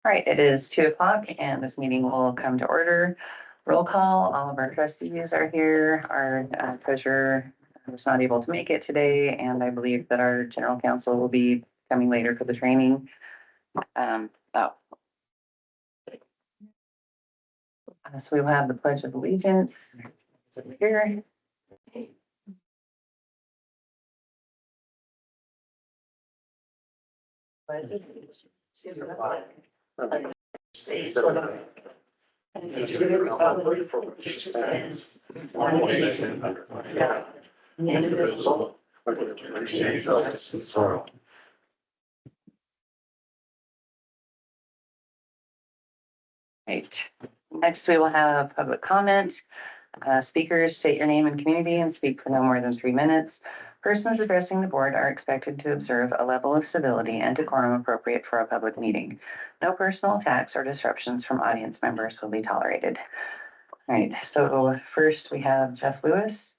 All right, it is 2:00 and this meeting will come to order. Roll call, all of our trustees are here. Our treasurer was not able to make it today, and I believe that our general counsel will be coming later for the training. So we'll have the Pledge of Allegiance over here. Pledge of Allegiance to the flag of the United States of America and to the republic for which it stands, one nation under God, indivisible, with liberty and justice for all. Right. Next, we will have public comment. Speakers state your name and community and speak for no more than 3 minutes. Persons addressing the board are expected to observe a level of civility and decorum appropriate for a public meeting. No personal attacks or disruptions from audience members will be tolerated. All right, so first we have Jeff Lewis.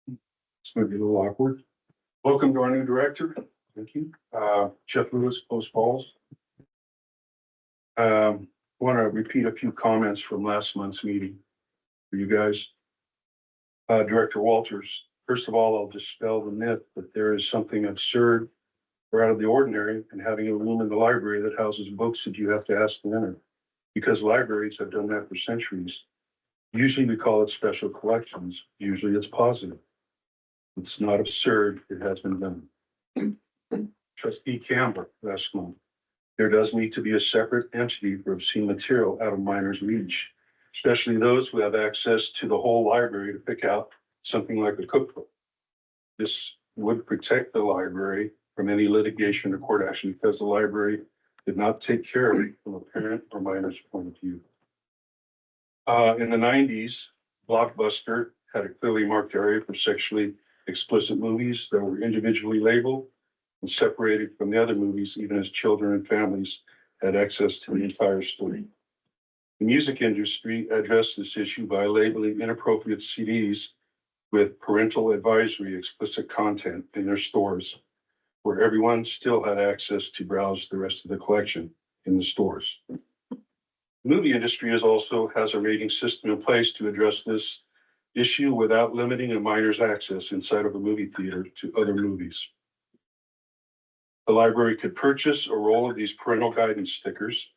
It's going to be a little awkward. Welcome to our new director. Thank you. Jeff Lewis, Post Falls. I want to repeat a few comments from last month's meeting for you guys. Director Walters, first of all, I'll dispel the myth that there is something absurd or out of the ordinary in having a room in the library that houses books that you have to ask to enter, because libraries have done that for centuries. Usually we call it special collections. Usually it's positive. It's not absurd. It has been done. Trustee Campbell, last month. There does need to be a separate entity for obscene material out of minors' reach, especially those who have access to the whole library to pick out something like a cookbook. This would protect the library from any litigation or court action because the library did not take care of it from a parent or minor's point of view. In the 90s, Blockbuster had a clearly marked area for sexually explicit movies that were individually labeled and separated from the other movies, even as children and families had access to the entire story. The music industry addressed this issue by labeling inappropriate CDs with parental advisory explicit content in their stores, where everyone still had access to browse the rest of the collection in the stores. The movie industry also has a rating system in place to address this issue without limiting a minor's access inside of a movie theater to other movies. The library could purchase a roll of these parental guidance stickers,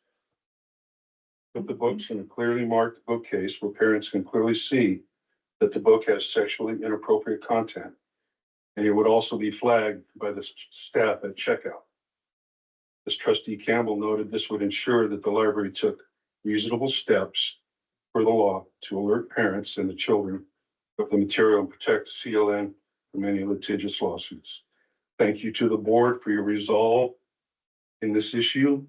put the books in a clearly marked bookcase where parents can clearly see that the book has sexually inappropriate content, and it would also be flagged by the staff at checkout. As Trustee Campbell noted, this would ensure that the library took reasonable steps for the law to alert parents and the children of the material and protect the CLN from any litigious lawsuits. Thank you to the board for your resolve in this issue.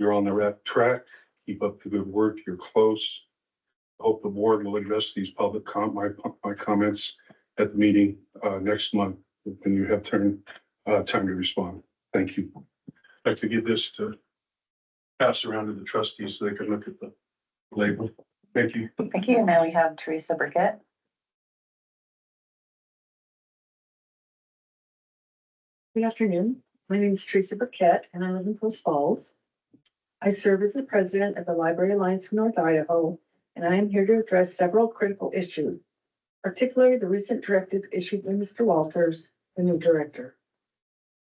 You're on the right track. Keep up the good work. You're close. I hope the board will address these public my comments at the meeting next month when you have time to respond. Thank you. I'd like to give this to pass around to the trustees so they can look at the label. Thank you. Thank you. Now we have Teresa Burkett. Good afternoon. My name is Teresa Burkett and I live in Post Falls. I serve as the president of the Library Alliance for North Idaho, and I am here to address several critical issues, particularly the recent directive issued by Mr. Walters, the new director.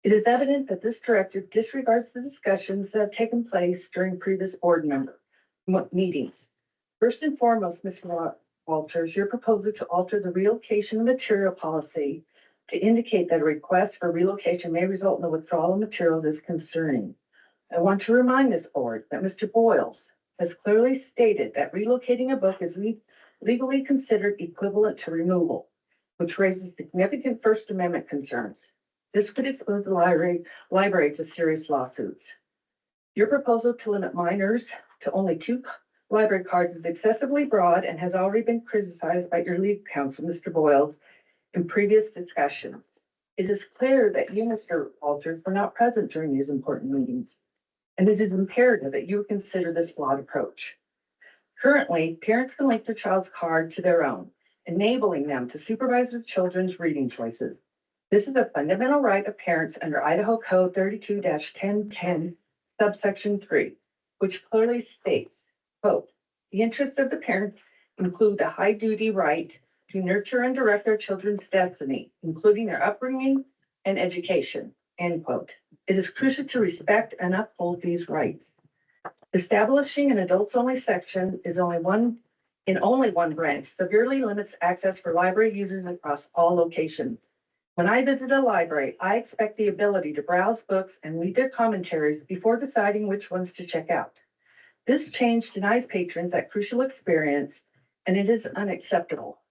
It is evident that this directive disregards the discussions that have taken place during previous board member meetings. First and foremost, Mr. Walters, your proposal to alter the relocation of material policy to indicate that a request for relocation may result in the withdrawal of materials is concerning. I want to remind this board that Mr. Boyles has clearly stated that relocating a book is legally considered equivalent to removal, which raises significant First Amendment concerns. This could expose the library to serious lawsuits. Your proposal to limit minors to only 2 library cards is excessively broad and has already been criticized by your lead counsel, Mr. Boyles, in previous discussions. It is clear that you, Mr. Walters, were not present during these important meetings, and it is imperative that you consider this flawed approach. Currently, parents can link their child's card to their own, enabling them to supervise their children's reading choices. This is a fundamental right of parents under Idaho Code 32-1010, subsection 3, which clearly states, quote, "The interests of the parent include the high duty right to nurture and direct their children's destiny, including their upbringing and education," end quote. It is crucial to respect and uphold these rights. Establishing an adults-only section is only one branch severely limits access for library users across all locations. When I visit a library, I expect the ability to browse books and read their commentaries before deciding which ones to check out. This change denies patrons that crucial experience, and it is unacceptable.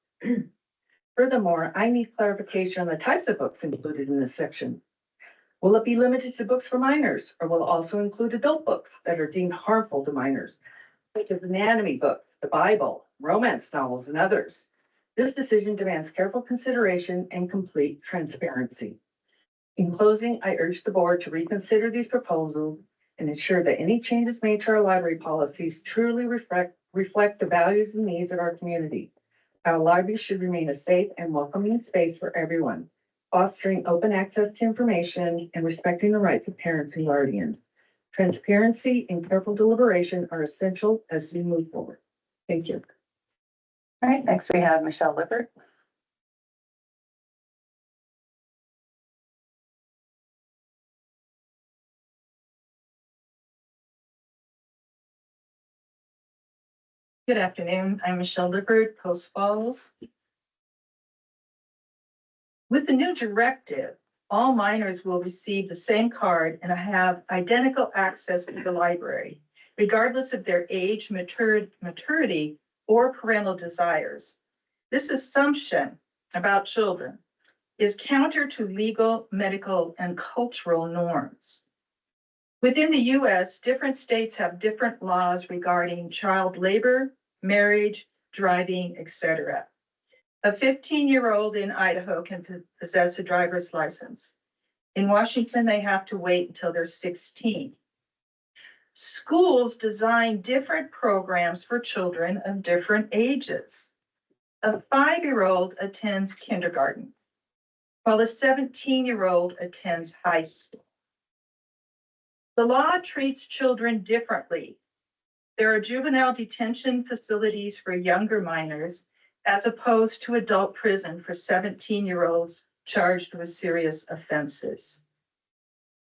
Furthermore, I need clarification on the types of books included in this section. Will it be limited to books for minors, or will it also include adult books that are deemed harmful to minors, such as anatomy books, the Bible, romance novels, and others? This decision demands careful consideration and complete transparency. In closing, I urge the board to reconsider these proposals and ensure that any changes made to our library policies truly reflect the values and needs of our community. Our library should remain a safe and welcoming space for everyone, fostering open access to information and respecting the rights of parents and guardians. Transparency and careful deliberation are essential as we move forward. Thank you. All right, next we have Michelle Lippert. Good afternoon. I'm Michelle Lippert, Post Falls. With the new directive, all minors will receive the same card and have identical access to the library, regardless of their age, maturity, or parental desires. This assumption about children is counter to legal, medical, and cultural norms. Within the U.S., different states have different laws regarding child labor, marriage, driving, etc. A 15-year-old in Idaho can possess a driver's license. In Washington, they have to wait until they're 16. Schools design different programs for children of different ages. A 5-year-old attends kindergarten, while a 17-year-old attends high school. The law treats children differently. There are juvenile detention facilities for younger minors, as opposed to adult prison for 17-year-olds charged with serious offenses.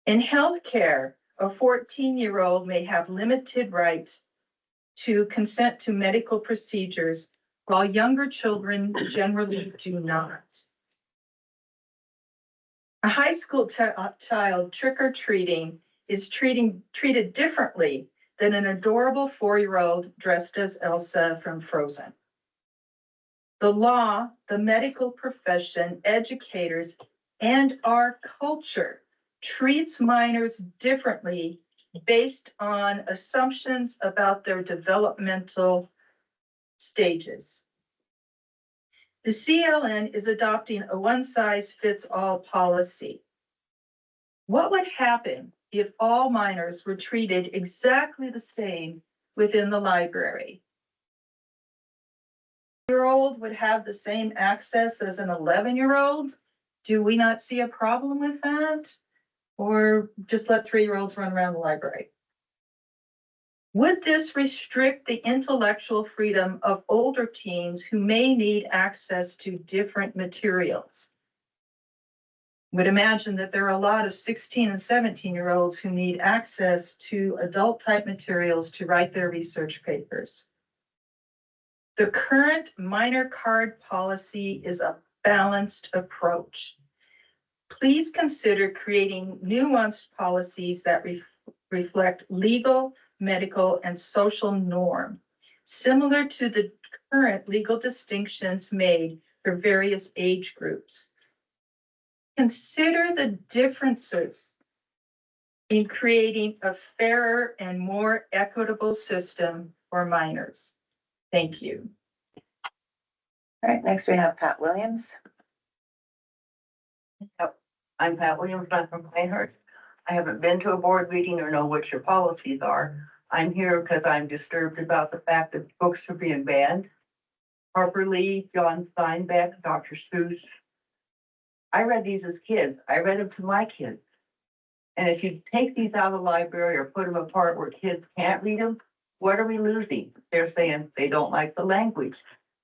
In healthcare, a 14-year-old may have limited rights to consent to medical procedures, while younger children generally do not. A high school child trick-or-treating is treated differently than an adorable 4-year-old dressed as Elsa from Frozen. The law, the medical profession, educators, and our culture treats minors differently based on assumptions about their developmental stages. The CLN is adopting a one-size-fits-all policy. What would happen if all minors were treated exactly the same within the library? A 4-year-old would have the same access as an 11-year-old? Do we not see a problem with that? Or just let 3-year-olds run around the library? Would this restrict the intellectual freedom of older teens who may need access to different materials? Would imagine that there are a lot of 16 and 17-year-olds who need access to adult type materials to write their research papers. The current minor card policy is a balanced approach. Please consider creating nuanced policies that reflect legal, medical, and social norm, similar to the current legal distinctions made for various age groups. Consider the differences in creating a fairer and more equitable system for minors. Thank you. All right, next we have Pat Williams. I'm Pat Williams, I'm from Pinehurst. I haven't been to a board meeting or know what your policies are. I'm here because I'm disturbed about the fact that books are being banned. Harper Lee, John Steinbeck, Dr. Seuss. I read these as kids. I read them to my kids. And if you take these out of the library or put them apart where kids can't read them, what are we losing? They're saying they don't like the language.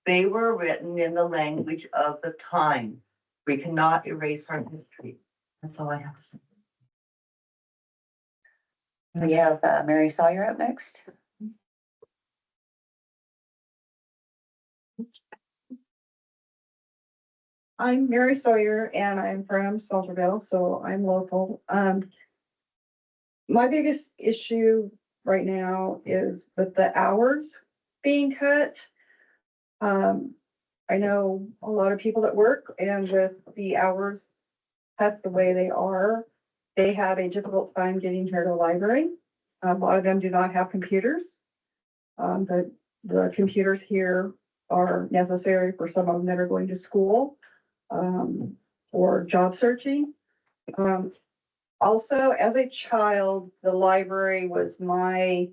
They were written in the language of the time. We cannot erase our history. That's all I have to say. We have Mary Sawyer up next. I'm Mary Sawyer and I'm from Salterville, so I'm local. My biggest issue right now is with the hours being cut. I know a lot of people that work, and with the hours cut the way they are, they have a difficult time getting here to the library. A lot of them do not have computers. But the computers here are necessary for some of them that are going to school, or job searching. Also, as a child, the library was my,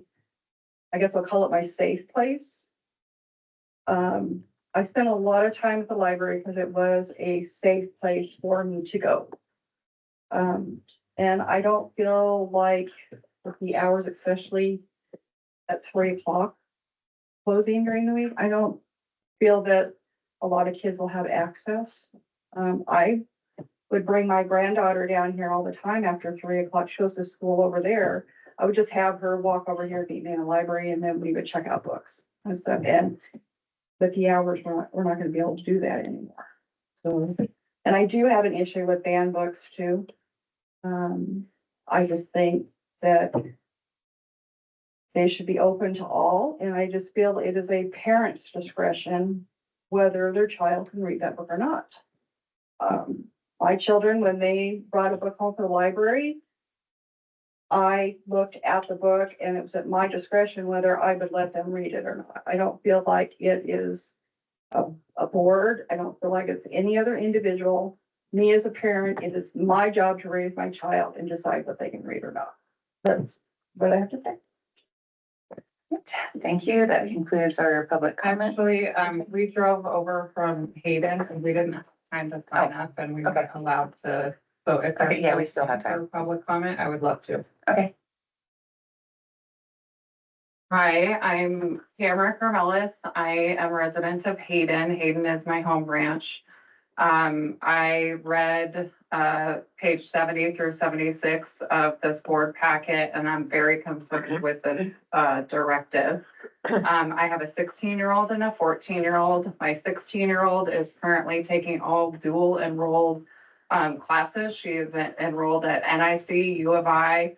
I guess I'll call it my safe place. I spent a lot of time at the library because it was a safe place for me to go. And I don't feel like with the hours, especially at 3 o'clock closing during the week, I don't feel that a lot of kids will have access. I would bring my granddaughter down here all the time after 3 o'clock. She goes to school over there. I would just have her walk over here, meet me in the library, and then we would check out books and stuff. And but the hours, we're not gonna be able to do that anymore. So, and I do have an issue with banned books too. I just think that they should be open to all, and I just feel it is a parent's discretion whether their child can read that book or not. My children, when they brought a book home from the library, I looked at the book and it was at my discretion whether I would let them read it or not. I don't feel like it is a board. I don't feel like it's any other individual. Me as a parent, it is my job to raise my child and decide what they can read or not. That's what I have to say. Thank you. That concludes our public comment. Actually, we drove over from Hayden and we didn't have time to sign up and we Okay. weren't allowed to. So if Okay, there's yeah, we still have time. for public comment, I would love to. Okay. Hi, I'm Tamara Carmelis. I am a resident of Hayden. Hayden is my home branch. I read page 70 through 76 of this board packet, and I'm very concerned with this directive. I have a 16-year-old and a 14-year-old. My 16-year-old is currently taking all dual enrolled classes. She is enrolled at NIC, U of I,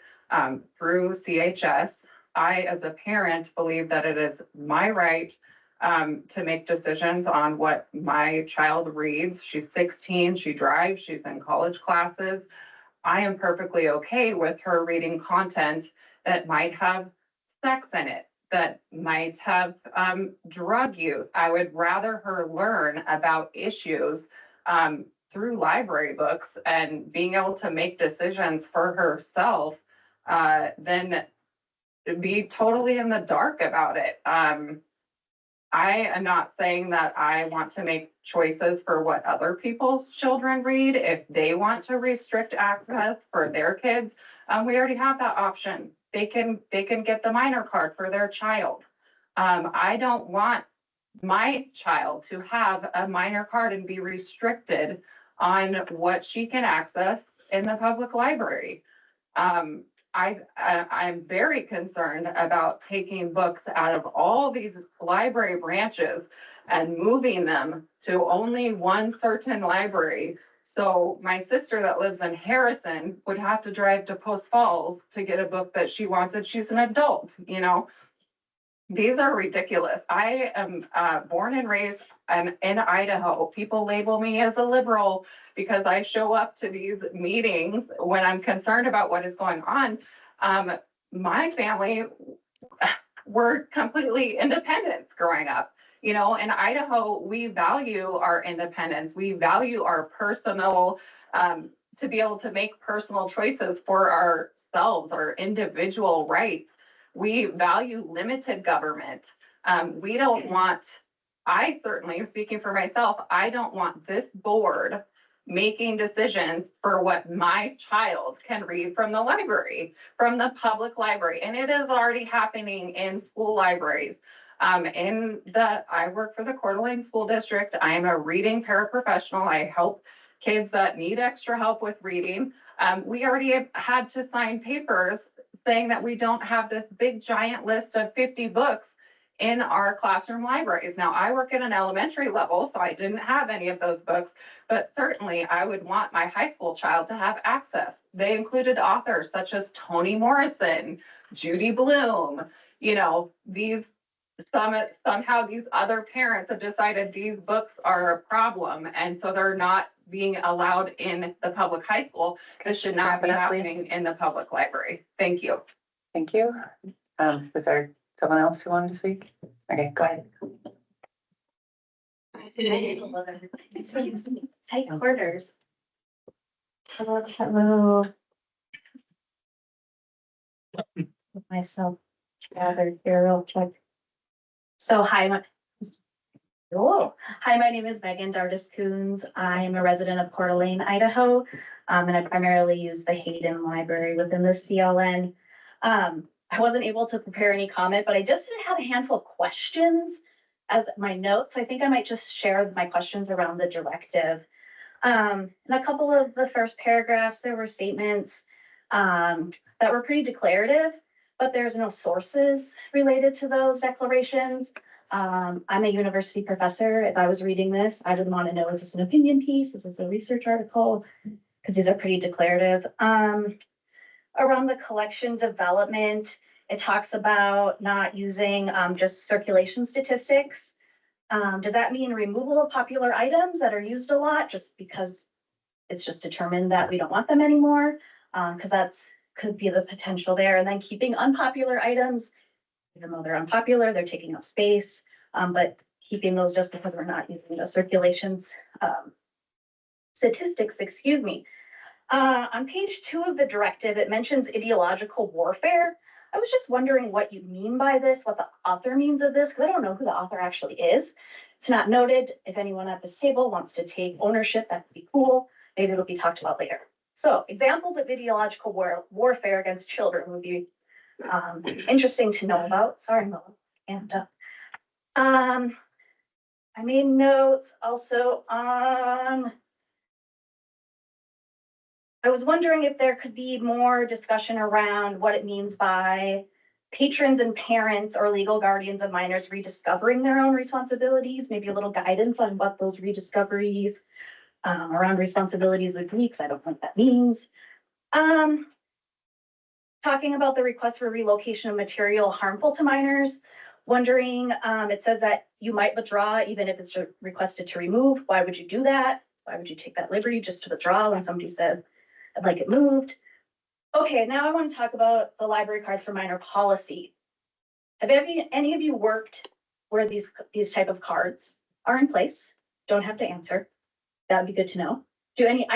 through CHS. I, as a parent, believe that it is my right to make decisions on what my child reads. She's 16, she drives, she's in college classes. I am perfectly okay with her reading content that might have sex in it, that might have drug use. I would rather her learn about issues through library books and being able to make decisions for herself than be totally in the dark about it. I am not saying that I want to make choices for what other people's children read. If they want to restrict access for their kids, we already have that option. They can get the minor card for their child. I don't want my child to have a minor card and be restricted on what she can access in the public library. I'm very concerned about taking books out of all these library branches and moving them to only one certain library. So my sister that lives in Harrison would have to drive to Post Falls to get a book that she wants, and she's an adult, you know. These are ridiculous. I am born and raised in Idaho. People label me as a liberal because I show up to these meetings when I'm concerned about what is going on. My family were completely independent growing up. You know, in Idaho, we value our independence. We value our personal, to be able to make personal choices for ourselves, our individual rights. We value limited government. We don't want, I certainly, speaking for myself, I don't want this board making decisions for what my child can read from the library, from the public library. And it is already happening in school libraries. I work for the Coeur d'Alene School District. I am a reading paraprofessional. I help kids that need extra help with reading. We already have had to sign papers saying that we don't have this big giant list of 50 books in our classroom libraries. Now, I work at an elementary level, so I didn't have any of those books, but certainly I would want my high school child to have access. They included authors such as Toni Morrison, Judy Blume, you know, somehow these other parents have decided these books are a problem, and so they're not being allowed in the public high school. This should not be happening in the public library. Thank you. Thank you. Was there someone else who wanted to speak? Okay, go ahead. Excuse me, tight quarters. Hello, hello. Get myself gathered here real quick. So hello. Hi, my name is Megan Dardis-Coons. I am a resident of Coeur d'Alene, Idaho, and I primarily use the Hayden Library within the CLN. I wasn't able to prepare any comment, but I just had a handful of questions as my notes. I think I might just share my questions around the directive. In a couple of the first paragraphs, there were statements that were pretty declarative, but there's no sources related to those declarations. I'm a university professor. If I was reading this, I would want to know, is this an opinion piece? Is this a research article? Because these are pretty declarative. Around the collection development, it talks about not using just circulation statistics. Does that mean removal of popular items that are used a lot just because it's just determined that we don't want them anymore? Because that's could be the potential there. And then keeping unpopular items, even though they're unpopular, they're taking up space, but keeping those just because we're not using the circulations statistics, excuse me. On page 2 of the directive, it mentions ideological warfare. I was just wondering what you mean by this, what the author means of this, because I don't know who the author actually is. It's not noted. If anyone at this table wants to take ownership, that would be cool. Maybe it'll be talked about later. So examples of ideological warfare against children would be interesting to know about. Sorry, Mom. And I made notes also on, I was wondering if there could be more discussion around what it means by patrons and parents or legal guardians of minors rediscovering their own responsibilities, maybe a little guidance on what those rediscoveries around responsibilities would be, because I don't know what that means. Talking about the request for relocation of material harmful to minors, wondering, it says that you might withdraw even if it's requested to remove. Why would you do that? Why would you take that liberty just to withdraw when somebody says, I'd like it moved? Okay, now I want to talk about the library cards for minor policy. Have any of you worked where these type of cards are in place? Don't have to answer. That'd be good to know. Do any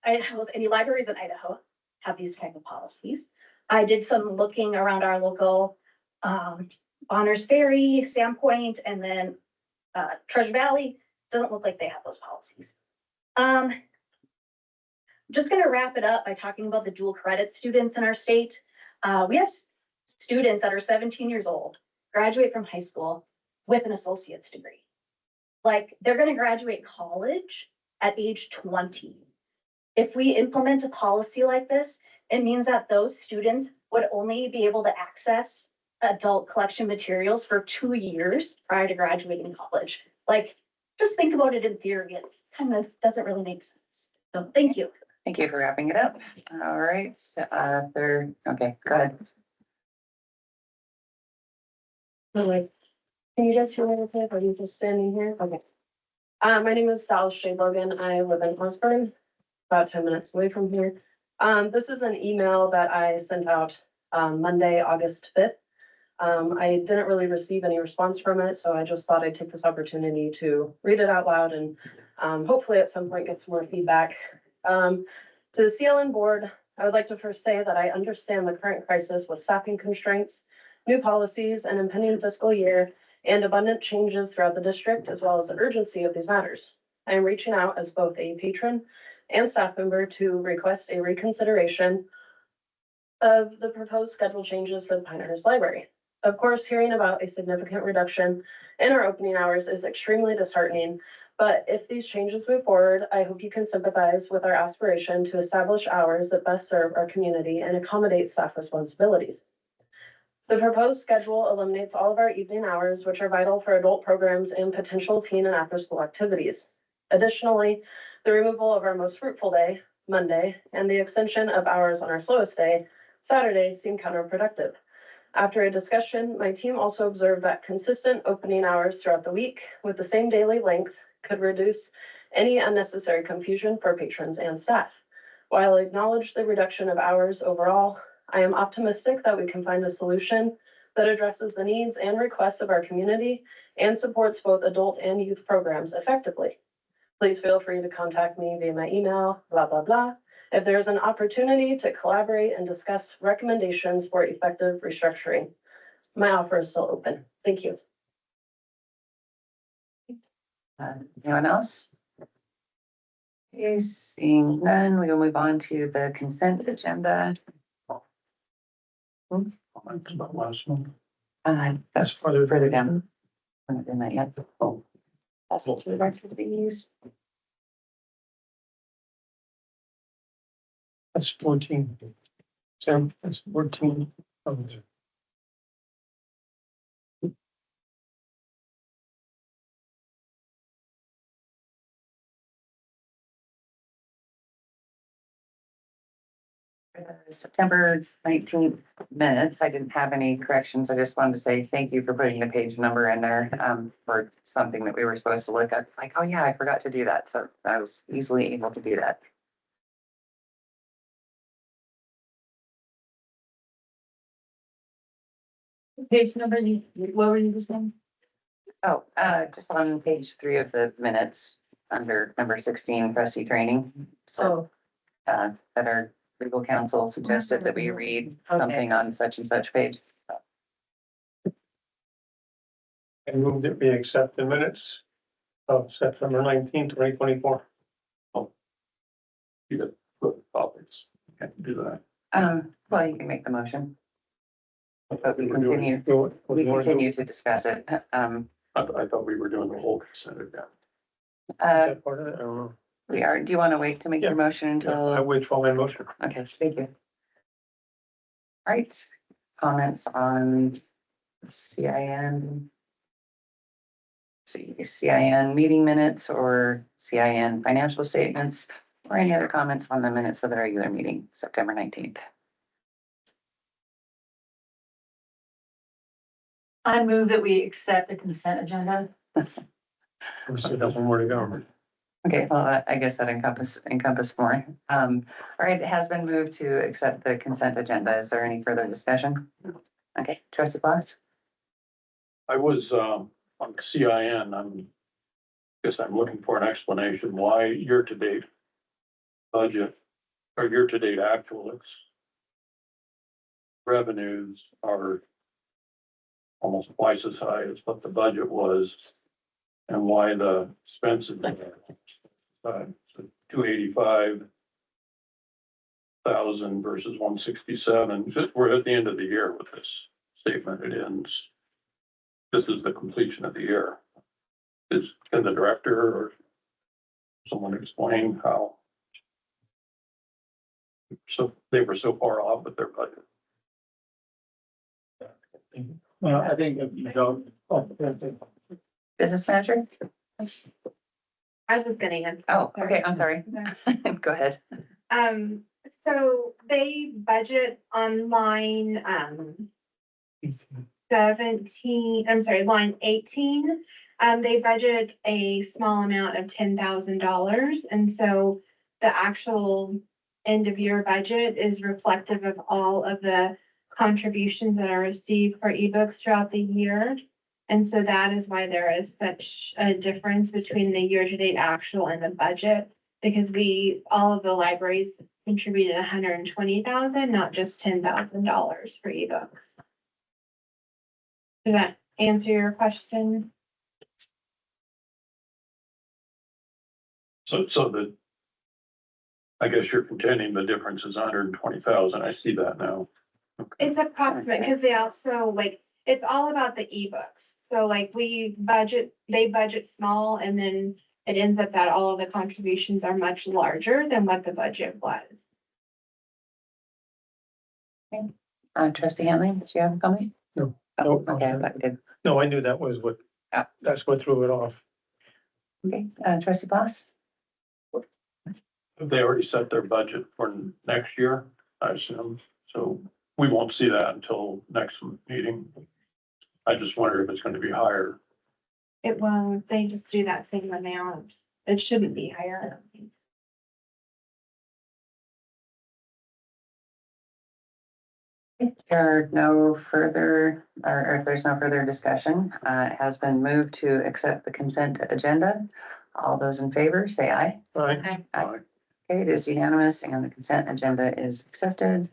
any libraries in Idaho have these type of policies? I did some looking around our local Honors Ferry, Sandpoint, and then Treasure Valley. Doesn't look like they have those policies. I'm just going to wrap it up by talking about the dual credit students in our state. We have students that are 17 years old, graduate from high school with an associate's degree. Like, they're going to graduate college at age 20. If we implement a policy like this, it means that those students would only be able to access adult collection materials for 2 years prior to graduating college. Like, just think about it in theory. It kind of doesn't really make sense. So thank you. Thank you for wrapping it up. All right, so, okay, go ahead. Can you guys hear me okay? Are you just standing here? Okay. My name is Dallas Shea Logan. I live in Osborne, about 10 minutes away from here. This is an email that I sent out Monday, August 5th. I didn't really receive any response from it, so I just thought I'd take this opportunity to read it out loud and hopefully at some point get some more feedback. To the CLN board, I would like to first say that I understand the current crisis with staffing constraints, new policies, and impending fiscal year, and abundant changes throughout the district, as well as the urgency of these matters. I am reaching out as both a patron and staff member to request a reconsideration of the proposed schedule changes for the Pinehurst Library. Of course, hearing about a significant reduction in our opening hours is extremely disheartening, but if these changes move forward, I hope you can sympathize with our aspiration to establish hours that best serve our community and accommodate staff responsibilities. The proposed schedule eliminates all of our evening hours, which are vital for adult programs and potential teen and after-school activities. Additionally, the removal of our most fruitful day, Monday, and the extension of hours on our slowest day, Saturday, seem counterproductive. After a discussion, my team also observed that consistent opening hours throughout the week with the same daily length could reduce any unnecessary confusion for patrons and staff. While I acknowledge the reduction of hours overall, I am optimistic that we can find a solution that addresses the needs and requests of our community and supports both adult and youth programs effectively. Please feel free to contact me via my email, blah, blah, blah, if there's an opportunity to collaborate and discuss recommendations for effective restructuring. My offer is still open. Thank you. Anyone else? Okay, seeing none, we will move on to the consent agenda. About last month. That's farther further down. I'm not doing that yet. Oh. Also to the activities. That's 14. Sam, that's 14. For the September 19th minutes, I didn't have any corrections. I just wanted to say thank you for putting the page number in there for something that we were supposed to look at. Like, oh yeah, I forgot to do that. So I was easily able to do that. Page number, what were you saying? Oh, just on page 3 of the minutes under number 16, trustee training. So that our legal counsel suggested that we read something on such and such page. I move that we accept the minutes of September 19th, 2024. You got put topics. Can't do that. Well, you can make the motion. But we We're doing- continue, What we do you want to do? continue to discuss it. I thought we were doing the whole consent agenda. Is that part of it? I don't know. We are, do you want to wait to make your Yeah. motion I until, wait for my motion. okay, thank you. All right, comments on CIN? See, CIN meeting minutes or CIN financial statements, or any other comments on the minutes of the regular meeting, September 19th? I move that we accept the consent agenda. We still have one more to go. Okay, well, I guess that encompass more. All right, it has been moved to accept the consent agenda. Is there any further discussion? Okay, trustee Claus? I was on CIN, guess I'm looking for an explanation why year-to-date budget or year-to-date actuals revenues are almost twice as high as what the budget was, and why the expenses are 285,000 versus 167. We're at the end of the year with this statement. It ends. This is the completion of the year. Can the director or someone explain how? So they were so far off with their budget. Well, I think if you don't. Business manager? I was gonna answer. Oh, okay, I'm sorry. Go ahead. So they budget on line, 17, I'm sorry, line 18. They budget a small amount of $10,000. And so the actual end of year budget is reflective of all of the contributions that are received for ebooks throughout the year. And so that is why there is such a difference between the year-to-date actual and the budget, because all of the libraries contributed 120,000, not just $10,000 for ebooks. Does that answer your question? So the, I guess you're contending the difference is 120,000. I see that now. It's approximate because they also like, it's all about the ebooks. So like they budget small and then it ends up that all of the contributions are much larger than what the budget was. Trustee Hanley, do you have a comment? No. Oh, No, okay, I no. thought you did. No, I knew that was what, Yeah. that's what threw it off. Okay, Trustee Boss? Have they already set their budget for next year? I assume. So we won't see that until next meeting. I just wonder if it's going to be higher. It won't, they just do that same amount. It shouldn't be higher, I don't think. If there are no further, or if there's no further discussion, it has been moved to accept the consent agenda. All those in favor, say aye. Right. Aye. Okay, it is unanimous and the consent agenda is accepted.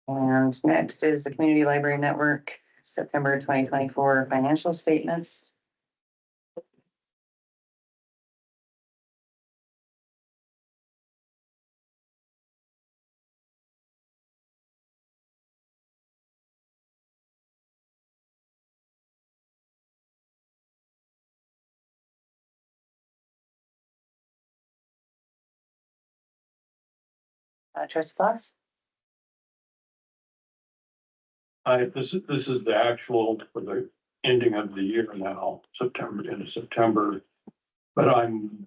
And next is the Community Library Network, September 2024 financial statements. Trustee Fox? This is the actual for the ending of the year now, September into September. But I'm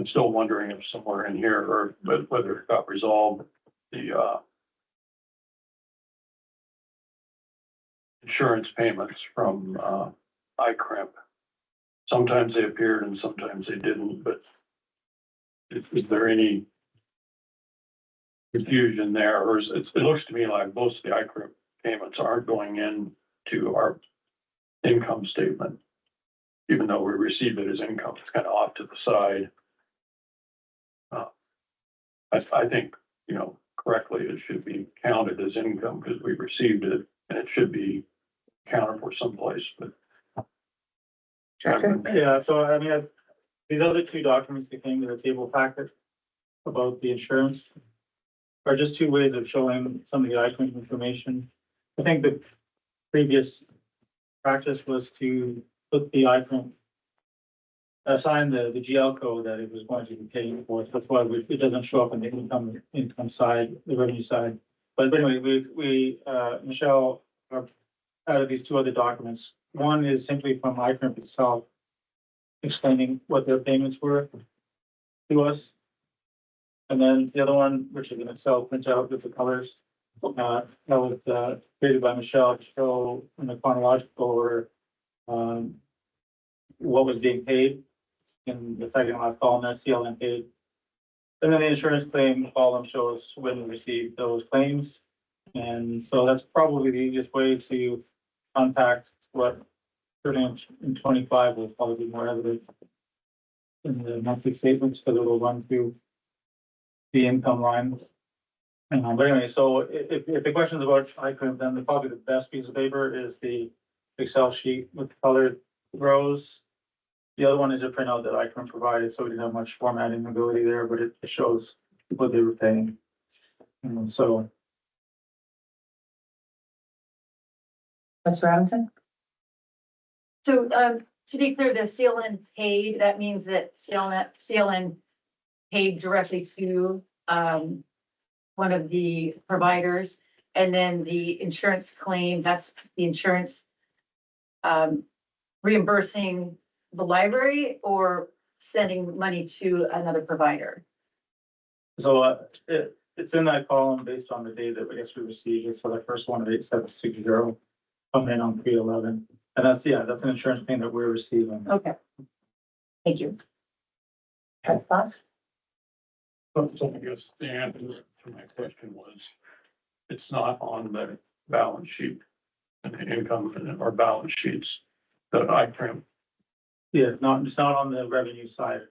still wondering if somewhere in here or whether it got resolved, the insurance payments from iCrimp. Sometimes they appeared and sometimes they didn't, but is there any confusion there? Or it looks to me like most of the iCrimp payments aren't going into our income statement, even though we receive it as income. It's kind of off to the side. I think, correctly, it should be counted as income because we received it and it should be accounted for someplace, but. Director? Yeah, so I mean, these other two documents that came to the table packet about the insurance are just two ways of showing some of the item information. I think the previous practice was to put the item, assign the GL code that it was going to be paying for. So that's why it doesn't show up in the income side, the revenue side. But anyway, Michelle, out of these two other documents, one is simply from iCrimp itself, explaining what their payments were to us. And then the other one, which is an Excel printout with the colors, that was created by Michelle to show in a chronological order what was being paid in the second last column, that's CLN paid. And then the insurance claim column shows when we received those claims. And so that's probably the easiest way to unpack what certainly in 25 will probably be more evident in the monthly statements because it will run through the income lines. But anyway, so if the question is about iCrimp, then probably the best piece of paper is the Excel sheet with colored rows. The other one is a printout that iCrimp provided, so we didn't have much formatting ability there, but it shows what they were paying. So. Mr. Robinson? So, to be clear, the CLN paid, that means that CLN paid directly to, one of the providers. And then the insurance claim, that's the insurance, reimbursing the library or sending money to another provider. So it's in that column based on the data that I guess we received. So the first one of 8760 coming in on 311. And that's an insurance payment that we're receiving. Okay. Thank you. Trustee Fox? So I guess the answer to my question was, it's not on the balance sheet and the income and our balance sheets that iCrimp, Yeah, it's not on the revenue side.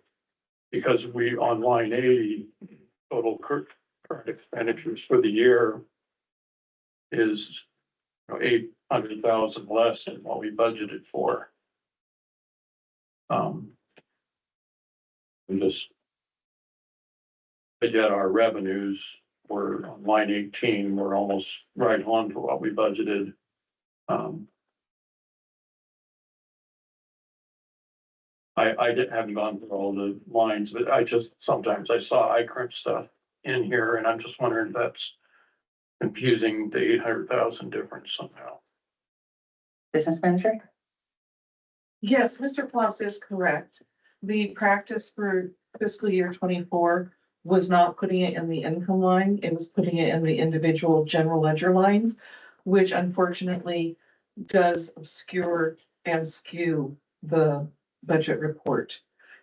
because we on line 80, total current expenditures for the year is 800,000 less than what we budgeted for. We just. But yet our revenues were on line 18, we're almost right on for what we budgeted. Haven't gone through all the lines, but sometimes I saw I crimp stuff in here and I'm just wondering if that's confusing the 800,000 difference somehow. Business manager? Yes, Mr. Claus is correct. The practice for fiscal year 24 was not putting it in the income line. It was putting it in the individual general ledger lines, which unfortunately does obscure and skew the budget report.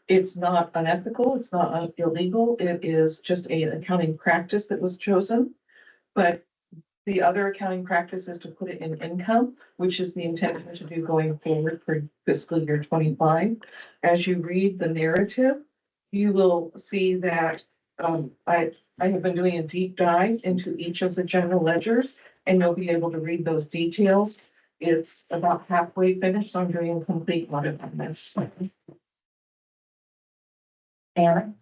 It's not unethical, it's not illegal, it is just an accounting practice that was chosen. But the other accounting practice is to put it in income, which is the intention to do going forward for fiscal year 25. As you read the narrative, you will see that I have been doing a deep dive into each of the general ledgers, and you'll be able to read those details. It's about halfway finished, so I'm doing a complete audit on this. Anna?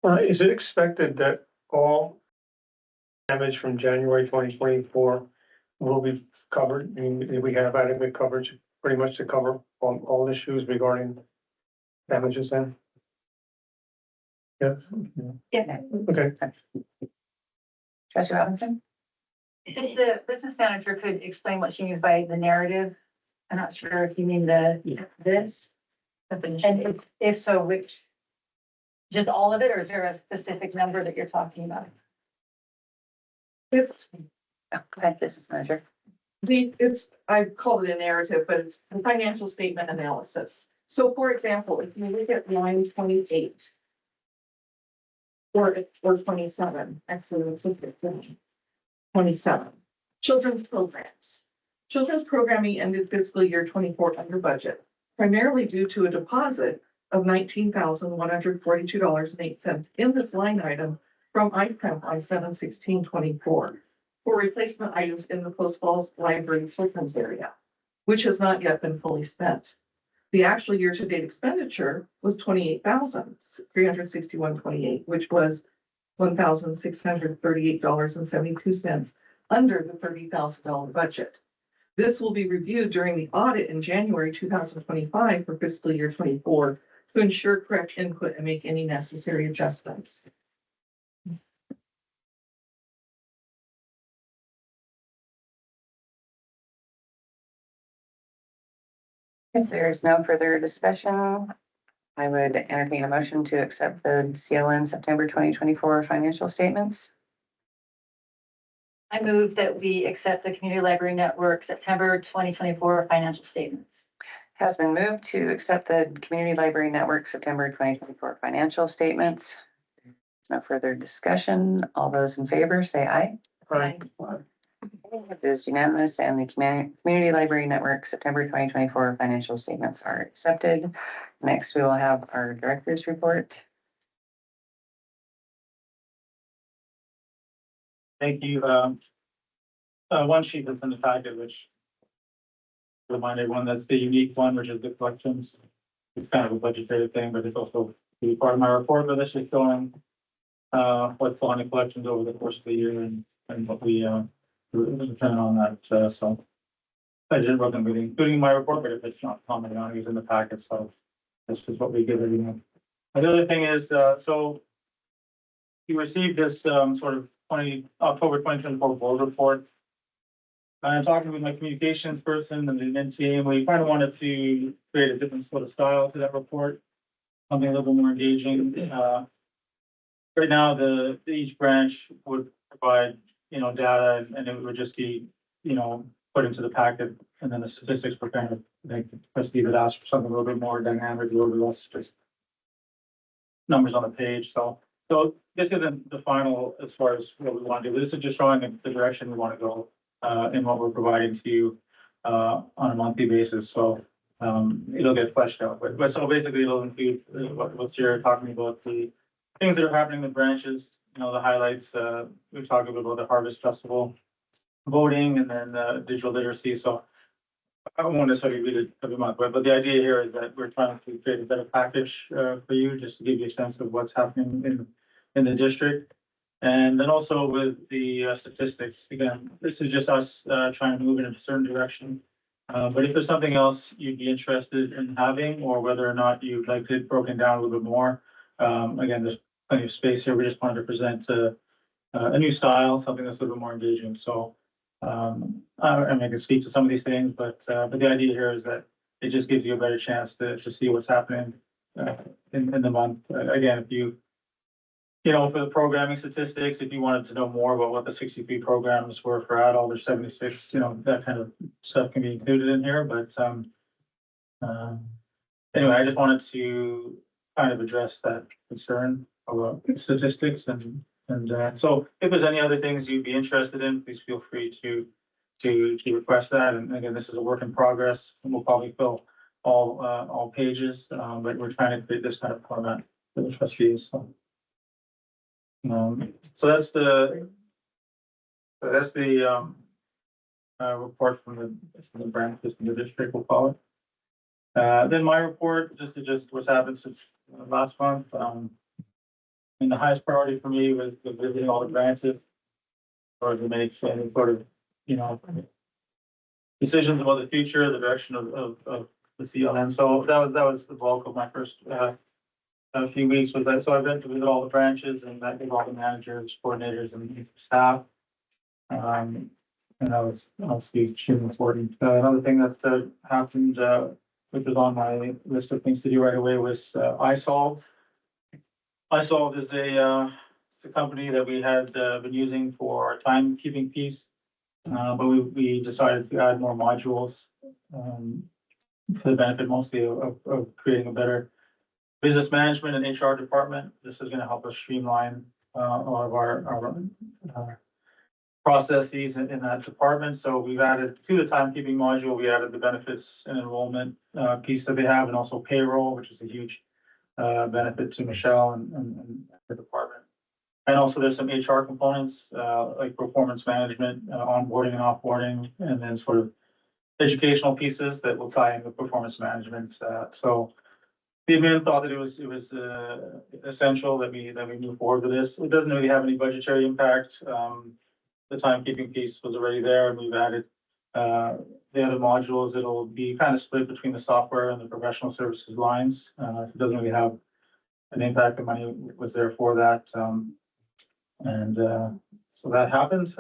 Is it expected that all damage from January 2024 will be covered? I mean, we have adequate coverage pretty much to cover all issues regarding damages then? Yes. Yeah. Okay. Trustee Robinson? If the business manager could explain what she means by the narrative, I'm not sure if you mean this. And if so, which, just all of it, or is there a specific number that you're talking about? Oh, go ahead, business manager. I called it a narrative, but it's the financial statement analysis. So for example, if you look at line 28 or 27, actually, it's 27, children's programs. Children's programming ended fiscal year 24 under budget, primarily due to a deposit of $19,142.08 in this line item from IPREM on 7/16/24 for replacement items in the Post Falls Library children's area, which has not yet been fully spent. The actual year-to-date expenditure was $28,361.28, which was $1,638.72 under the $30,000 budget. This will be reviewed during the audit in January 2025 for fiscal year 24 to ensure correct input and make any necessary adjustments. If there's no further discussion, I would entertain a motion to accept the CLN September 2024 financial statements. I move that we accept the Community Library Network September 2024 financial statements. Has been moved to accept the Community Library Network September 2024 financial statements. There's no further discussion. All those in favor say aye. Right. It is unanimous, and the Community Library Network September 2024 financial statements are accepted. Next, we will have our director's report. Thank you. One sheet that's in the packet, which remind everyone that's the unique one, which is the collections. It's kind of a budgetary thing, but it's also be part of my report, but this is showing what's on the collections over the course of the year and what we depend on that. So I just wasn't really including my report, but if it's not commented on, it's in the packet. So this is what we give everyone. And the other thing is, so you received this sort of October 2024 board report. I'm talking with my communications person and the NTA, and we kind of wanted to create a different sort of style to that report, something a little bit more engaging. Right now, each branch would provide, data, and it would just be, put into the packet, and then the statistics were kind of, like, Trustee would ask for something a little bit more dynamic, a little bit less just numbers on the page. So this isn't the final as far as what we want to do. This is just showing the direction we want to go in what we're providing to you on a monthly basis. So it'll get fleshed out. But so basically it'll include what you're talking about, the things that are happening in the branches, the highlights. We talked a bit about the Harvest Festival. voting and then digital literacy. So I don't want to necessarily read it every month, but the idea here is that we're trying to create a better package for you, just to give you a sense of what's happening in the district. And then also with the statistics, again, this is just us trying to move in a certain direction. But if there's something else you'd be interested in having, or whether or not you'd like it broken down a little bit more, again, there's plenty of space here. We just wanted to present a new style, something that's a little bit more engaging. So I can speak to some of these things, but the idea here is that it just gives you a better chance to see what's happening in the month. Again, if you for the programming statistics, if you wanted to know more about what the 63 programs were for adult or 76, that kind of stuff can be included in here. But anyway, I just wanted to kind of address that concern about statistics and so if there's any other things you'd be interested in, please feel free to request that. And again, this is a work in progress, and we'll probably fill all pages, but we're trying to create this kind of format for the trustees. So that's the report from the branches in the district, we'll call it. Then my report, just what's happened since last month. And the highest priority for me was visiting all the branches, or to make any sort of, decisions about the future, the direction of the CLN. So that was the bulk of my first few weeks was that. So I went to visit all the branches and I think all the managers, coordinators, and staff. And that was obviously extremely important. Another thing that happened, which was on my list of things to do right away, was iSolve. iSolve is a company that we had been using for our timekeeping piece, but we decided to add more modules for the benefit mostly of creating a better business management and HR department. This is going to help us streamline all of our processes in that department. So we've added to the timekeeping module, we added the benefits and enrollment piece that they have, and also payroll, which is a huge benefit to Michelle and the department. And also there's some HR components like performance management, onboarding and offboarding, and then sort of educational pieces that will tie in with performance management. So the admin thought that it was essential that we move forward with this. It doesn't really have any budgetary impact. The timekeeping piece was already there, and we've added the other modules. It'll be kind of split between the software and the professional services lines. So it doesn't really have an impact. The money was there for that. So that happened.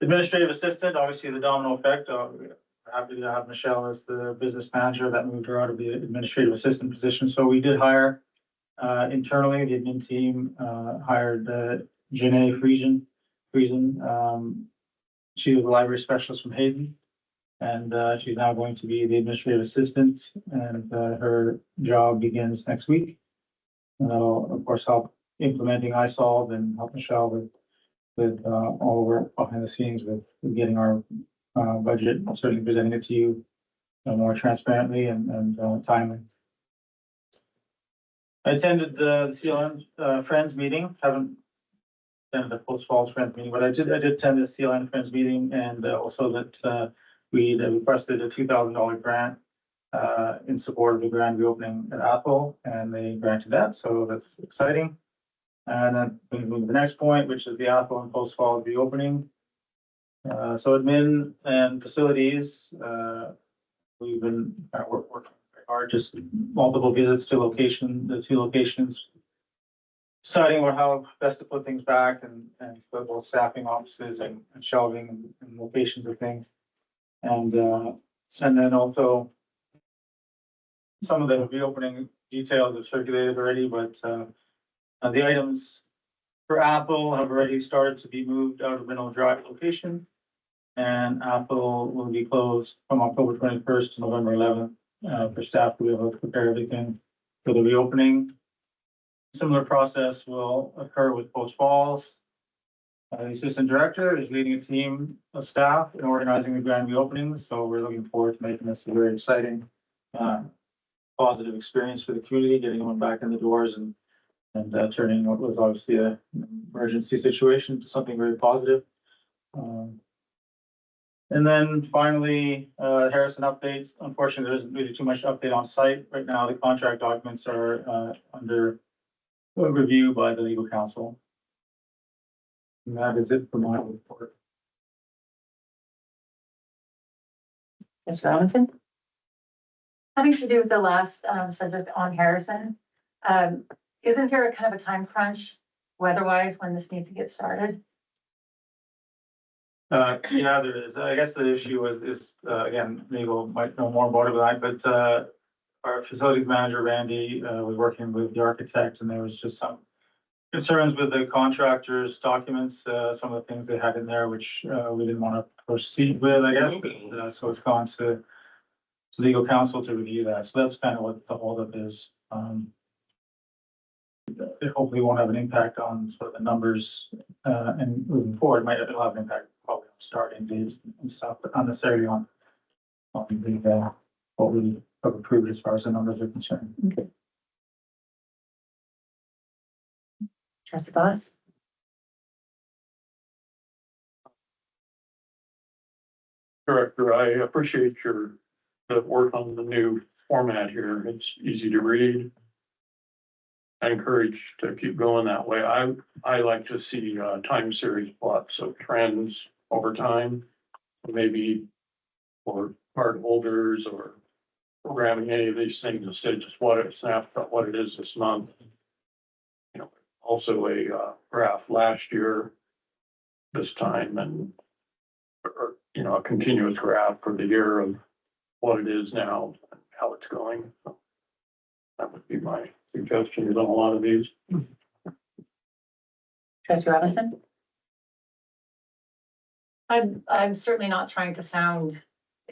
Administrative assistant, obviously the domino effect. We're happy to have Michelle as the business manager. That moved her out of the administrative assistant position. So we did hire internally, the admin team hired Janae Friesen. She was a library specialist from Hayden, and she's now going to be the administrative assistant, and her job begins next week. And that'll, of course, help implementing iSolve and help Michelle with all the work behind the scenes with getting our budget, certainly presenting it to you more transparently and timely. I attended the CLN Friends meeting. Haven't attended the Post Falls Friends meeting, but I did attend the CLN Friends meeting, and also that we requested a $2,000 grant in support of the grand reopening at Athol, and they granted that, so that's exciting. And then we move to the next point, which is the Athol and Post Falls reopening. So admin and facilities, we've been working very hard, just multiple visits to the two locations, deciding about how best to put things back and both staffing offices and shelving and locations of things. And then also some of the reopening details have circulated already, but the items for Athol have already started to be moved out of Mineral Drive location. And Athol will be closed from October 21st to November 11th for staff to be able to prepare everything for the reopening. Similar process will occur with Post Falls. The assistant director is leading a team of staff in organizing the grand reopening. So we're looking forward to making this a very exciting, positive experience for the community, getting everyone back in the doors and turning what was obviously an emergency situation to something very positive. And then finally, Harrison updates. Unfortunately, there isn't really too much update on site. Right now, the contract documents are under review by the legal counsel. And that is it for my report. Ms. Robinson? Having to do with the last subject on Harrison, isn't there a kind of a time crunch weather-wise when this needs to get started? Yeah, there is. I guess the issue is again, Mabel might know more about it than I, but our facilities manager, Randy, was working with the architect, and there was just some concerns with the contractor's documents, some of the things they had in there, which we didn't want to proceed with, I guess. So it's gone to legal counsel to review that. So that's kind of what the holdup is. It hopefully won't have an impact on sort of the numbers, and moving forward, it'll have an impact probably on starting dates and stuff, but not necessarily on the what we have approved as far as the numbers are concerned. Okay. Trustee Boss? Director, I appreciate the work on the new format here. It's easy to read. I encourage to keep going that way. I like to see time series plots of trends over time, maybe for card holders or programming any of these things instead of just snapshot what it is this month. You know, also a graph last year, this time, and or, you know, a continuous graph for the year of what it is now and how it's going. So that would be my suggestions on a lot of these. Trustee Robinson? I'm certainly not trying to sound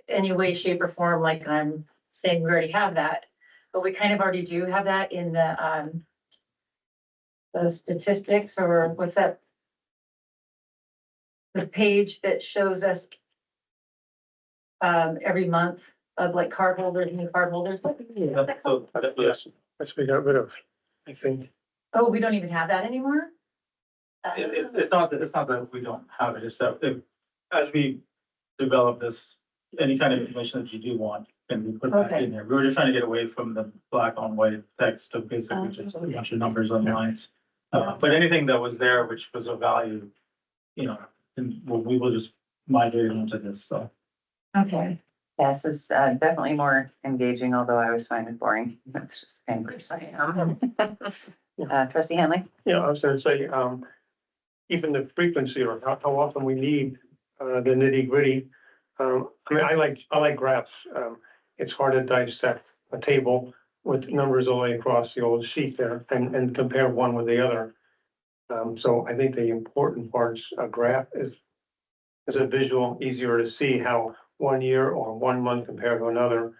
any way, shape, or form like I'm saying we already have that, but we kind of already do have that in the statistics, or what's that? The page that shows us every month of like card holders, new card holders. So, yes, Which we got rid of, I think. Oh, we don't even have that anymore? it's not that we don't have it, it's that as we develop this, any kind of information that you do want can be put back Okay. in there. We were just trying to get away from the black on white text of basically just a bunch of numbers on lines. But anything that was there, which was of value, you know, and we will just migrate into this, so. Okay. Yes, it's definitely more engaging, although I always find it boring. That's just kind of person I am. Trustee Henley? Yeah, I was gonna say, even the frequency or how often we need, the nitty gritty. I mean, I like graphs. It's hard to dissect a table with numbers all the way across the old sheet there and compare one with the other. So I think the important parts, a graph is a visual, easier to see how 1 year or 1 month compare to another.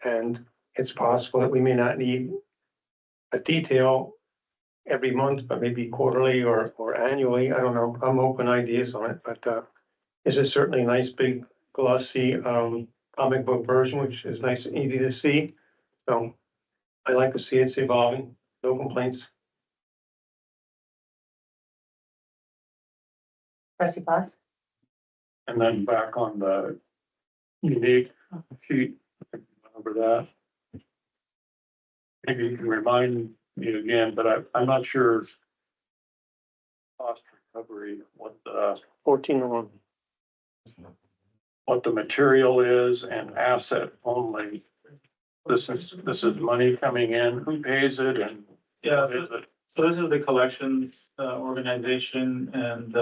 And it's possible that we may not need a detail every month, but maybe quarterly or annually. I don't know. I'm open ideas on it, but this is certainly a nice, big, glossy comic book version, which is nice and easy to see. So I like to see it's evolving. No complaints. Trustee Potts? And then back on the unique sheet, remember that. Maybe you can remind me again, but I'm not sure. Cost recovery, what the 14-1. material is and asset only. This is money coming in, who pays it and Yeah, what is it? so this is the collections organization, and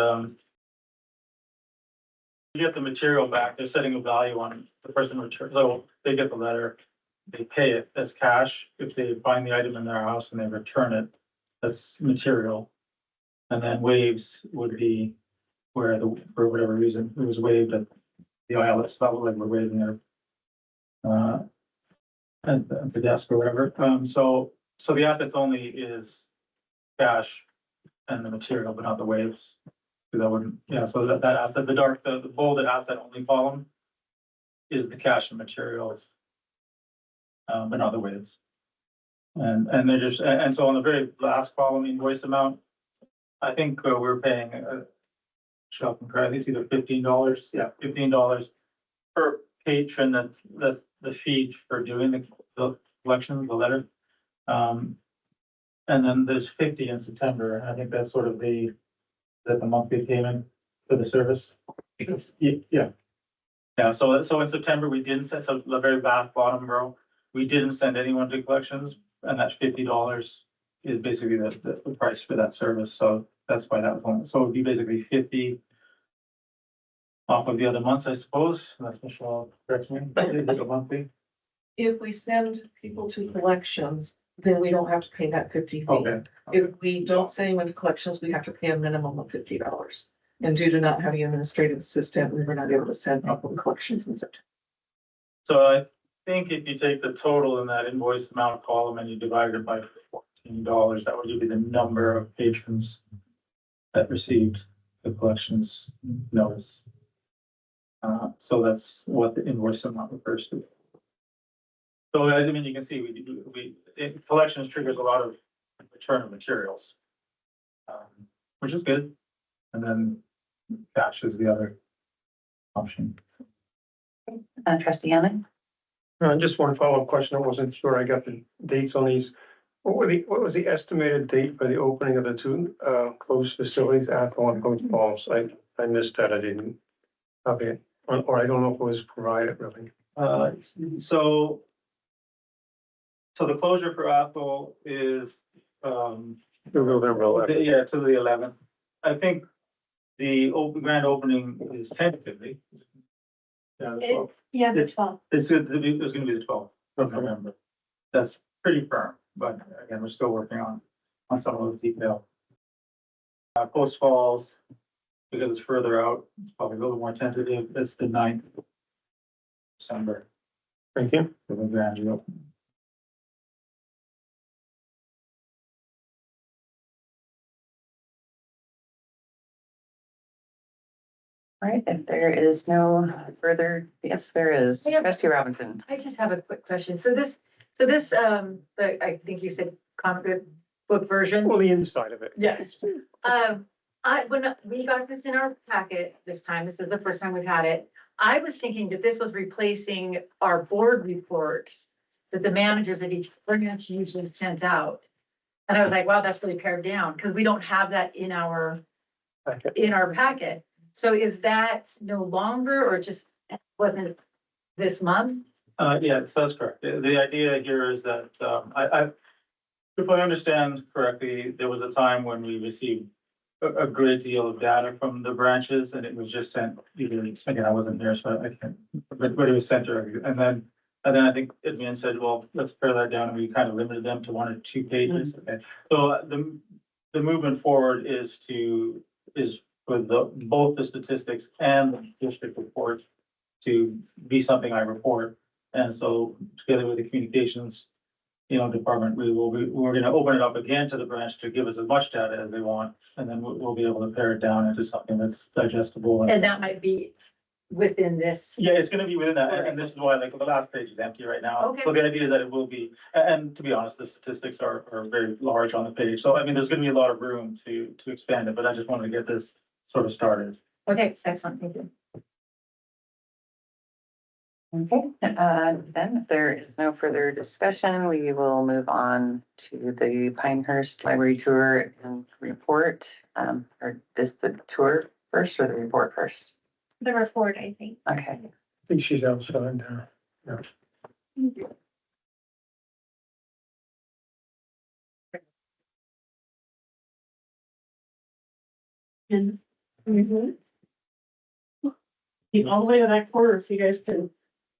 you get the material back, they're setting a value on the person return, so they get the letter, they pay it as cash. If they find the item in their house and they return it, that's material. And then waves would be where for whatever reason, it was waived at the ILS level, like we're waiving it at the desk or whatever. So the assets only is cash and the material, but not the waves. Because that wouldn't, yeah, so that asset, the bolded asset only column is the cash and materials, but not the waves. And they're just, and so on the very last column, invoice amount, I think we're paying shopping cart. I think it's either $15, yeah, $15 per patron. That's the fee for doing the collection, the letter. And then there's 50 in September. I think that's sort of the monthly payment for the service. Yeah. Yeah, so in September, we didn't send, so the very bottom row, we didn't send anyone to collections, and that $50 is basically the price for that service, so that's why that was on. So it'd be basically 50 off of the other months, I suppose, unless Michelle corrects me, a monthly. If we send people to collections, then we don't have to pay that 50 fee. Okay. If we don't send anyone to collections, we have to pay a minimum of $50. And due to not having an administrative assistant, we were not able to send people to collections in September. So I think if you take the total in that invoice amount column and you divide it by $14, that would give you the number of patrons that received the collections notice. So that's what the invoice amount refers to. So I mean, you can see collections triggers a lot of return of materials, which is good. And then cash is the other option. Trustee Allen? Just one follow-up question. I wasn't sure I got the dates on these. What was the estimated date for the opening of the two closed facilities, Athol and Post Falls? I missed that. I didn't have it, or I don't know if it was provided really. So the closure for Athol is November 11th. yeah, to the 11th. I think the grand opening is tentatively. Yeah, the 12th. Yeah, the 12th. It's gonna be the 12th of November. That's pretty firm, but again, we're still working on some of those details. Post Falls, because it's further out, it's probably a little more tentative. It's the 9th of December. Thank you. For the grand opening. All right, if there is no further, yes, there is. Yeah. Trustee Robinson. I just have a quick question. So this, I think you said comic book version. Well, the inside of it. Yes. When we got this in our packet this time, this is the first time we've had it. I was thinking that this was replacing our board reports that the managers of each branch usually sent out. And I was like, wow, that's really pared down because we don't have that in our packet. So is that no longer or just wasn't this month? Yeah, so that's correct. The idea here is that, if I understand correctly, there was a time when we received a great deal of data from the branches and it was just sent either, again, I wasn't there, so I can't, but it was sent to, and then I think admin said, well, let's pare that down, and we kind of limited them to 1 or 2 pages. Okay. So the movement forward is for both the statistics and the district report to be something I report. And so together with the communications, department, we're gonna open it up again to the branch to give us as much data as they want. And then we'll be able to pare it down into something that's digestible. And that might be within this. Yeah, it's gonna be within that. And this is why like the last page is empty right now. Okay. So the idea is that it will be, and to be honest, the statistics are very large on the page. So I mean, there's gonna be a lot of room to expand it, but I just wanted to get this sort of started. Okay, excellent, thank you. Okay, then if there is no further discussion, we will move on to the Pinehurst Library tour and report. Or is the tour first or the report first? The report, I think. Okay. I think she's outside now. Yeah. And keep all the way to that corner so you guys can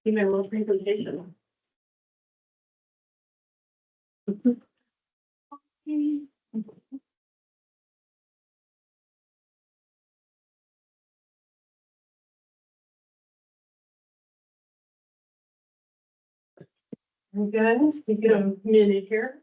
see my little presentation. You guys, you get a minute here.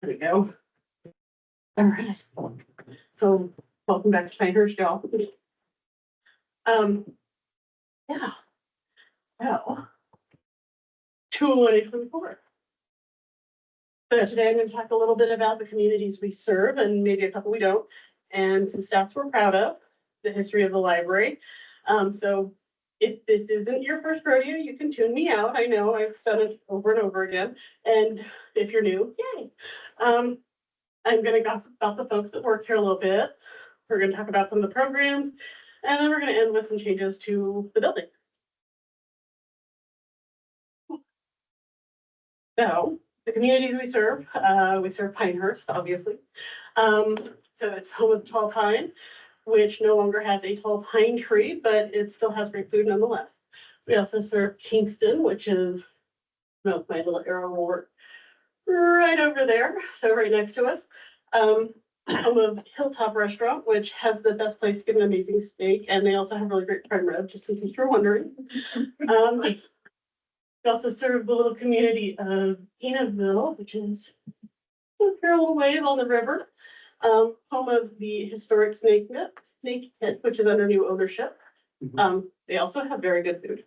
There we go. All right. So welcome back to Pinehurst, y'all. Yeah. Well, 2024. So today I'm going to talk a little bit about the communities we serve and maybe a couple we don't, and some stats we're proud of, the history of the library. So if this isn't your first rodeo, you can tune me out. I know I've done it over and over again. And if you're new, yay. I'm going to gossip about the folks that work here a little bit. We're going to talk about some of the programs, and then we're going to end with some changes to the building. So the communities we serve Pinehurst, obviously. So it's home of tall pine, which no longer has a tall pine tree, but it still has great food nonetheless. We also serve Kingston, which is, well, my little arrow will work right over there. So right next to us. Home of Hilltop Restaurant, which has the best place to get an amazing steak. And they also have really great prime rib, just in case you're wondering. We also serve the little community of Enaville, which is here a little ways on the river. Home of the historic snake pit, which is under new ownership. They also have very good food.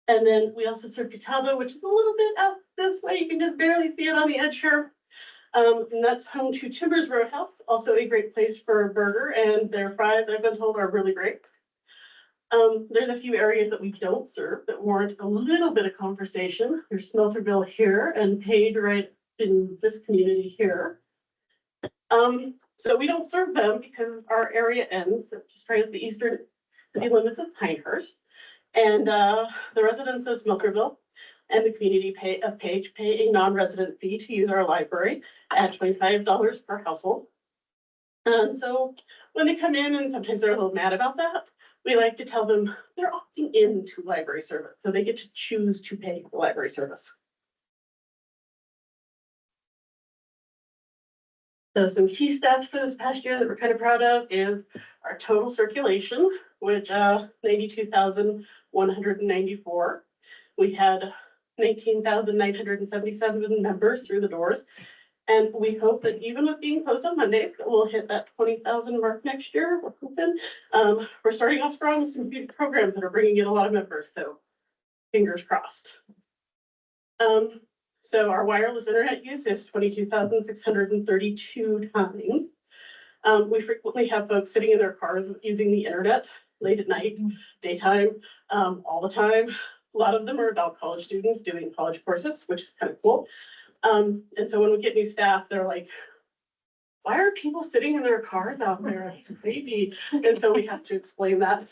And then we also serve Cataldo, which is a little bit out this way. You can just barely see it on the edge here. And that's home to Timbers Roadhouse, also a great place for a burger, and their fries, I've been told, are really great. There's a few areas that we don't serve that warrant a little bit of conversation. There's Smelterville here and Page right in this community here. So we don't serve them because our area ends just right at the eastern limits of Pinehurst. And the residents of Smelterville and the community of Page pay a non-resident fee to use our library at $25 per household. And so when they come in, and sometimes they're a little mad about that, we like to tell them they're opting into library service, so they get to choose to pay for library service. So some key stats for this past year that we're kind of proud of is our total circulation, which 92,194. We had 19,977 members through the doors. And we hope that even with being closed on Mondays, we'll hit that 20,000 mark next year. We're hoping. We're starting off strong with some good programs that are bringing in a lot of members. So fingers crossed. So our wireless internet use is 22,632 times. We frequently have folks sitting in their cars using the internet late at night, daytime, all the time. A lot of them are adult college students doing college courses, which is kind of cool. And so when we get new staff, they're like, why are people sitting in their cars out there? It's creepy. And so we have to explain that.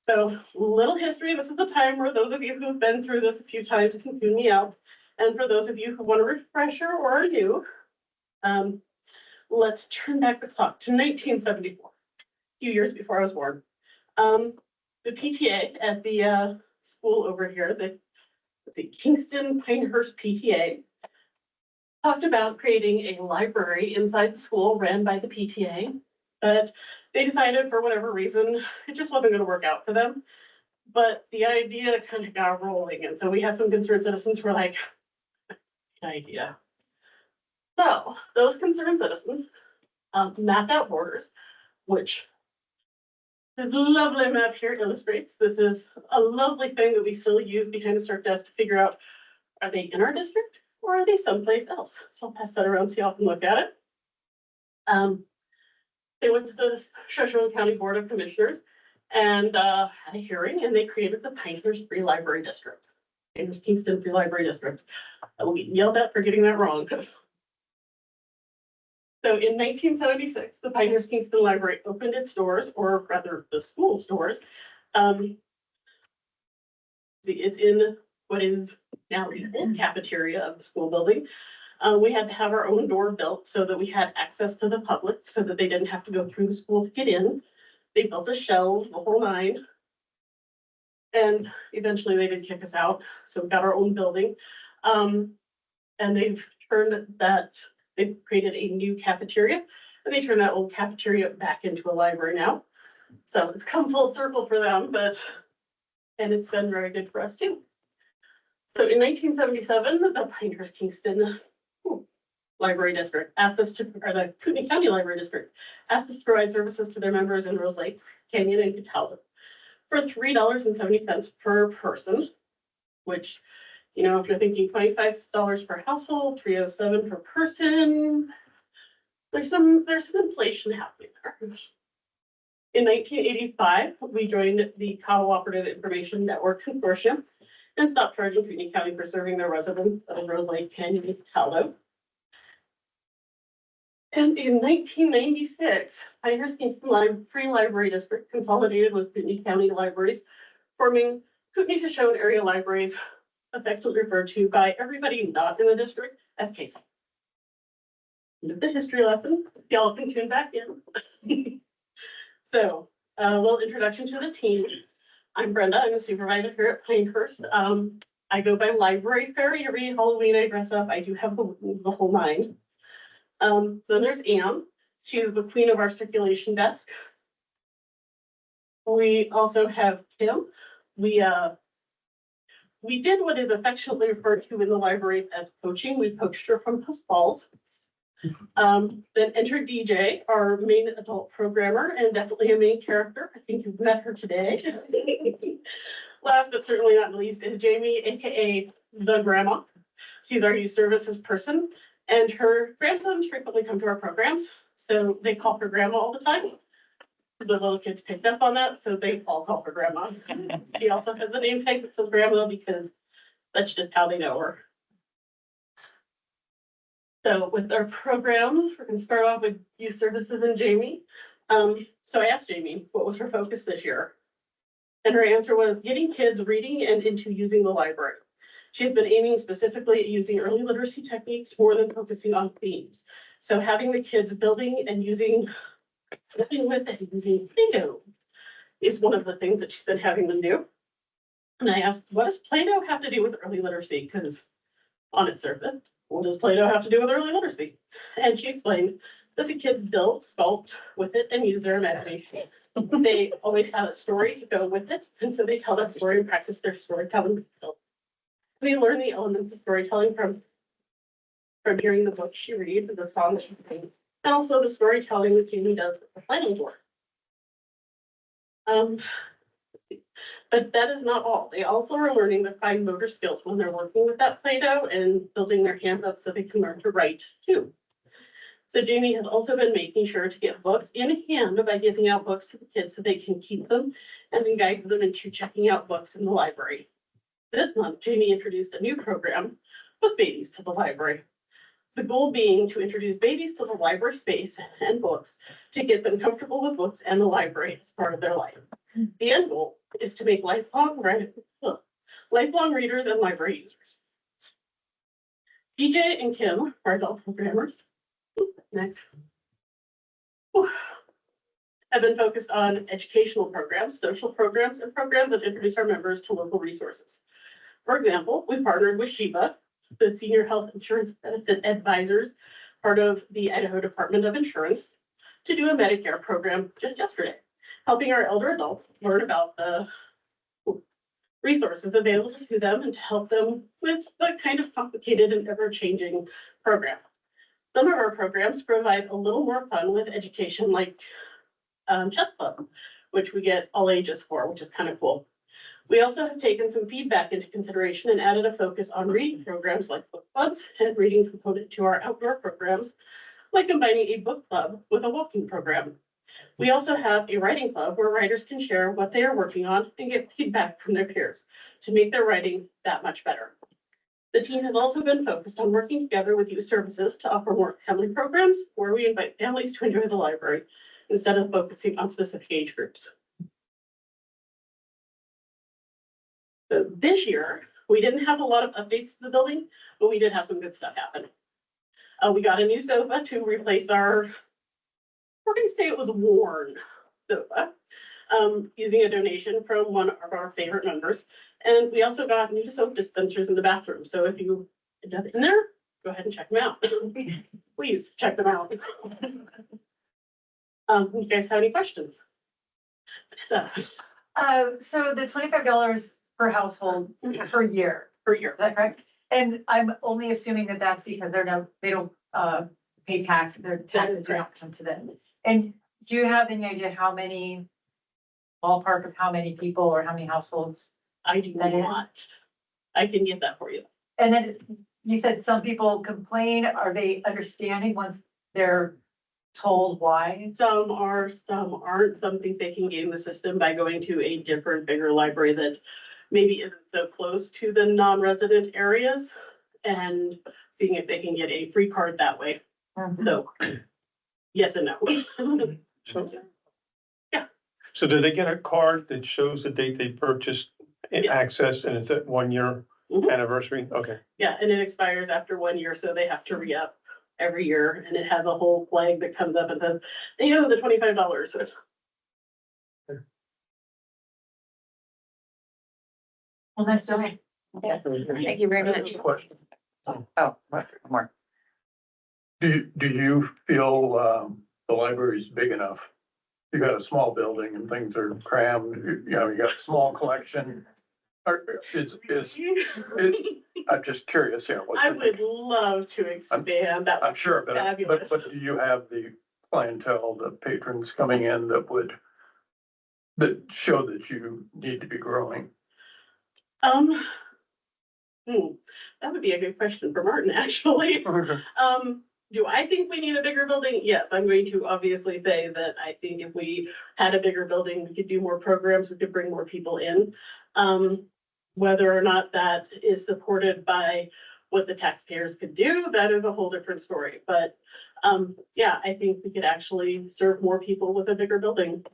So little history. This is the time where those of you who've been through this a few times can tune me out. And for those of you who want a refresher or are new, let's turn back the clock to 1974, a few years before I was born. The PTA at the school over here, the Kingston Pinehurst PTA, talked about creating a library inside the school ran by the PTA, but they decided for whatever reason, it just wasn't going to work out for them. But the idea kind of got rolling. And so we had some concerned citizens who were like, good idea. So those concerned citizens mapped out borders, which this lovely map here illustrates. This is a lovely thing that we still use behind the circ desk to figure out, are they in our district or are they someplace else? So I'll pass that around so y'all can look at it. They went to the Shoshone County Board of Commissioners and had a hearing, and they created the Pinehurst Free Library District. Pinehurst Kingston Free Library District. I will get yelled at for getting that wrong. So in 1976, the Pinehurst Kingston Library opened its doors, or rather the school's doors. It's in what is now the old cafeteria of the school building. We had to have our own door built so that we had access to the public so that they didn't have to go through the school to get in. They built a shelves, the whole nine. And eventually they did kick us out. So we got our own building. And they've created a new cafeteria, and they turned that old cafeteria back into a library now. So it's come full circle for them, and it's been very good for us too. So in 1977, the Pinehurst Kingston Library District asked us to, or the Kootenai County Library District asked us to provide services to their members in Rose Lake, Canyon, and Cataldo for $3.70 per person, which, you know, if you're thinking $25 per household, $3.07 per person, there's some inflation happening there. In 1985, we joined the Cooperative Information Network Consortium and stopped charging Kootenai County for serving their residents of Rose Lake, Canyon, and Cataldo. And in 1996, Pinehurst Free Library District consolidated with Kootenai County Libraries, forming Kootenai Shoshone Area Libraries, affectionately referred to by everybody not in the district as CASE. End of the history lesson. Y'all can tune back in. So, a little introduction to the team. I'm Brenda. I'm a supervisor here at Pinehurst. I go by library fairy. Every Halloween I dress up. I do have the whole nine. Then there's Anne. She's the queen of our circulation desk. We also have Kim. We did what is affectionately referred to in the library as poaching. We poached her from Post Falls. Then enter DJ, our main adult programmer, and definitely a main character. I think you've met her today. Last but certainly not least is Jamie, aka the grandma. She's our youth services person, and her grandsons frequently come to our programs, so they call her grandma all the time. The little kids picked up on that, so they all call her grandma. She also has the name tag that says grandma because that's just how they know her. So with our programs, we're going to start off with youth services and Jamie. So I asked Jamie what was her focus this year, and her answer was getting kids reading and into using the library. She's been aiming specifically at using early literacy techniques more than focusing on themes. So having the kids building and using Play-Doh is one of the things that she's been having them do. And I asked, what does Play-Doh have to do with early literacy? Because on its surface, what does Play-Doh have to do with early literacy? And she explained that the kids build, sculpt with it, and use their imaginations. They always have a story to go with it, and so they tell that story and practice their storytelling skills. We learn the elements of storytelling from hearing the books she reads, the songs she sings, and also the storytelling that Jamie does with the planning board. But that is not all. They also are learning their fine motor skills when they're working with that Play-Doh and building their hands up so they can learn to write too. So Jamie has also been making sure to get books in hand by giving out books to the kids so they can keep them and then guide them into checking out books in the library. This month, Jamie introduced a new program, Book Babies, to the library. The goal being to introduce babies to the library space and books to get them comfortable with books and the library as part of their life. The end goal is to make lifelong readers and library users. DJ and Kim are adult programmers. Next. Have been focused on educational programs, social programs, and programs that introduce our members to local resources. For example, we partnered with Sheba, the Senior Health Insurance Benefit Advisors, part of the Idaho Department of Insurance, to do a Medicare program just yesterday, helping our elder adults learn about the resources available to them and to help them with the kind of complicated and ever-changing program. Some of our programs provide a little more fun with education, like chess club, which we get all ages for, which is kind of cool. We also have taken some feedback into consideration and added a focus on reading programs like book clubs and reading component to our outdoor programs, like combining a book club with a walking program. We also have a writing club where writers can share what they are working on and get feedback from their peers to make their writing that much better. The team has also been focused on working together with youth services to offer more family programs where we invite families to enjoy the library instead of focusing on specific age groups. So this year, we didn't have a lot of updates to the building, but we did have some good stuff happen. We got a new sofa to replace our, we're going to say it was worn sofa, using a donation from one of our favorite members. And we also got new soap dispensers in the bathroom. So if you end up in there, go ahead and check them out. Please check them out. You guys have any questions? So the $25 per household per year, is that correct? And I'm only assuming that that's because they don't pay tax, their taxes direct to them. And do you have any idea how many ballpark of how many people or how many households? I do That is- not. I can get that for you. And then you said some people complain. Are they understanding once they're told why? Some are, some aren't. Some think they can game the system by going to a different, bigger library that maybe isn't so close to the non-resident areas and seeing if they can get a free card that way. So, yes and no. So, Yeah. so do they get a card that shows the date they purchased Yeah. access and it's at 1 year Mhm. anniversary? Okay. Yeah, and it expires after 1 year, so they have to re-up every year, and it has a whole flag that comes up and says, they owe the $25. Well, nice job. Thank you very much. Question. Oh, what more? Do you feel, the library's big enough? You got a small building and things are crammed, you know, you got a small collection. Or I'm just curious, you know. what I you would think. love to expand that. I'm sure, but Fabulous. do you have the clientele, the patrons coming in that show that you need to be growing? Um, that would be a good question for Martin, actually. Do I think we need a bigger building? Yes, I'm going to obviously say that I think if we had a bigger building, we could do more programs, we could bring more people in. Whether or not that is supported by what the taxpayers could do, that is a whole different story. But yeah, I think we could actually serve more people with a bigger building.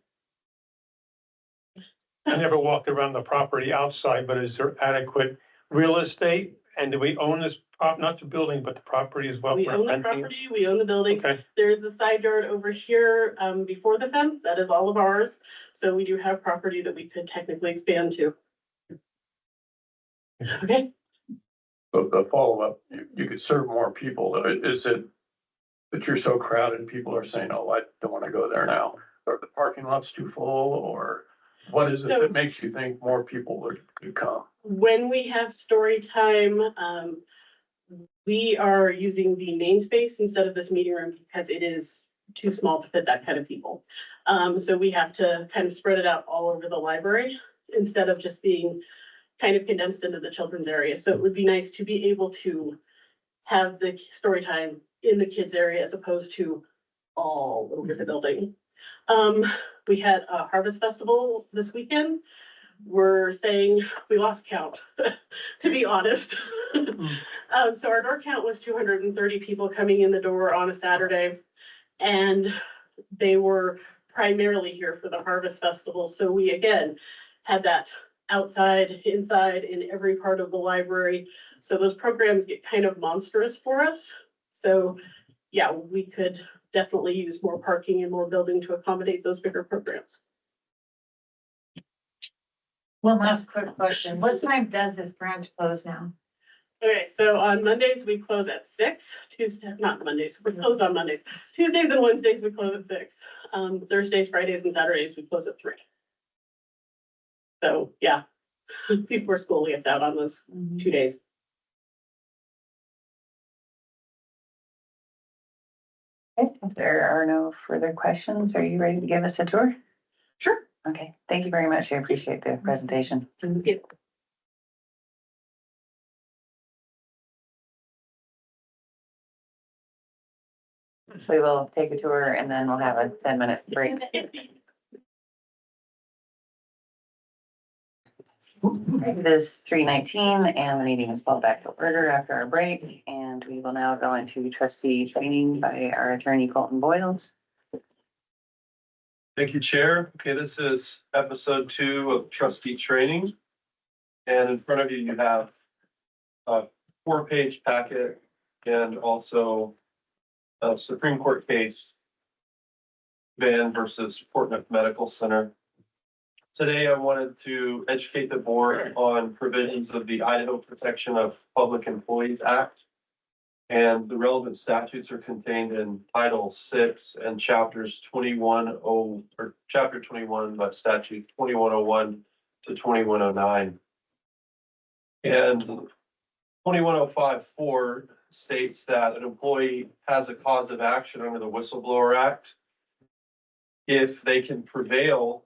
I never walked around the property outside, but is there adequate real estate? And do we own this not the building, but the property as well? We for own the renting? property, we own the building. Okay, There's the side yard over here, before the fence, that is all of ours. So we do have property that we could technically expand to. Okay, So the follow-up, you could serve more people. Is it that you're so crowded, people are saying, oh, I don't want to go there now? Or the parking lot's too full, or what is it So- that makes you think more people would come? when we have story time, we are using the main space instead of this meeting room because it is too small to fit that kind of people. So we have to kind of spread it out all over the library instead of just being kind of condensed into the children's area. So it would be nice to be able to have the story time in the kids area as opposed to all over the building. We had a harvest festival this weekend. We're saying we lost count, to be honest. So our door count was 230 people coming in the door on a Saturday. And they were primarily here for the harvest festival. So we, again, had that outside, inside, in every part of the library. So those programs get kind of monstrous for us. So yeah, we could definitely use more parking and more building to accommodate those bigger programs. One last quick question. What time does this branch close now? Okay, so on Mondays, we close at 6. Tuesday, not Mondays, we're closed on Mondays. Tuesdays and Wednesdays, we close at 6. Thursdays, Fridays, and Saturdays, we close at 3. So, yeah, before school gets out on those 2 days. Okay, if there are no further questions, are you ready to give us a tour? Sure. Okay, thank you very much. I appreciate the presentation. So we will take a tour and then we'll have a 10-minute break. It is 3:19 and the meeting is called back to order after our break, and we will now go into trustee training by our attorney Colton Boyles. Thank you, Chair. Okay, this is episode 2 of trustee training. And in front of you, you have a 4-page packet and also a Supreme Court case, Van versus Portneuf Medical Center. Today, I wanted to educate the board on provisions of the Idaho Protection of Public Employees Act. And the relevant statutes are contained in Title 6 and Chapter 21, but Statute 2101 to 2109. And 2105-4 states that an employee has a cause of action under the Whistleblower Act if they can prevail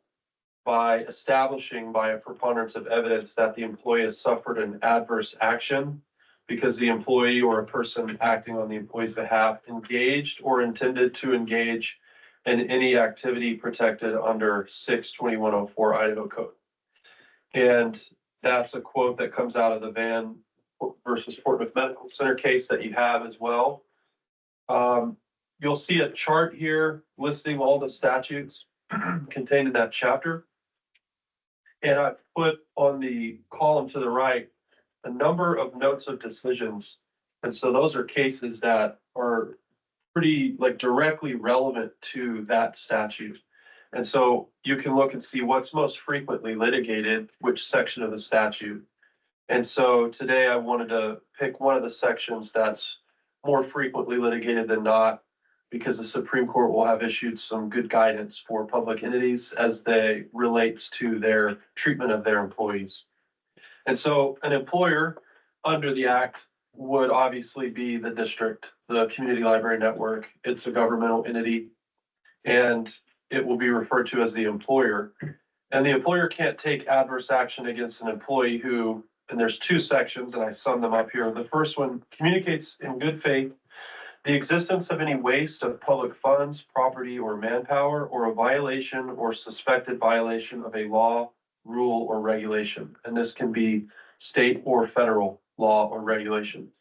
by establishing by a preponderance of evidence that the employee has suffered an adverse action because the employee or a person acting on the employee's behalf engaged or intended to engage in any activity protected under 6/2104 Idaho Code. And that's a quote that comes out of the Van versus Fort Smith Medical Center case that you have as well. You'll see a chart here listing all the statutes contained in that chapter. And I've put on the column to the right a number of notes of decisions. And so those are cases that are pretty directly relevant to that statute. And so you can look and see what's most frequently litigated, which section of the statute. And so today I wanted to pick one of the sections that's more frequently litigated than not, because the Supreme Court will have issued some good guidance for public entities as they relates to their treatment of their employees. And so an employer under the Act would obviously be the district, the community library network. It's a governmental entity, and it will be referred to as the employer. And the employer can't take adverse action against an employee who, and there's two sections, and I sum them up here. The first one communicates in good faith the existence of any waste of public funds, property, or manpower, or a violation or suspected violation of a law, rule, or regulation. And this can be state or federal law or regulation.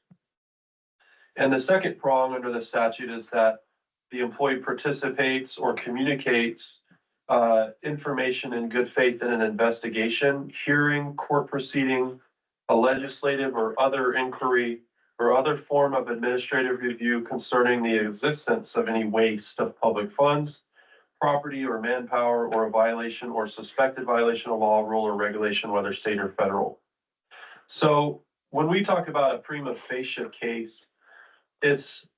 And the second prong under the statute is that the employee participates or communicates information in good faith in an investigation, hearing, court proceeding, a legislative or other inquiry, or other form of administrative review concerning the existence of any waste of public funds, property, or manpower, or a violation or suspected violation of law, rule, or regulation, whether state or federal. So when we talk about a prima facie case, it's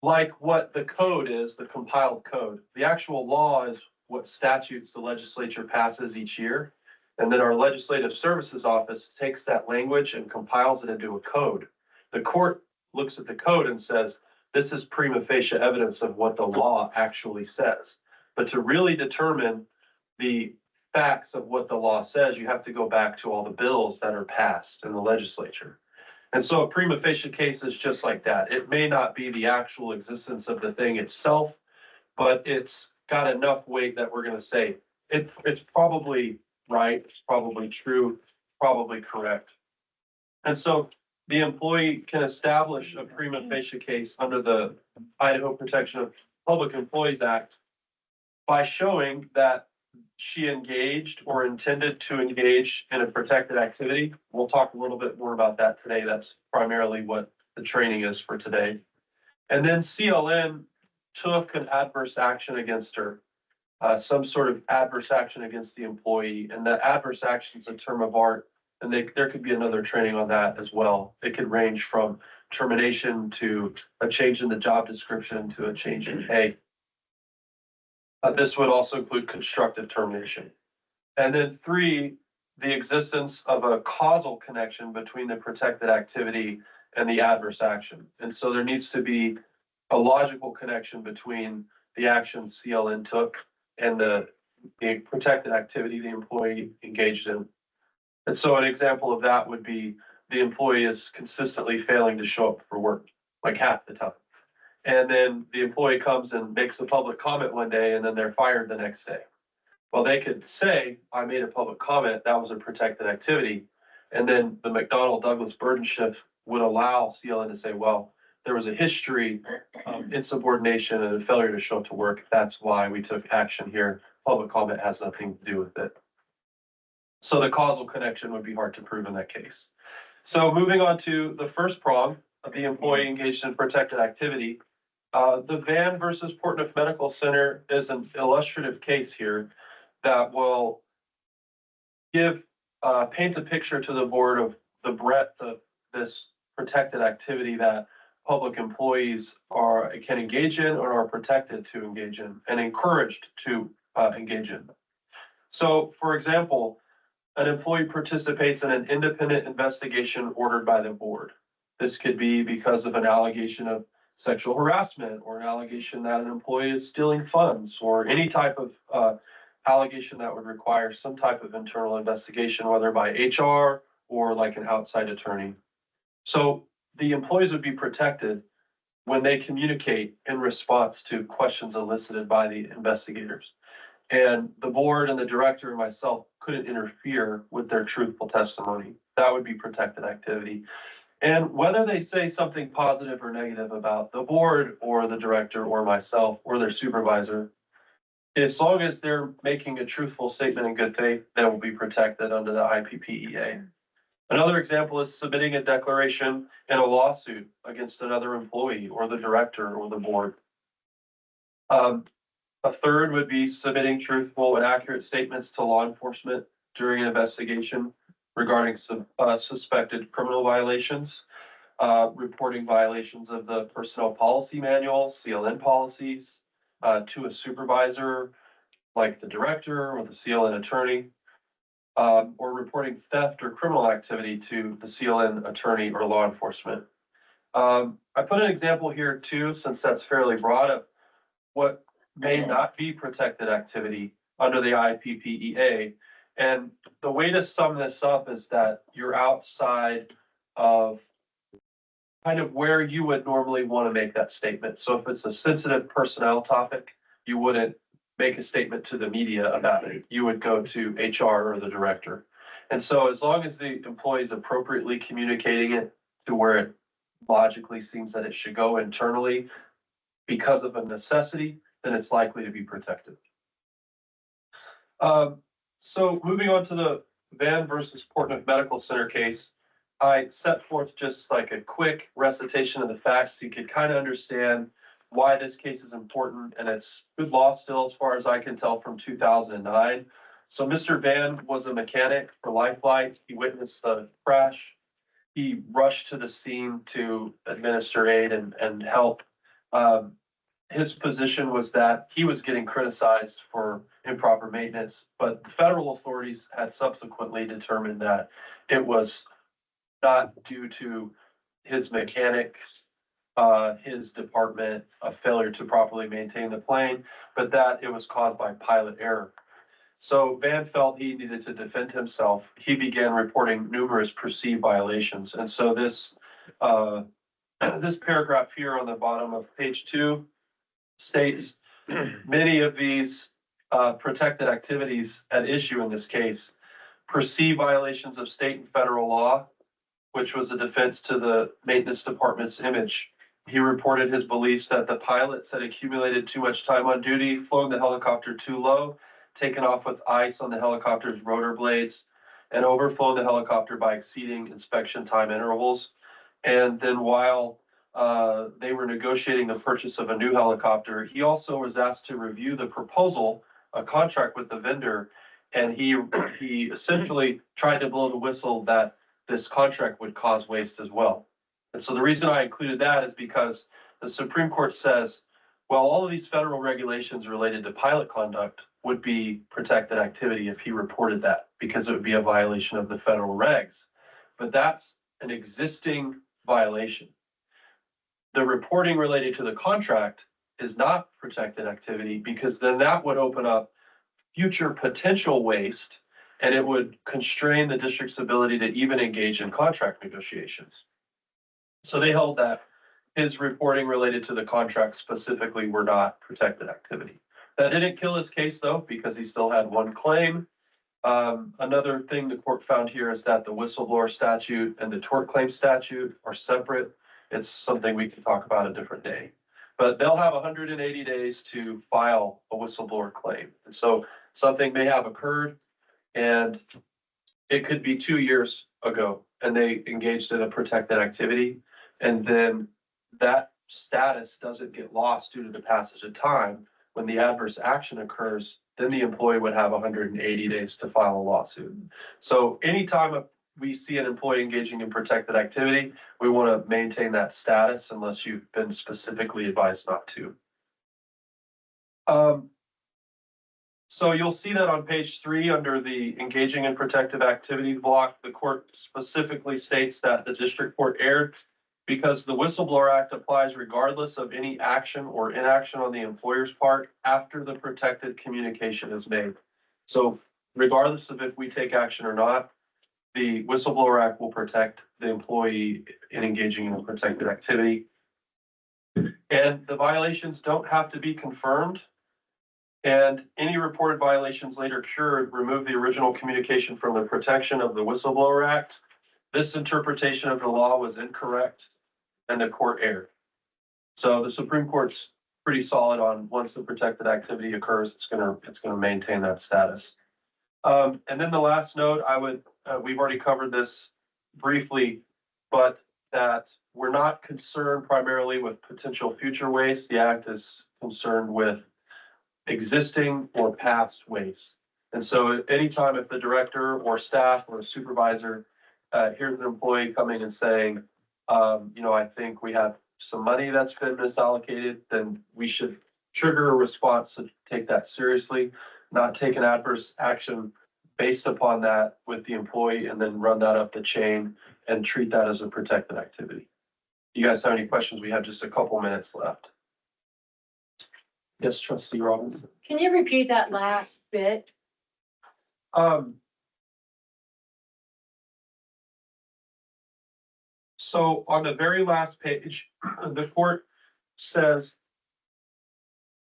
like what the code is, the compiled code. The actual law is what statutes the legislature passes each year. And then our Legislative Services Office takes that language and compiles it into a code. The court looks at the code and says, this is prima facie evidence of what the law actually says. But to really determine the facts of what the law says, you have to go back to all the bills that are passed in the legislature. And so a prima facie case is just like that. It may not be the actual existence of the thing itself, but it's got enough weight that we're going to say it's probably right, it's probably true, probably correct. And so the employee can establish a prima facie case under the Idaho Protection of Public Employees Act by showing that she engaged or intended to engage in a protected activity. We'll talk a little bit more about that today. That's primarily what the training is for today. And then CLN took an adverse action against her, some sort of adverse action against the employee. And that adverse action is a term of art. And there could be another training on that as well. It could range from termination to a change in the job description to a change in pay. This would also include constructive termination. And then 3, the existence of a causal connection between the protected activity and the adverse action. And so there needs to be a logical connection between the actions CLN took and the protected activity the employee engaged in. And so an example of that would be the employee is consistently failing to show up for work, like half the time. And then the employee comes and makes a public comment one day, and then they're fired the next day. Well, they could say, I made a public comment, that was a protected activity. And then the McDonnell-Douglas burden shift would allow CLN to say, well, there was a history of insubordination and a failure to show up to work. That's why we took action here. Public comment has nothing to do with it. So the causal connection would be hard to prove in that case. So moving on to the first prong of the employee engaged in protected activity, the Van versus Fort Smith Medical Center is an illustrative case here that will paint a picture to the board of the breadth of this protected activity that public employees can engage in or are protected to engage in and encouraged to engage in. So, for example, an employee participates in an independent investigation ordered by the board. This could be because of an allegation of sexual harassment or an allegation that an employee is stealing funds or any type of allegation that would require some type of internal investigation, whether by HR or like an outside attorney. So the employees would be protected when they communicate in response to questions elicited by the investigators. And the board and the director and myself couldn't interfere with their truthful testimony. That would be protected activity. And whether they say something positive or negative about the board or the director or myself or their supervisor, as long as they're making a truthful statement in good faith, they will be protected under the IPPEA. Another example is submitting a declaration in a lawsuit against another employee or the director or the board. A third would be submitting truthful and accurate statements to law enforcement during an investigation regarding suspected criminal violations, reporting violations of the personnel policy manual, CLN policies, to a supervisor like the director or the CLN attorney, or reporting theft or criminal activity to the CLN attorney or law enforcement. I put an example here too, since that's fairly broad, of what may not be protected activity under the IPPEA. And the way to sum this up is that you're outside of kind of where you would normally want to make that statement. So if it's a sensitive personnel topic, you wouldn't make a statement to the media about it. You would go to HR or the director. And so as long as the employee is appropriately communicating it to where it logically seems that it should go internally because of a necessity, then it's likely to be protected. So moving on to the Van versus Portnoy Medical Center case, I set forth just like a quick recitation of the facts so you could kind of understand why this case is important, and it's good law still as far as I can tell from 2009. So Mr. Van was a mechanic for Lifelight. He witnessed the crash. He rushed to the scene to administer aid and help. His position was that he was getting criticized for improper maintenance, but the federal authorities had subsequently determined that it was not due to his mechanics, his department, a failure to properly maintain the plane, but that it was caused by pilot error. So Van felt he needed to defend himself. He began reporting numerous perceived violations. And so this, this paragraph here on the bottom of page 2 states many of these protected activities at issue in this case perceive violations of state and federal law, which was a defense to the maintenance department's image. He reported his beliefs that the pilots had accumulated too much time on duty, flown the helicopter too low, taken off with ice on the helicopter's rotor blades, and overflown the helicopter by exceeding inspection time intervals. And then while they were negotiating the purchase of a new helicopter, he also was asked to review the proposal, a contract with the vendor, and he essentially tried to blow the whistle that this contract would cause waste as well. And so the reason I included that is because the Supreme Court says, well, all of these federal regulations related to pilot conduct would be protected activity if he reported that, because it would be a violation of the federal regs. But that's an existing violation. The reporting related to the contract is not protected activity, because then that would open up future potential waste, and it would constrain the district's ability to even engage in contract negotiations. So they held that his reporting related to the contract specifically were not protected activity. That didn't kill his case though, because he still had one claim. Another thing the court found here is that the whistleblower statute and the tort claim statute are separate. It's something we can talk about a different day. But they'll have 180 days to file a whistleblower claim. And so something may have occurred, and it could be 2 years ago, and they engaged in a protected activity. And then that status doesn't get lost due to the passage of time. When the adverse action occurs, then the employee would have 180 days to file a lawsuit. So anytime we see an employee engaging in protected activity, we want to maintain that status unless you've been specifically advised not to. So you'll see that on page 3, under the engaging in protective activity block, the court specifically states that the district court erred because the Whistleblower Act applies regardless of any action or inaction on the employer's part after the protected communication is made. So regardless of if we take action or not, the Whistleblower Act will protect the employee in engaging in a protected activity. And the violations don't have to be confirmed. And any reported violations later cured remove the original communication from the protection of the Whistleblower Act. This interpretation of the law was incorrect and the court erred. So the Supreme Court's pretty solid on once the protected activity occurs, it's gonna maintain that status. And then the last note, we've already covered this briefly, but that we're not concerned primarily with potential future waste. The act is concerned with existing or past waste. And so anytime if the director or staff or a supervisor hears an employee coming and saying, I think we have some money that's been misallocated, then we should trigger a response to take that seriously, not take an adverse action based upon that with the employee and then run that up the chain and treat that as a protected activity. You guys have any questions? We have just a couple minutes left. Yes, Trustee Robinson. Can you repeat that last bit? So on the very last page, the court says,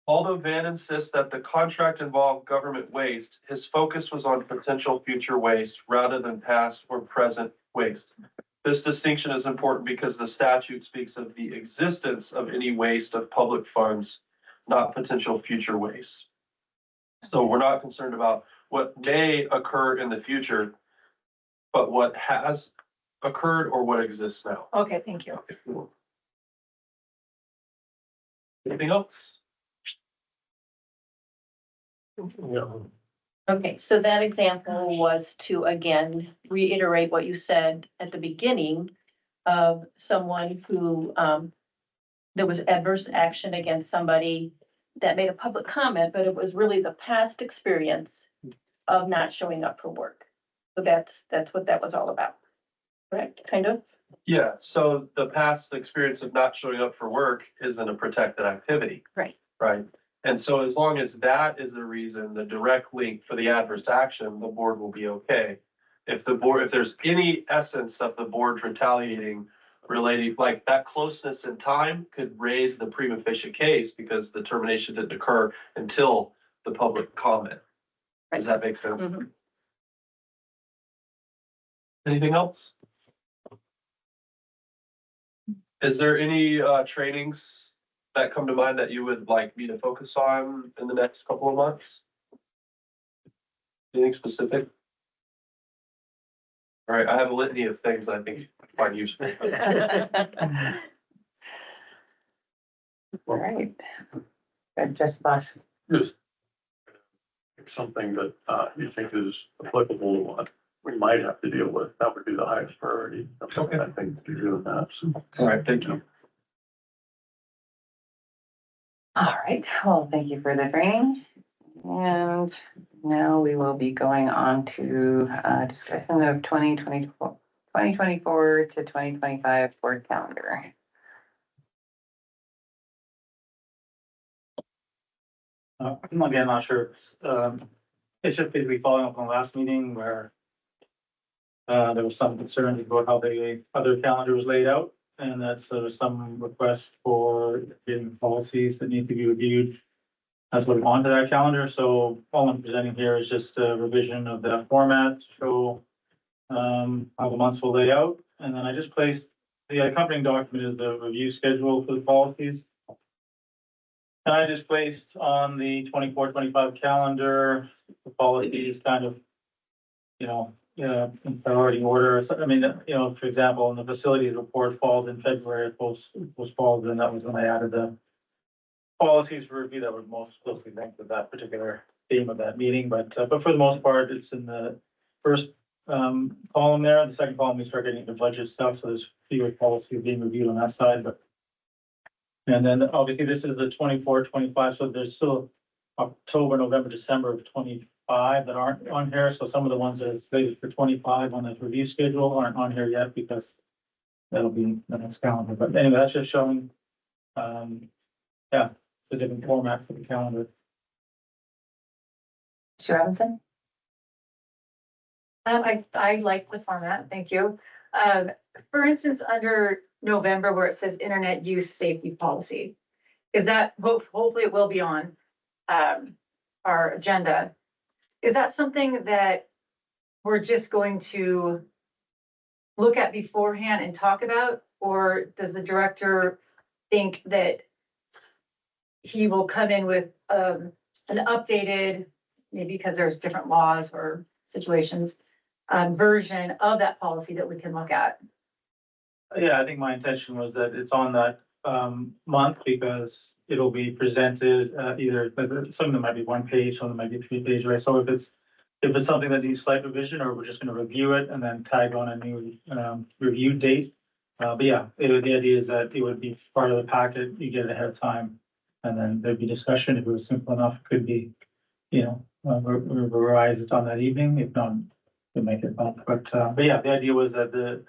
although Van insists that the contract involved government waste, his focus was on potential future waste rather than past or present waste. This distinction is important because the statute speaks of the existence of any waste of public funds, not potential future waste. So we're not concerned about what may occur in the future, but what has occurred or what exists now. Okay, thank you. Anything else? No. Okay, so that example was to again reiterate what you said at the beginning of someone who there was adverse action against somebody that made a public comment, but it was really the past experience of not showing up for work. So that's what that was all about, correct? Kind of? Yeah, so the past experience of not showing up for work isn't a protected activity. Right. Right. And so as long as that is the reason, the direct link for the adverse action, the board will be okay. If there's any essence of the board retaliating relating, like that closeness in time could raise the prima facie case because the termination didn't occur until the public comment. Right. Does that make sense? Mhm. Anything else? Is there any trainings that come to mind that you would like me to focus on in the next couple of months? Anything specific? All right, I have a litany of things I think you find useful. All right. Just box. Just something that you think is applicable to what we might have to deal with, that would be the highest priority. Okay. I think to do that. So. All right, thank you. All right, well, thank you for the training. And now we will be going on to discussion of 2024 to 2025 board calendar. Again, not sure. It's just basically following up on the last meeting where there was some concern about how the other calendar was laid out. And that's some request for getting policies that need to be reviewed as what onto that calendar. So all I'm presenting here is just a revision of that format to show how the months will lay out. And then I just placed the accompanying document is the review schedule for the policies. And I just placed on the 24-25 calendar, the policies kind of, in priority order. So, I mean, for example, in the facilities report falls in February, was falls, and that was when I added the policies for review that were most closely linked with that particular theme of that meeting. But for the most part, it's in the first column there. The second column, we start getting the budget stuff. So there's fewer policies being reviewed on that side. And then obviously this is the 24-25. So there's still October, November, December of 25 that aren't on here. So some of the ones that are slated for 25 on the review schedule aren't on here yet because that'll be the next calendar. But anyway, that's just showing, yeah, the different format for the calendar. Mr. Robinson? I like the format, thank you. For instance, under November where it says internet use safety policy, is that, hopefully it will be on our agenda. Is that something that we're just going to look at beforehand and talk about? Or does the director think that he will come in with an updated, maybe because there's different laws or situations, version of that policy that we can look at? Yeah, I think my intention was that it's on that month because it'll be presented either, some of them might be 1 page, some of them might be 3 page, right? So if it's something that needs slight revision, or we're just gonna review it and then tag on a new review date. But yeah, the idea is that it would be part of the packet, you get it ahead of time. And then there'd be discussion. If it was simple enough, it could be, revised on that evening. If not, we make it up. But yeah, the idea was that the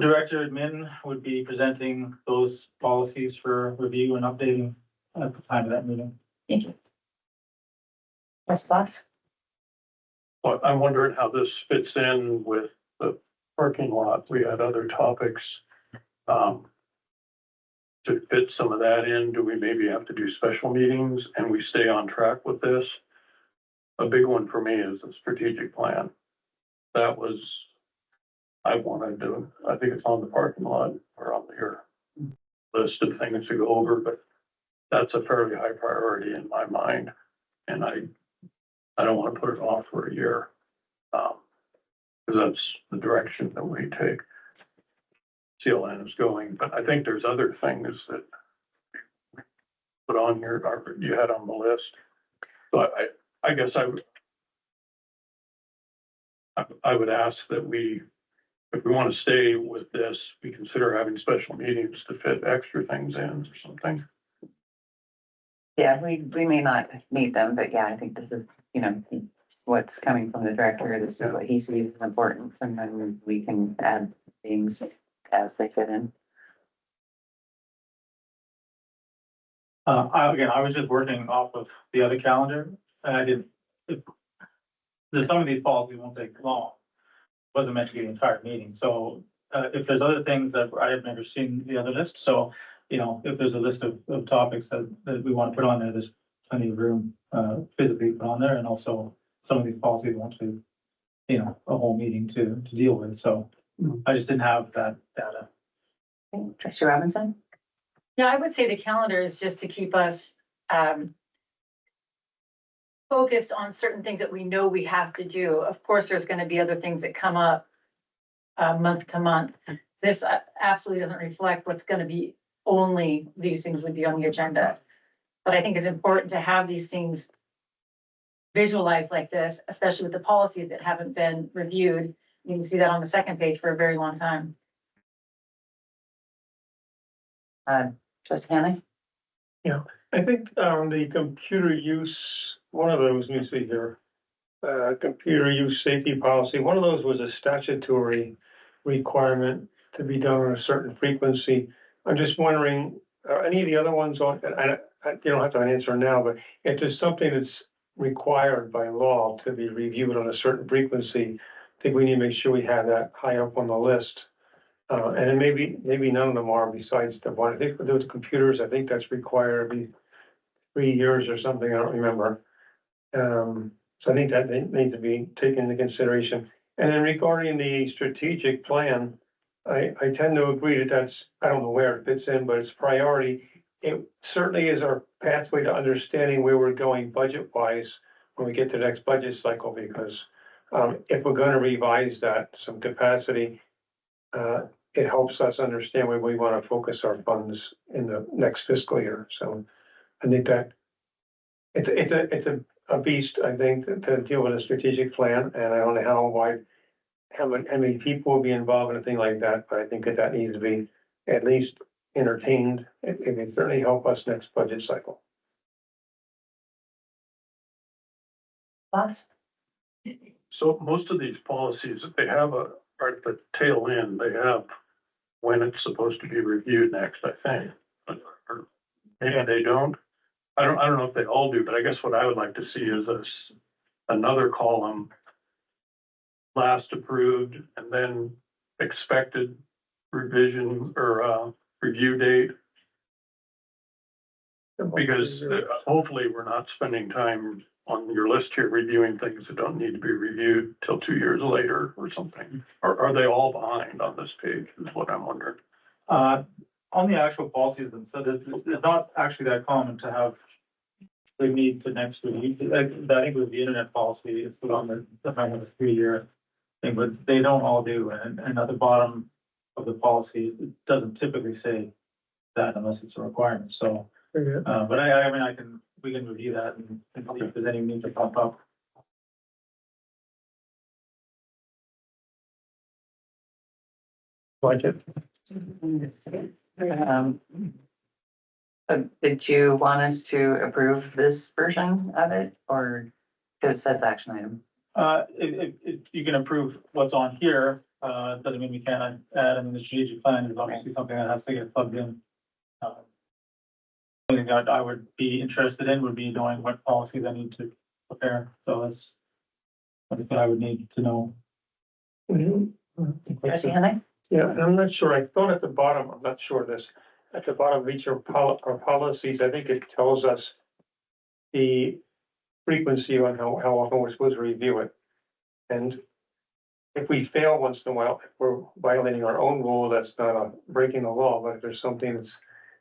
director admin would be presenting those policies for review and updating at the time of that meeting. Thank you. Ms. Fox? Well, I'm wondering how this fits in with the parking lot. We had other topics. To fit some of that in, do we maybe have to do special meetings and we stay on track with this? A big one for me is the strategic plan. That was, I think it's on the parking lot or on your list of things to go over, but that's a fairly high priority in my mind. And I don't want to put it off for a year. Because that's the direction that we take. CLN is going, but I think there's other things that put on here, or you had on the list. But I guess I would ask that if we want to stay with this, we consider having special meetings to fit extra things in or something. Yeah, we may not need them, but yeah, I think this is, what's coming from the director. This is what he sees as important, and then we can add things as they fit in. I was just working off of the other calendar, and some of these policies won't take long. Wasn't meant to be an entire meeting, so if there's other things that I have never seen the other list, so if there's a list of topics that we want to put on there, there's plenty of room physically put on there, and also some of these policies won't take a whole meeting to deal with. So I just didn't have that data. Trustee Robinson? Yeah, I would say the calendar is just to keep us focused on certain things that we know we have to do. Of course, there's going to be other things that come up month to month. This absolutely doesn't reflect what's going to be only these things would be on the agenda. But I think it's important to have these things visualized like this, especially with the policies that haven't been reviewed. You can see that on the second page for a very long time. Trustee Hanley? I think the computer use, one of those needs to be here. Computer use safety policy, one of those was a statutory requirement to be done on a certain frequency. I'm just wondering, are any of the other ones on, and you don't have to answer now, but if there's something that's required by law to be reviewed on a certain frequency, I think we need to make sure we have that high up on the list. And then maybe none of them are besides the one. I think with the computers, I think that's required every 3 years or something. I don't remember. So I think that needs to be taken into consideration. And then regarding the strategic plan, I tend to agree that that's, I don't know where it fits in, but it's priority. It certainly is our pathway to understanding where we're going budget-wise when we get to the next budget cycle, because if we're going to revise that, some capacity, it helps us understand where we want to focus our funds in the next fiscal year. So I think that it's a beast, I think, to deal with a strategic plan, and I don't know how many people will be involved in a thing like that, but I think that needs to be at least entertained. It can certainly help us next budget cycle. Thoughts? So most of these policies, they have are at the tail end, they have when it's supposed to be reviewed next, I think. Or maybe they don't. I don't know if they all do, but I guess what I would like to see is another column. Last approved and then expected revision or review date. Because hopefully we're not spending time on your list here reviewing things that don't need to be reviewed till 2 years later or something. Or are they all behind on this page is what I'm wondering. On the actual policies themselves, it's not actually that common to have. They need to next week, I think with the internet policy, it's the one that might have a 3-year thing, but they don't all do, and at the bottom of the policy, it doesn't typically say that unless it's a requirement, so. But I mean, we can review that and see if there's any need to pop up. Budget. Did you want us to approve this version of it or because it says action item? You can approve what's on here, doesn't mean we can't add, I mean, the strategic plan is obviously something that has to get plugged in. Something that I would be interested in would be knowing what policies I need to prepare, so that's what I would need to know. Trustee Henley? Yeah, and I'm not sure, I thought at the bottom, I'm not sure of this, at the bottom of each of our policies, I think it tells us the frequency on how often we're supposed to review it. And if we fail once in a while, if we're violating our own rule, that's not breaking the law, but if there's something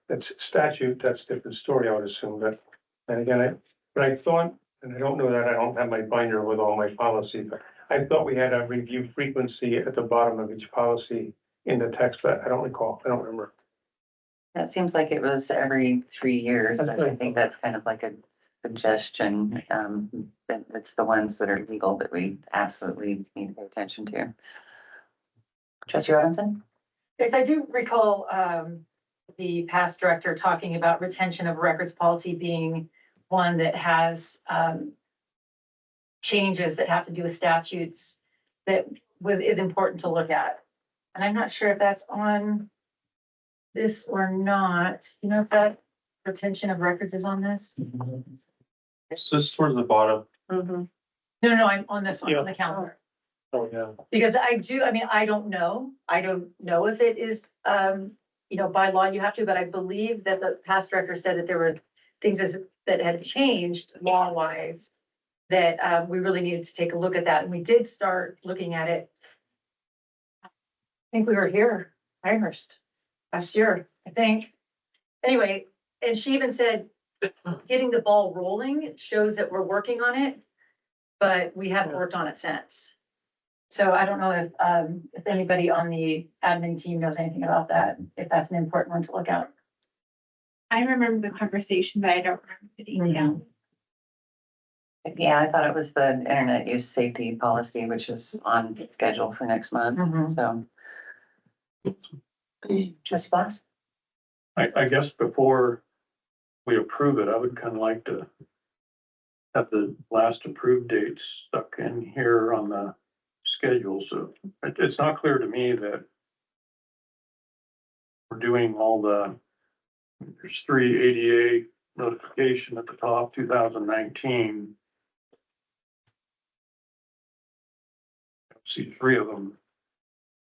that's statute, that's a different story, I would assume that. And again, I thought, and I don't know that I don't have my binder with all my policy, but I thought we had a review frequency at the bottom of each policy in the text, but I don't recall, I don't remember. That seems like it was every 3 years, but I think that's kind of like a suggestion. It's the ones that are legal that we absolutely need to pay attention to. Trustee Robinson? Yes, I do recall the past director talking about retention of records policy being one that has changes that have to do with statutes that is important to look at. And I'm not sure if that's on this or not. You know if that retention of records is on this? It's just towards the bottom. No, I'm on this one, on the calendar. Oh, yeah. Because I don't know if it is, by law you have to, but I believe that the past director said that there were things that had changed law-wise that we really needed to take a look at that. And we did start looking at it. I think we were here, Pinehurst, last year, I think. Anyway, and she even said, getting the ball rolling shows that we're working on it, but we haven't worked on it since. So I don't know if anybody on the admin team knows anything about that, if that's an important one to look at. I remember the conversation, but I don't remember the detail. Yeah, I thought it was the internet use safety policy, which is on schedule for next month, so. Trustee Boss? I guess before we approve it, I would kind of like to have the last approved date stuck in here on the schedule. So it's not clear to me that we're doing all there's 3 ADA notification at the top, 2019. See 3 of them.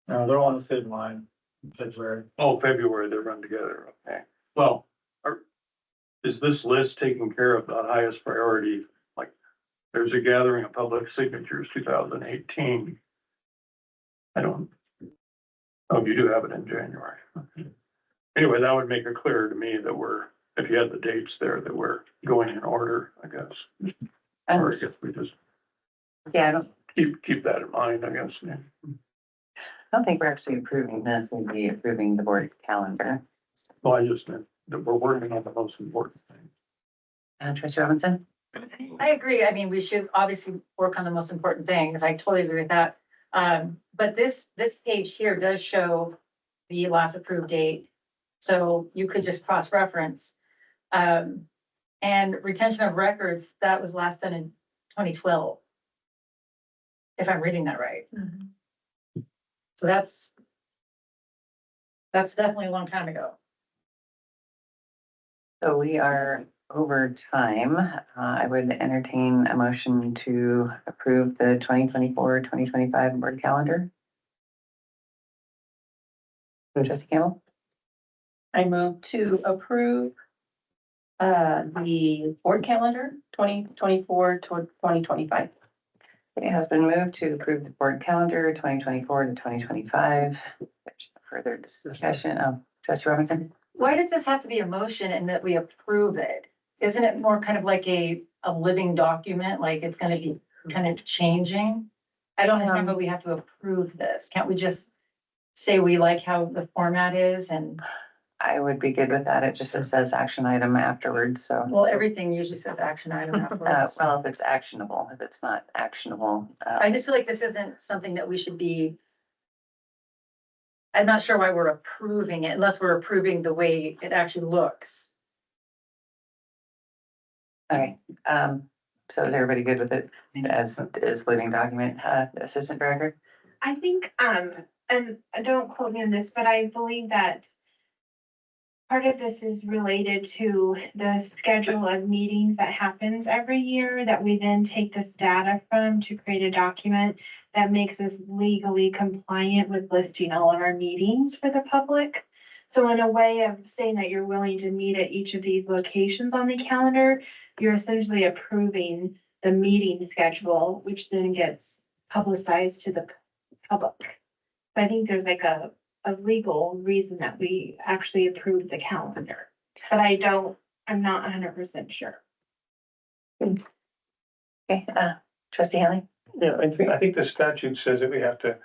No, they're all on the same line, February. Oh, February, they run together. Okay. Well, is this list taking care of the highest priority? Like there's a gathering of public signatures, 2018. I don't. Oh, you do have it in January. Okay. Anyway, that would make it clear to me that if you had the dates there, that we're going in order, I guess. Or I guess we just. Yeah, I don't keep that in mind, I guess. Yeah. I don't think we're actually approving this, we'd be approving the board calendar. Well, I just meant that we're working on the most important thing. Trustee Robinson? I agree. I mean, we should obviously work on the most important things. I totally agree with that. But this page here does show the last approved date. So you could just cross-reference. And retention of records, that was last done in 2012. If I'm reading that right. So that's definitely a long time ago. So we are over time. I would entertain a motion to approve the 2024-2025 board calendar. Trustee Campbell, I move to approve the board calendar 2024 to 2025. it has been moved to approve the board calendar 2024 to 2025. There's further discussion. Oh, Trustee Robinson. Why does this have to be a motion and that we approve it? Isn't it more kind of like a living document, like it's gonna be kind of changing? I don't understand why we have to approve this. Can't we just say we like how the format is and, I would be good with that. It just says action item afterwards, so. well, everything usually says action item afterwards. Well, if it's actionable, if it's not actionable. I just feel like this isn't something that we should be. I'm not sure why we're approving it unless we're approving the way it actually looks. Okay, so is everybody good with it as living document, Assistant Director? I think, and don't quote me on this, but I believe that part of this is related to the schedule of meetings that happens every year that we then take this data from to create a document that makes us legally compliant with listing all of our meetings for the public. So in a way of saying that you're willing to meet at each of these locations on the calendar, you're essentially approving the meeting schedule, which then gets publicized to the public. So I think there's like a legal reason that we actually approved the calendar, but I'm not 100% sure. Okay, Trustee Hanley? Yeah, I think the statute says that we have to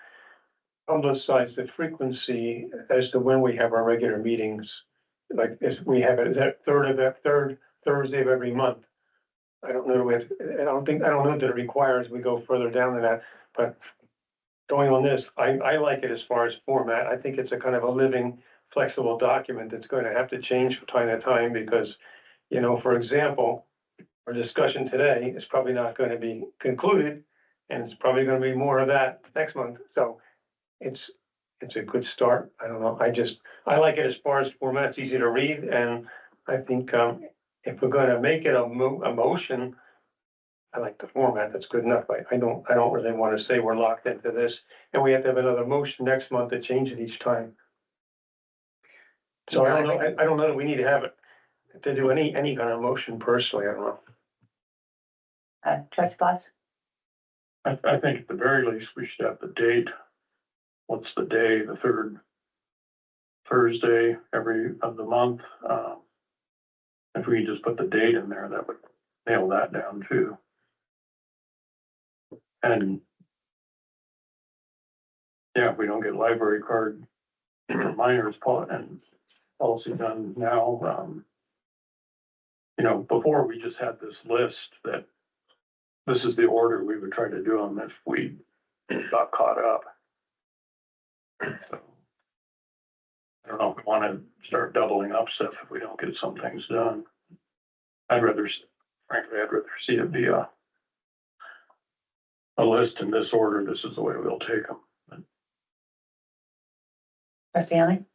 publicize the frequency as to when we have our regular meetings. Like, as we have it, is that third Thursday of every month? I don't know, I don't know that it requires we go further down than that, but going on this, I like it as far as format. I think it's a kind of a living, flexible document that's going to have to change from time to time because, for example, our discussion today is probably not going to be concluded, and it's probably going to be more of that next month. So it's a good start. I don't know. I like it as far as format. It's easy to read, and I think if we're going to make it a motion, I like the format. That's good enough. I don't really want to say we're locked into this and we have to have another motion next month to change it each time. So I don't know. I don't know that we need to have it to do any kind of motion personally. I don't know. Trustee Potts? I think at the very least, we should have the date. What's the day? The third Thursday of the month. If we just put the date in there, that would nail that down too. And yeah, if we don't get library card minors and policy done now, before we just had this list that this is the order we would try to do them if we got caught up. So I don't know if we want to start doubling up stuff if we don't get some things done. Frankly, I'd rather see it be a list in this order. This is the way we'll take them. Trustee Hanley?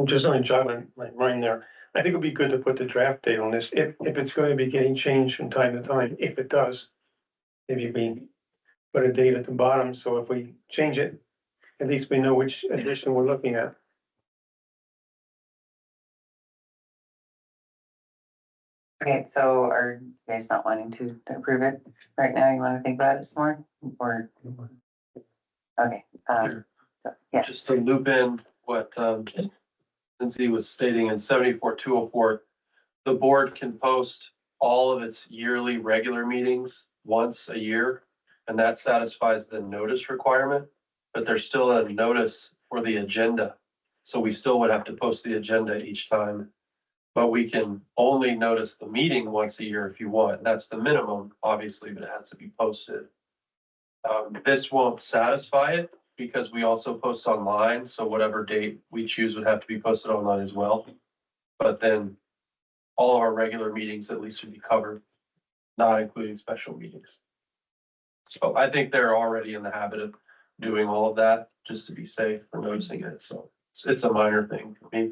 Just on jog my mind there. I think it'd be good to put the draft date on this if it's going to be getting changed from time to time. If it does, maybe we put a date at the bottom. So if we change it, at least we know which edition we're looking at. Okay, so are you guys not wanting to approve it right now? You want to think about it some more? Or, okay, so, yeah. Just to loop in what Lindsay was stating in 74-204, the board can post all of its yearly regular meetings once a year, and that satisfies the notice requirement, but there's still a notice for the agenda. So we still would have to post the agenda each time, but we can only notice the meeting once a year if you want. That's the minimum, obviously, but it has to be posted. This won't satisfy it because we also post online. So whatever date we choose would have to be posted online as well. But then all of our regular meetings at least would be covered, not including special meetings. So I think they're already in the habit of doing all of that, just to be safe for noticing it, so it's a minor thing for me.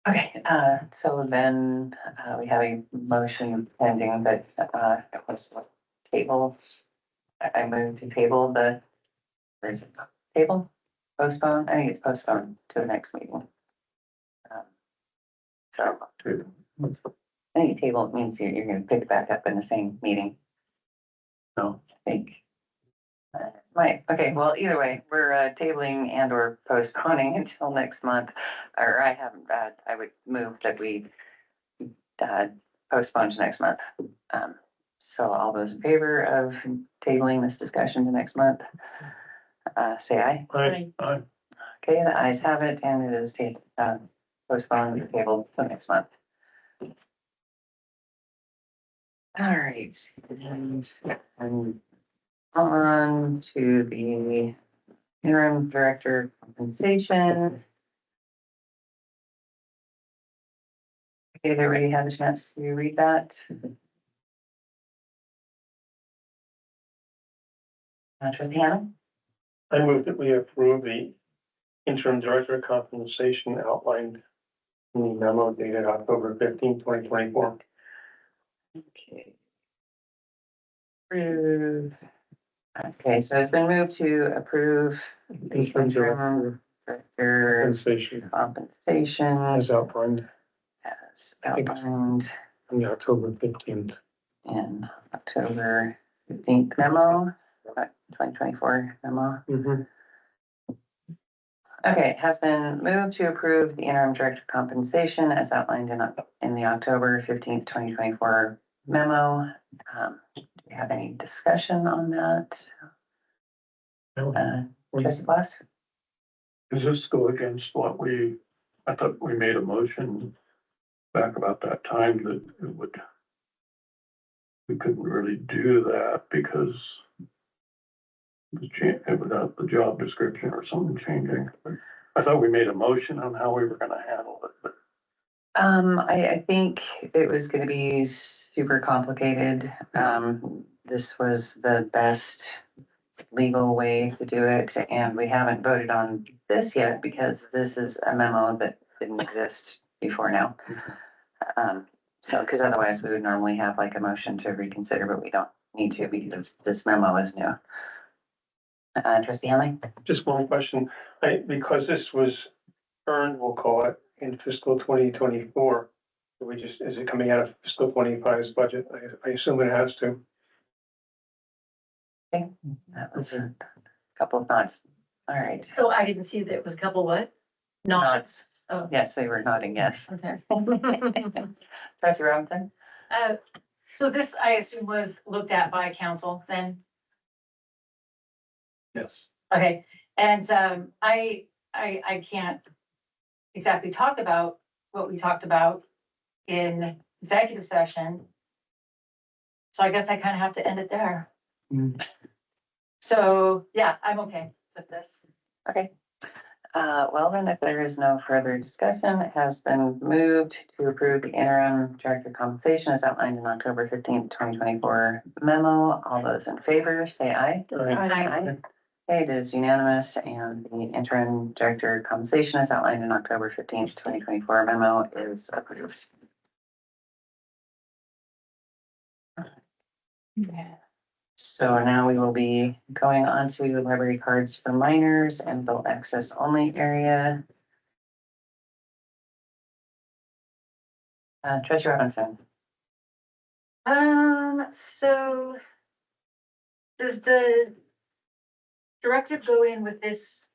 Okay, so then, we have a motion pending, but, it was table. I moved to table where is it? Table? Postpone? I think it's postponed to the next meeting. So, any table means you're gonna pick it back up in the same meeting. No. I think. Right, okay, well, either way, we're tabling and or postponing until next month. Or I haven't, I would move that we postpone to next month. So all those in favor of tabling this discussion to next month, say aye. Aye. Okay, the ayes have it, and it is postponed to table till next month. All right, and on to the interim director compensation. Okay, they already had a chance to read that. Trustee Hannah? I move that we approve the interim director compensation outlined in the memo dated October 15, 2024. Okay. Approve. Okay, so it's been moved to approve the Interim interim director compensation compensation as outlined as I think it's- outlined on the October 15th. in October 15th memo, 2024 memo. Mm-hmm. Okay, it has been moved to approve the interim director compensation as outlined in the October 15th, 2024 memo. Do we have any discussion on that? Trustee Glass? Does this go against what I thought we made a motion back about that time that we couldn't really do that because without the job description or something changing. I thought we made a motion on how we were gonna handle it, but I think it was gonna be super complicated. This was the best legal way to do it, and we haven't voted on this yet because this is a memo that didn't exist before now. So, because otherwise we would normally have like a motion to reconsider, but we don't need to because this memo is new. Trustee Henley? Just one question, because this was earned, we'll call it, in fiscal 2024. Is it coming out of fiscal 25's budget? I assume it has to. Okay, that was a couple of thoughts. All right. Oh, I didn't see that it was a couple what? Nods. Oh. Yes, they were nodding yes. Okay. Trustee Robinson? So this, I assume, was looked at by council then? Yes. Okay, and I can't exactly talk about what we talked about in executive session. So I guess I kind of have to end it there. So, yeah, I'm okay with this. Okay. Well, then, if there is no further discussion, it has been moved to approve the interim director compensation as outlined in October 15th, 2024 memo. All those in favor, say aye. Aye. Okay, it is unanimous, and the interim director compensation as outlined in October 15th, 2024 memo is approved. So now we will be going on to library cards for minors and adult access only area. Treasurer Robinson. So does the directive go in with this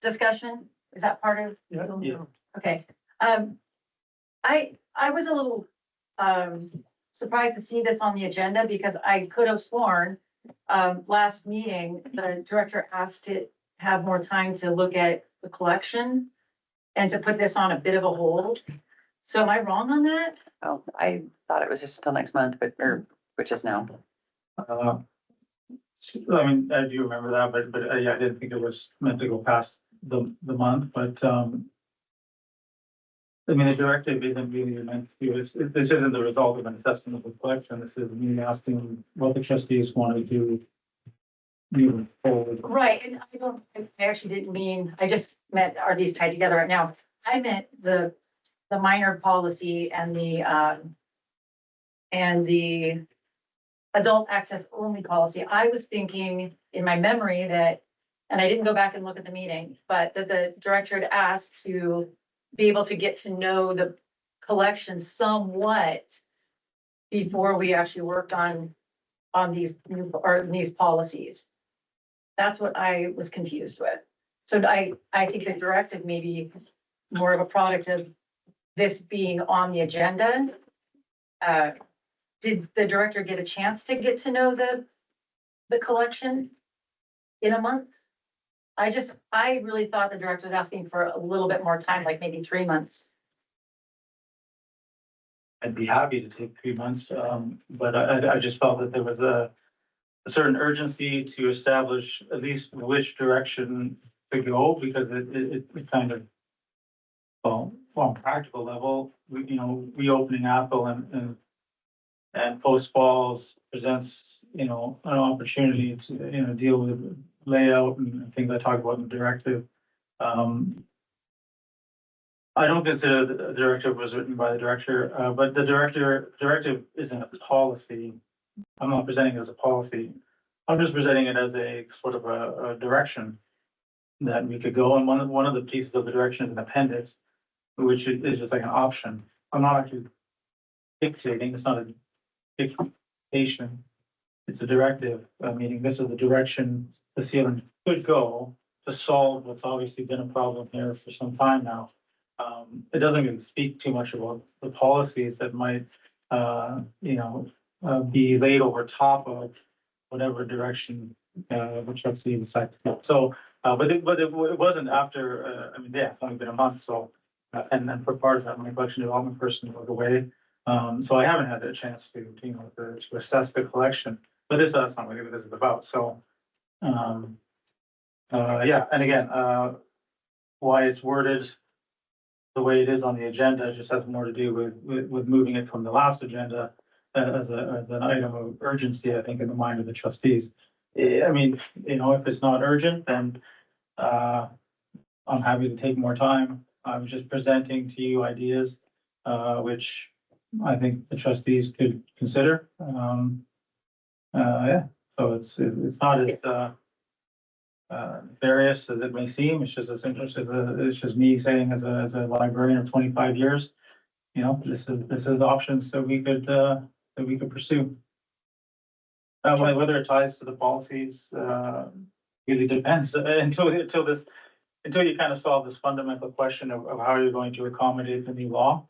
discussion? Is that part of? Yeah. Okay, I was a little, surprised to see this on the agenda because I could have sworn, last meeting, the director asked to have more time to look at the collection and to put this on a bit of a hold. So am I wrong on that? Oh, I thought it was just till next month, which is now. I mean, I do remember that, but yeah, I didn't think it was meant to go past the month, but, I mean, the directive isn't really meant to, this isn't the result of an assessment of the collection. This is me asking what the trustees want to do moving forward. Right, and I actually didn't mean, I just meant, are these tied together right now? I meant the minor policy and the adult access only policy. I was thinking in my memory that, and I didn't go back and look at the meeting, but that the director had asked to be able to get to know the collection somewhat before we actually worked on these new, or these policies. That's what I was confused with. So I think the directive may be more of a product of this being on the agenda. Did the director get a chance to get to know the collection in a month? I really thought the director was asking for a little bit more time, like maybe 3 months. I'd be happy to take 3 months, but I just felt that there was a certain urgency to establish at least which direction to go, because it kind of, well, on a practical level, reopening Apple and Post Falls presents, an opportunity to, deal with layout and things I talked about in the directive. I don't consider the directive was written by the director, but the directive isn't a policy. I'm not presenting it as a policy. I'm just presenting it as a sort of a direction that we could go. And one of the pieces of the direction is an appendix, which is just like an option. I'm not actually dictating. It's not a dictation. It's a directive, meaning this is the direction the ceiling could go to solve what's obviously been a problem here for some time now. It doesn't even speak too much about the policies that might, be laid over top of whatever direction the trustee decides to go. So, but it wasn't after. It's only been a month. So, and then for part of that, my collection development person was away. So I haven't had a chance to assess the collection. But that's not really what this is about. So, and again, why it's worded the way it is on the agenda just has more to do with moving it from the last agenda as an item of urgency, I think, in the mind of the trustees. If it's not urgent, then I'm happy to take more time. I'm just presenting to you ideas, which I think the trustees could consider. So it's not as various as it may seem. It's just as interesting. It's just me saying as a librarian of 25 years, this is options that we could pursue. Whether it ties to the policies really depends until you kind of solve this fundamental question of how you're going to accommodate the new law.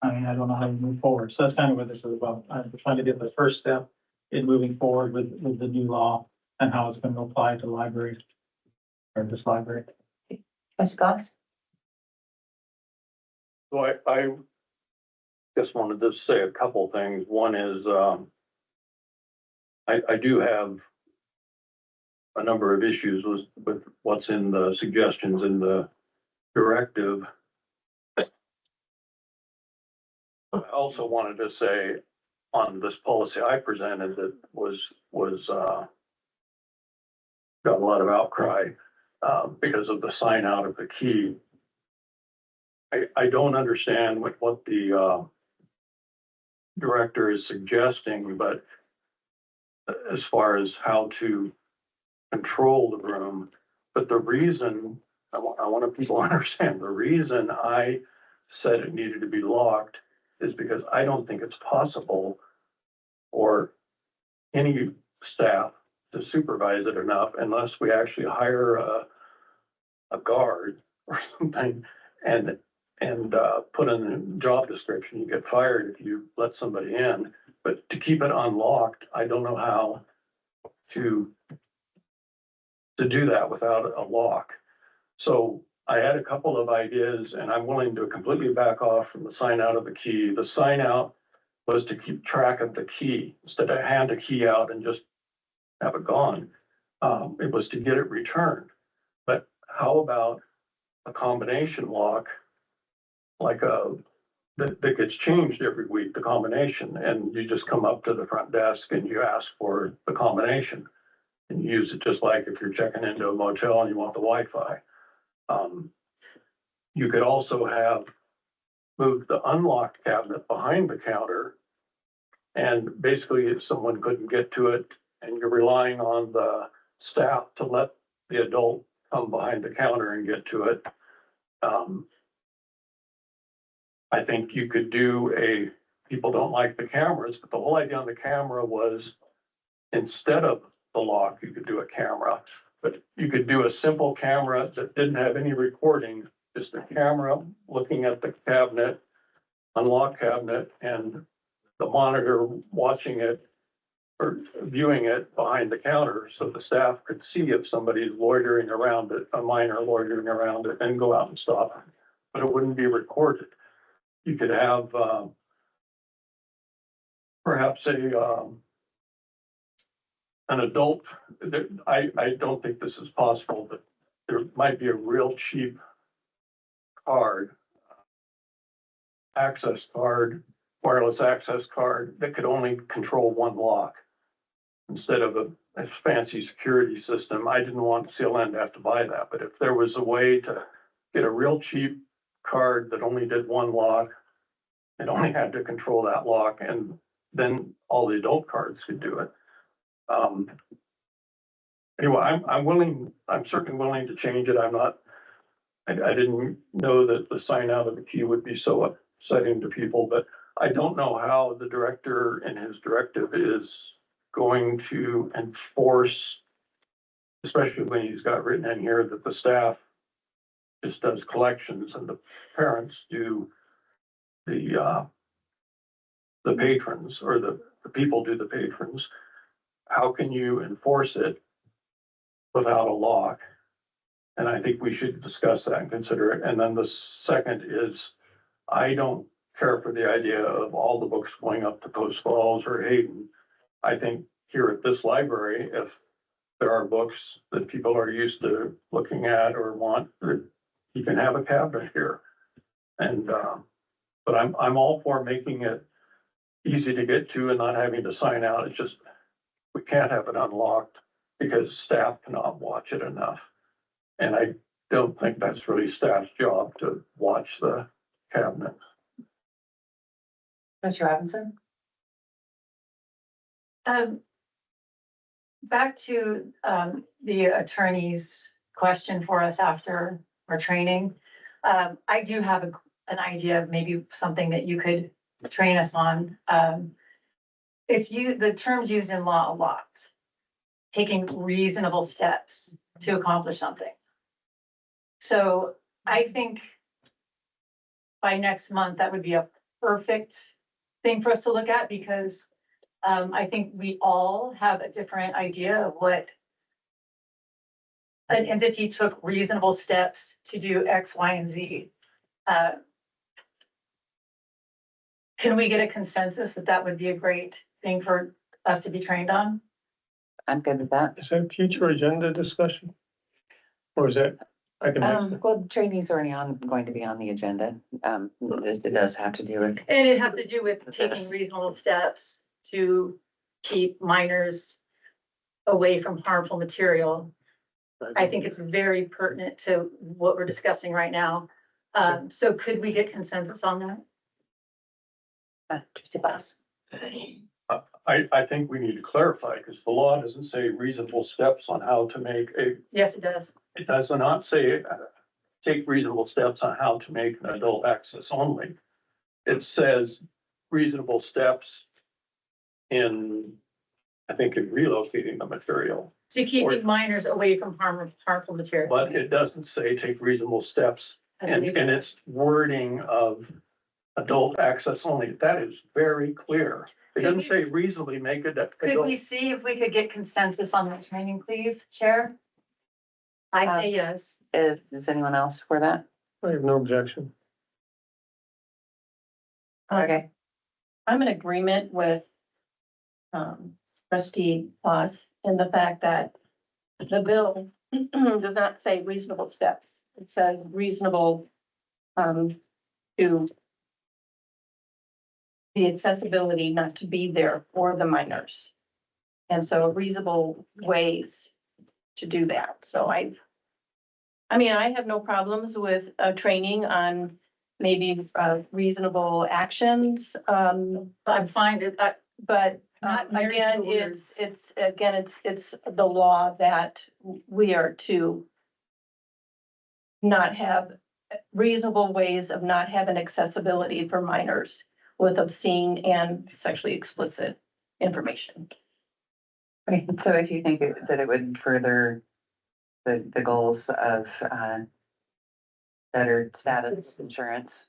I don't know how to move forward. So that's kind of what this is about. I'm trying to get the first step in moving forward with the new law and how it's going to apply to libraries or this library. Ms. Cox? So I just wanted to say a couple things. One is I do have a number of issues with what's in the suggestions in the directive. I also wanted to say on this policy I presented that was got a lot of outcry because of the sign out of the key. I don't understand what the director is suggesting, but as far as how to control the room, but the reason I want people to understand the reason I said it needed to be locked is because I don't think it's possible for any staff to supervise it enough unless we actually hire a guard or something and put in the job description, you get fired if you let somebody in. But to keep it unlocked, I don't know how to do that without a lock. So I had a couple of ideas, and I'm willing to completely back off from the sign out of the key. The sign out was to keep track of the key instead of hand a key out and just have it gone. It was to get it returned. But how about a combination lock like that gets changed every week, the combination, and you just come up to the front desk and you ask for the combination. And you use it just like if you're checking into a motel and you want the Wi-Fi. You could also have moved the unlocked cabinet behind the counter. And basically, if someone couldn't get to it and you're relying on the staff to let the adult come behind the counter and get to it, I think you could do people don't like the cameras, but the whole idea on the camera was instead of the lock, you could do a camera, but you could do a simple camera that didn't have any recording, just a camera looking at the cabinet, unlock cabinet, and the monitor watching it or viewing it behind the counter so the staff could see if somebody's loitering around it, a minor loitering around it, and go out and stop it. But it wouldn't be recorded. You could have perhaps an adult. I don't think this is possible, but there might be a real cheap card, access card, wireless access card that could only control one lock instead of a fancy security system. I didn't want CLN to have to buy that, but if there was a way to get a real cheap card that only did one lock, it only had to control that lock, and then all the adult cards could do it. Anyway, I'm certainly willing to change it. I didn't know that the sign out of the key would be so upsetting to people, but I don't know how the director in his directive is going to enforce, especially when he's got written in here that the staff just does collections and the parents do the patrons, or the people do the patrons. How can you enforce it without a lock? And I think we should discuss that and consider it. And then the second is, I don't care for the idea of all the books going up to Post Falls or Hayden. I think here at this library, if there are books that people are used to looking at or want, you can have a cabinet here. And but I'm all for making it easy to get to and not having to sign out. It's just we can't have it unlocked because staff cannot watch it enough. And I don't think that's really staff's job to watch the cabinet. Mr. Robinson? Back to the attorney's question for us after our training. I do have an idea of maybe something that you could train us on. The terms used in law a lot, taking reasonable steps to accomplish something. So I think by next month, that would be a perfect thing for us to look at, because I think we all have a different idea of what an entity took reasonable steps to do X, Y, and Z. Can we get a consensus that that would be a great thing for us to be trained on? I'm good with that. Is that future agenda discussion? Or is that, I can mix it. Well, training's already going to be on the agenda. It does have to do with. And it has to do with taking reasonable steps to keep minors away from harmful material. I think it's very pertinent to what we're discussing right now. So could we get consensus on that? Trustee Boss. I think we need to clarify, because the law doesn't say reasonable steps on how to make Yes, it does. it does not say take reasonable steps on how to make an adult access only. It says reasonable steps in relocating the material. To keeping minors away from harmful material. But it doesn't say take reasonable steps, and its wording of adult access only, that is very clear. It doesn't say reasonably make it. Could we see if we could get consensus on that training, please, Chair? I say yes. Is anyone else for that? I have no objection. Okay. I'm in agreement with Trustee Boss in the fact that the bill does not say reasonable steps. It says reasonable to the accessibility not to be there for the minors. And so reasonable ways to do that. So I mean, I have no problems with training on maybe reasonable actions. I'm fine, But Not married to again, words. it's the law that we are to not have reasonable ways of not having accessibility for minors with obscene and sexually explicit information. Okay, so if you think that it would further the goals of better status insurance,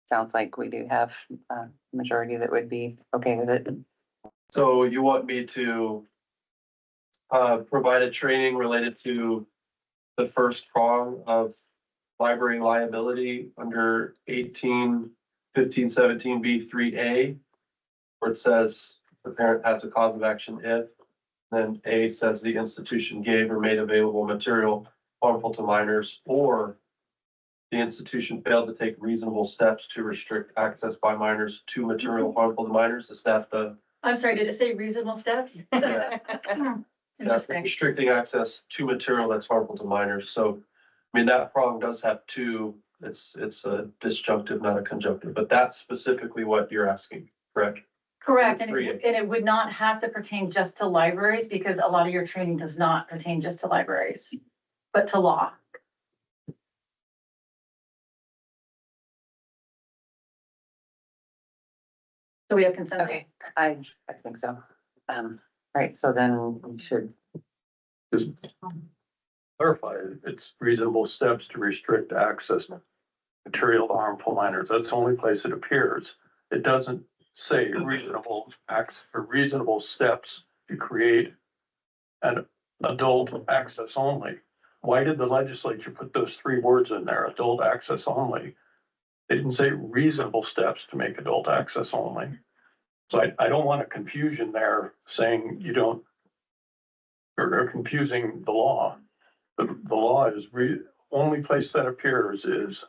sounds like we do have a majority that would be okay with it. So you want me to provide a training related to the first prong of library liability under 18-15-17B3A, where it says the parent has a cause of action if, then A says the institution gave or made available material harmful to minors, or the institution failed to take reasonable steps to restrict access by minors to material harmful to minors. Is that the I'm sorry, did it say reasonable steps? Yeah. Interesting. restricting access to material that's harmful to minors? So, I mean, that prong does have two. It's a disjunctive, not a conjunctive, but that's specifically what you're asking, correct? Correct, and it would not have to pertain just to libraries, because a lot of your training does not pertain just to libraries, but to law. So we have consent. Okay, I think so. Right, so then we should, Just clarify, it's reasonable steps to restrict access to material to harmful minors. That's the only place it appears. It doesn't say reasonable acts or reasonable steps to create an adult access only. Why did the legislature put those three words in there, adult access only? They didn't say reasonable steps to make adult access only. So I don't want a confusion there saying you don't, or confusing the law. The law is only place that appears is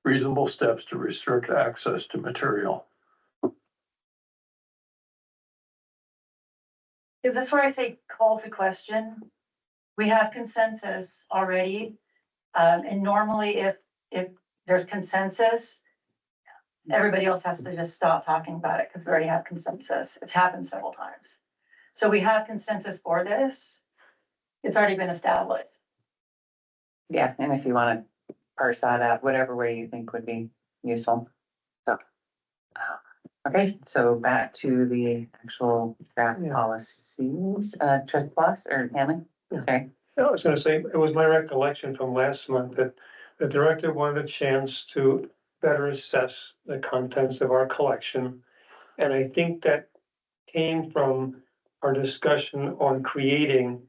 reasonable steps to restrict access to material. Is this where I say call to question? We have consensus already. And normally if there's consensus, everybody else has to just stop talking about it because we already have consensus. It's happened several times. So we have consensus for this. It's already been established. yeah, and if you want to parse that out, whatever way you think would be useful. So, okay, so back to the actual draft policies, Trust Plus or Hanley? Sorry. I was gonna say, it was my recollection from last month that the director wanted a chance to better assess the contents of our collection. And I think that came from our discussion on creating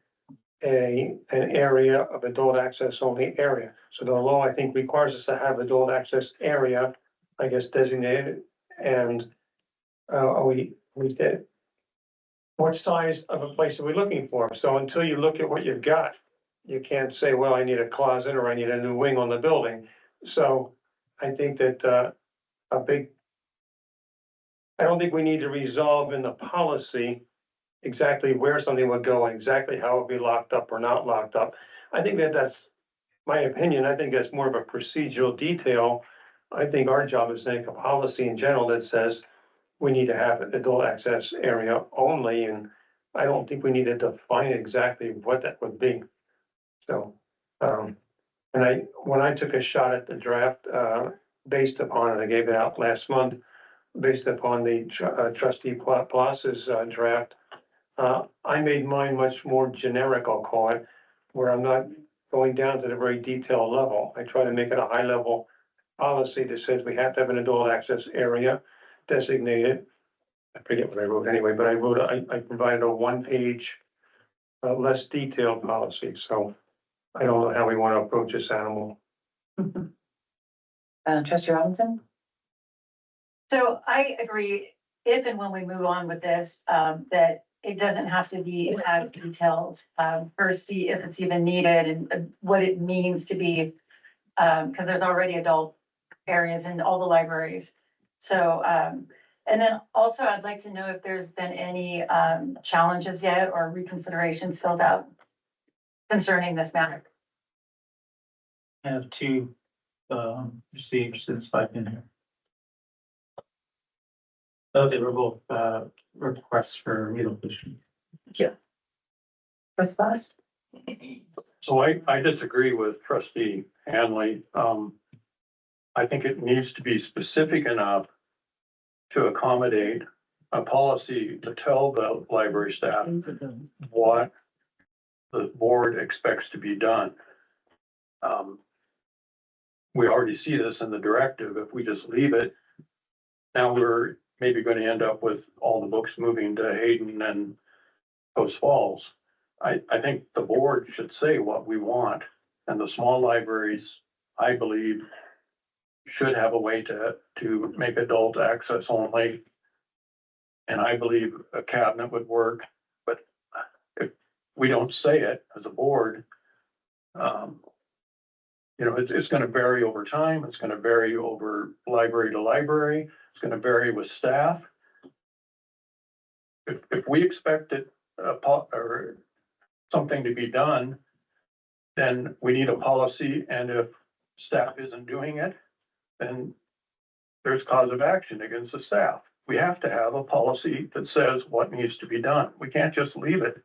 an area of adult access only area. So the law, I think, requires us to have adult access area, I guess, designated, and we did. What size of a place are we looking for? So until you look at what you've got, you can't say, well, I need a closet or I need a new wing on the building. So I think that I don't think we need to resolve in the policy exactly where something would go and exactly how it would be locked up or not locked up. I think that's my opinion. I think that's more of a procedural detail. I think our job is to make a policy in general that says we need to have an adult access area only, and I don't think we need to define exactly what that would be. So, and when I took a shot at the draft, based upon it, I gave it out last month, based upon the Trustee Plus's draft, I made mine much more generic, I'll call it, where I'm not going down to the very detailed level. I try to make it a high level policy that says we have to have an adult access area designated. I forget what I wrote anyway, but I provided a 1-page, less detailed policy. So I don't know how we want to approach this animal. Trustee Robinson? So I agree, if and when we move on with this, that it doesn't have to be as detailed. First, see if it's even needed and what it means to be, because there's already adult areas in all the libraries. So, and then also I'd like to know if there's been any challenges yet or reconsiderations filled out concerning this matter. I have two, received since I've been here. Oh, they were both, requests for relocation. Response? So I disagree with trustee Hanley. I think it needs to be specific enough to accommodate a policy to tell the library staff what the board expects to be done. We already see this in the directive. If we just leave it, now we're maybe going to end up with all the books moving to Hayden and Post Falls. I think the board should say what we want, and the small libraries, I believe, should have a way to make adult access only. And I believe a cabinet would work, but if we don't say it as a board, it's going to vary over time. It's going to vary over library to library. It's going to vary with staff. If we expect it or something to be done, then we need a policy. And if staff isn't doing it, then there's cause of action against the staff. We have to have a policy that says what needs to be done. We can't just leave it.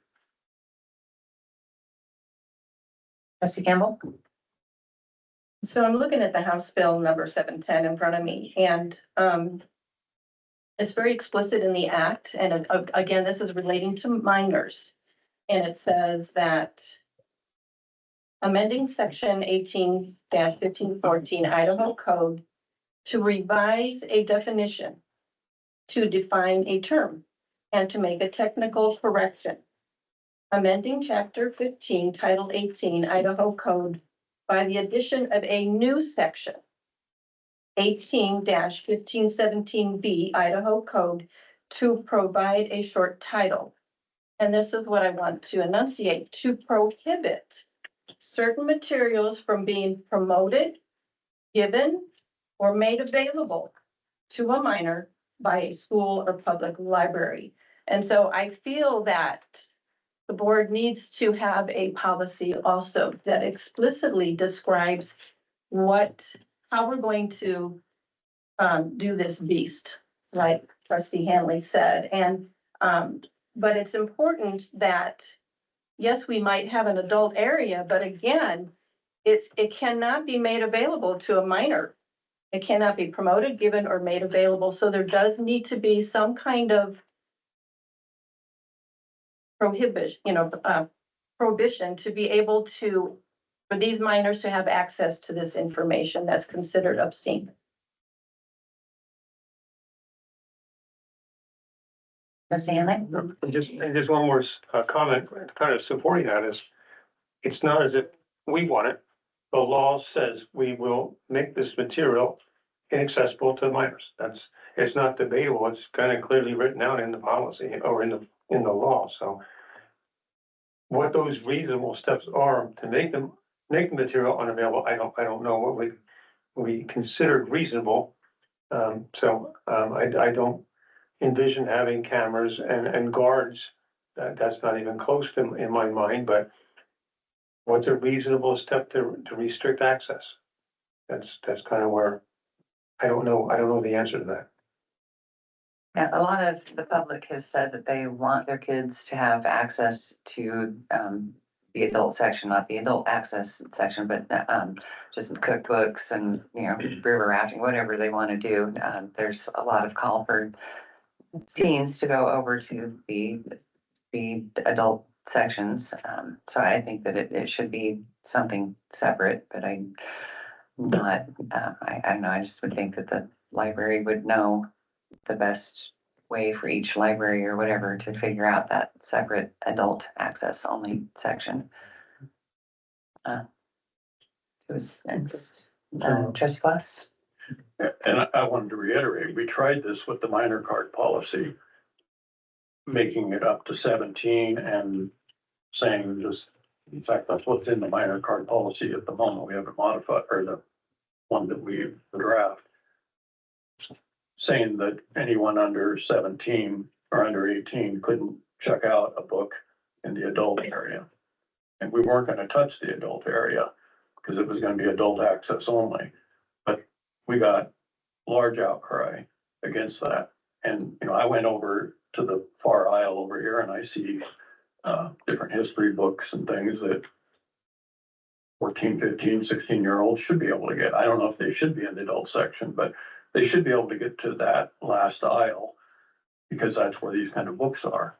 Trustee Campbell? So I'm looking at the House Bill number 710 in front of me, and it's very explicit in the act. And again, this is relating to minors. And it says that amending section 18-1514 Idaho Code to revise a definition, to define a term, and to make a technical correction. Amending chapter 15, title 18 Idaho Code by the addition of a new section, 18-1517B Idaho Code, to provide a short title. And this is what I want to enunciate: to prohibit certain materials from being promoted, given, or made available to a minor by a school or public library. And so I feel that the board needs to have a policy also that explicitly describes how we're going to do this beast, like Trustee Hanley said. And but it's important that, yes, we might have an adult area, but again, it cannot be made available to a minor. It cannot be promoted, given, or made available. So there does need to be some kind of prohibition to be able for these minors to have access to this information that's considered obscene. Trustee Hanley? And just one more comment, kind of supporting that is, it's not as if we want it. The law says we will make this material inaccessible to minors. It's not debatable. It's kind of clearly written out in the policy or in the law. So what those reasonable steps are to make the material unavailable, I don't know what we considered reasonable. I don't envision having cameras and guards. That's not even close to in my mind. But what's a reasonable step to restrict access? That's kind of where I don't know the answer to that. Yeah, a lot of the public has said that they want their kids to have access to the adult section, not the adult access section, but just cookbooks and, river rafting, whatever they want to do. There's a lot of call for teens to go over to the adult sections. So I think that it should be something separate, but I don't know, I just would think that the library would know the best way for each library or whatever to figure out that separate adult access only section. Who's next? Trustee Glass? And I wanted to reiterate, we tried this with the minor card policy, making it up to 17 and saying just, in fact, that's what's in the minor card policy at the moment. We haven't modified, or the one that we draft, saying that anyone under 17 or under 18 couldn't check out a book in the adult area. And we weren't going to touch the adult area because it was going to be adult access only. But we got large outcry against that. And, I went over to the far aisle over here and I see different history books and things that 14, 15, 16-year-olds should be able to get. I don't know if they should be in the adult section, but they should be able to get to that last aisle because that's where these kind of books are.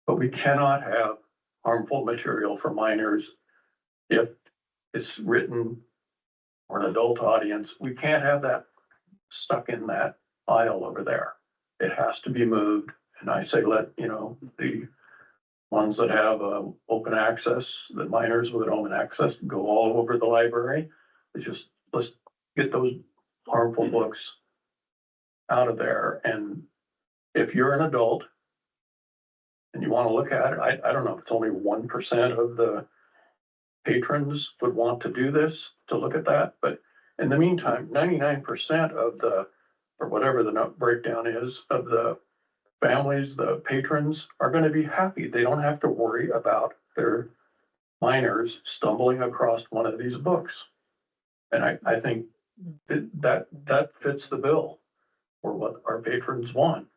But we cannot have harmful material for minors if it's written for an adult audience. We can't have that stuck in that aisle over there. It has to be moved. And I say, let, the ones that have open access, the minors with open access go all over the library. Let's get those harmful books out of there. And if you're an adult and you want to look at it, I don't know if it's only 1% of the patrons would want to do this, to look at that. But in the meantime, 99% of the, or whatever the breakdown is, of the families, the patrons are going to be happy. They don't have to worry about their minors stumbling across one of these books. And I think that fits the bill for what our patrons want.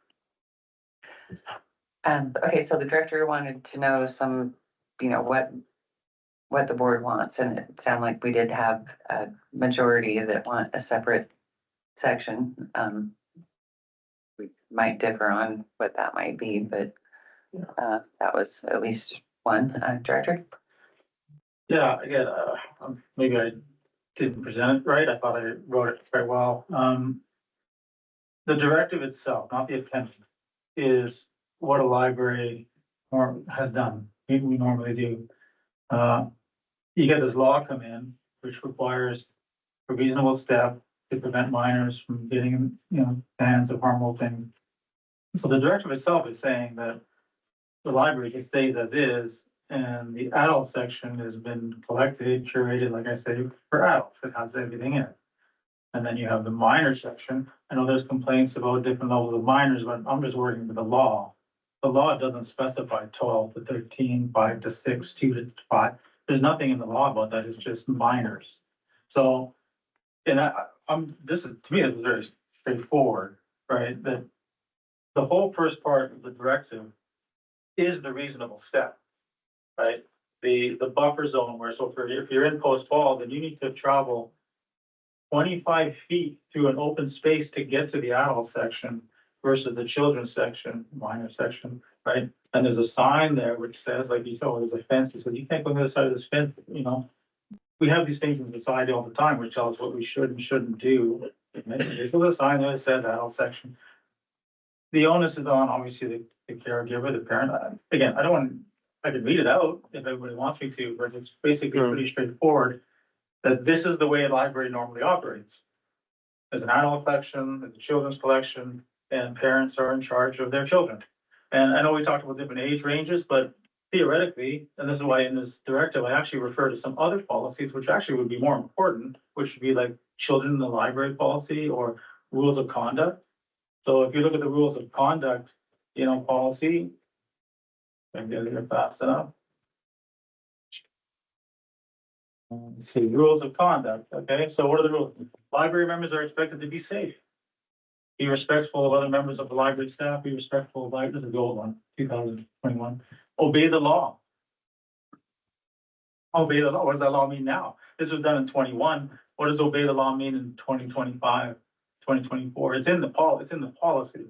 Okay, so the director wanted to know some, what the board wants, and it sounded like we did have a majority that want a separate section. We might differ on what that might be, but that was at least one. Director? Yeah, again, maybe I didn't present it right. I thought I wrote it very well. The directive itself, not the opinion, is what a library has done. We normally do. You get this law come in, which requires a reasonable step to prevent minors from getting, bans of harmful things. So the directive itself is saying that the library can stay as is, and the adult section has been collected, curated, like I say, for adults. It has everything in it. And then you have the minor section. I know there's complaints about different levels of minors, but I'm just working with the law. The law doesn't specify 12 to 13, 5 to 6, 2 to 5. There's nothing in the law about that. It's just minors. So, and this is, to me, it's very straightforward, right? That the whole first part of the directive is the reasonable step, right? The buffer zone where, so if you're in Post Fall, then you need to travel 25 feet through an open space to get to the adult section versus the children's section, minor section, right? And there's a sign there which says, like you saw, there's a fence that says you can't go on the other side of this fence. We have these things in society all the time which tell us what we should and shouldn't do. There's a sign there that says adult section. The onus is on obviously the caregiver, the parent. Again, I can read it out if everybody wants me to, but it's basically pretty straightforward that this is the way a library normally operates. There's an adult collection, there's a children's collection, and parents are in charge of their children. And I know we talked about different age ranges, but theoretically, and this is why in this directive, I actually refer to some other policies, which actually would be more important, which would be like children in the library policy or rules of conduct. So if you look at the rules of conduct, policy, I'm getting it fast enough. Let's see, rules of conduct. Okay, so what are the rules? Library members are expected to be safe. Be respectful of other members of the library staff. Be respectful of library. This is the old one, 2021. Obey the law. Obey the law. What does that law mean now? This was done in 21. What does obey the law mean in 2025, 2024? It's in the policy.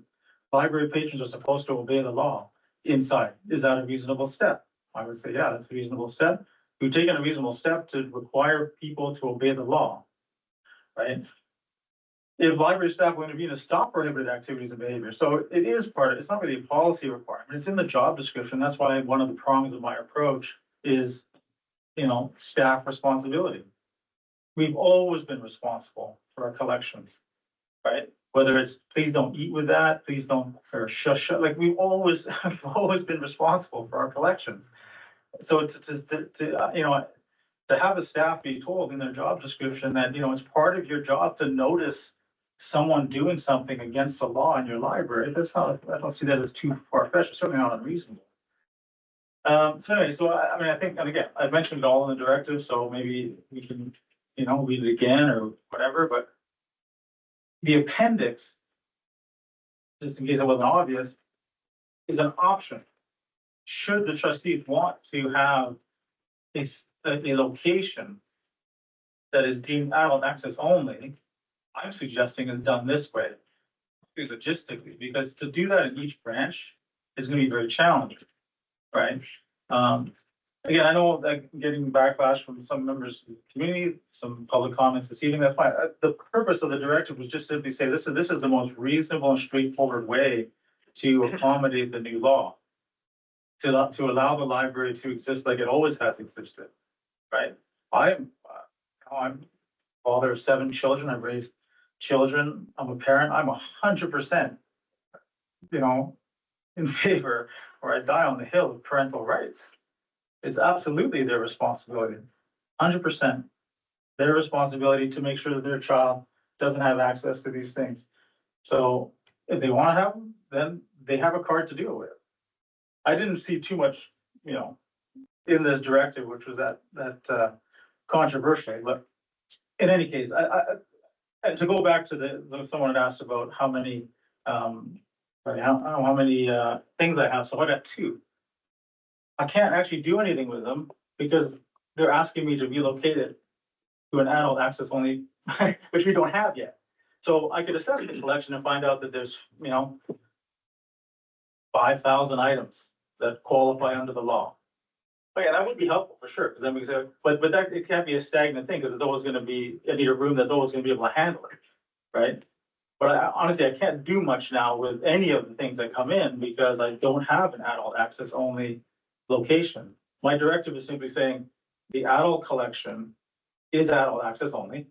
Library patrons are supposed to obey the law inside. Is that a reasonable step? I would say, yeah, that's a reasonable step. We've taken a reasonable step to require people to obey the law, right? If library staff will intervene to stop prohibited activities and behavior. So it is it's not really a policy requirement. It's in the job description. That's why one of the prongs of my approach is, staff responsibility. We've always been responsible for our collections, right? Whether it's please don't eat with that, please don't, or shush, like we've always been responsible for our collections. So that's to have the staff be told in their job description that, it's part of your job to notice someone doing something against the law in your library, I don't see that as too far-fetched, certainly not unreasonable. So anyway, I think, and again, I mentioned it all in the directive, so maybe we can, read it again or whatever, but the appendix, just in case it wasn't obvious, is an option. Should the trustees want to have a location that is deemed adult access only, I'm suggesting is done this way, logistically, because to do that in each branch is going to be very challenging, right? Again, I know that getting backlash from some members of the community, some public comments this evening, that's fine. The purpose of the directive was just simply say this is the most reasonable and straightforward way to accommodate the new law, to allow the library to exist like it always has existed, right? I'm father of 7 children. I've raised children. I'm a parent. I'm 100%, in favor, or I die on the hill of parental rights. It's absolutely their responsibility, 100% their responsibility to make sure that their child doesn't have access to these things. So if they want to have them, then they have a card to deal with. I didn't see too much, in this directive, which was that controversial. But in any case, and to go back to someone had asked about how many how many things I have. So I got 2. I can't actually do anything with them because they're asking me to relocate it to an adult access only, which we don't have yet. So I could assess the collection and find out that there's, 5,000 items that qualify under the law. But yeah, that would be helpful for sure, because then we can say, but that it can't be a stagnant thing, because it's always going to be, I need a room that's always going to be able to handle it, right? But honestly, I can't do much now with any of the things that come in because I don't have an adult access only location. My directive is simply saying the adult collection is adult access only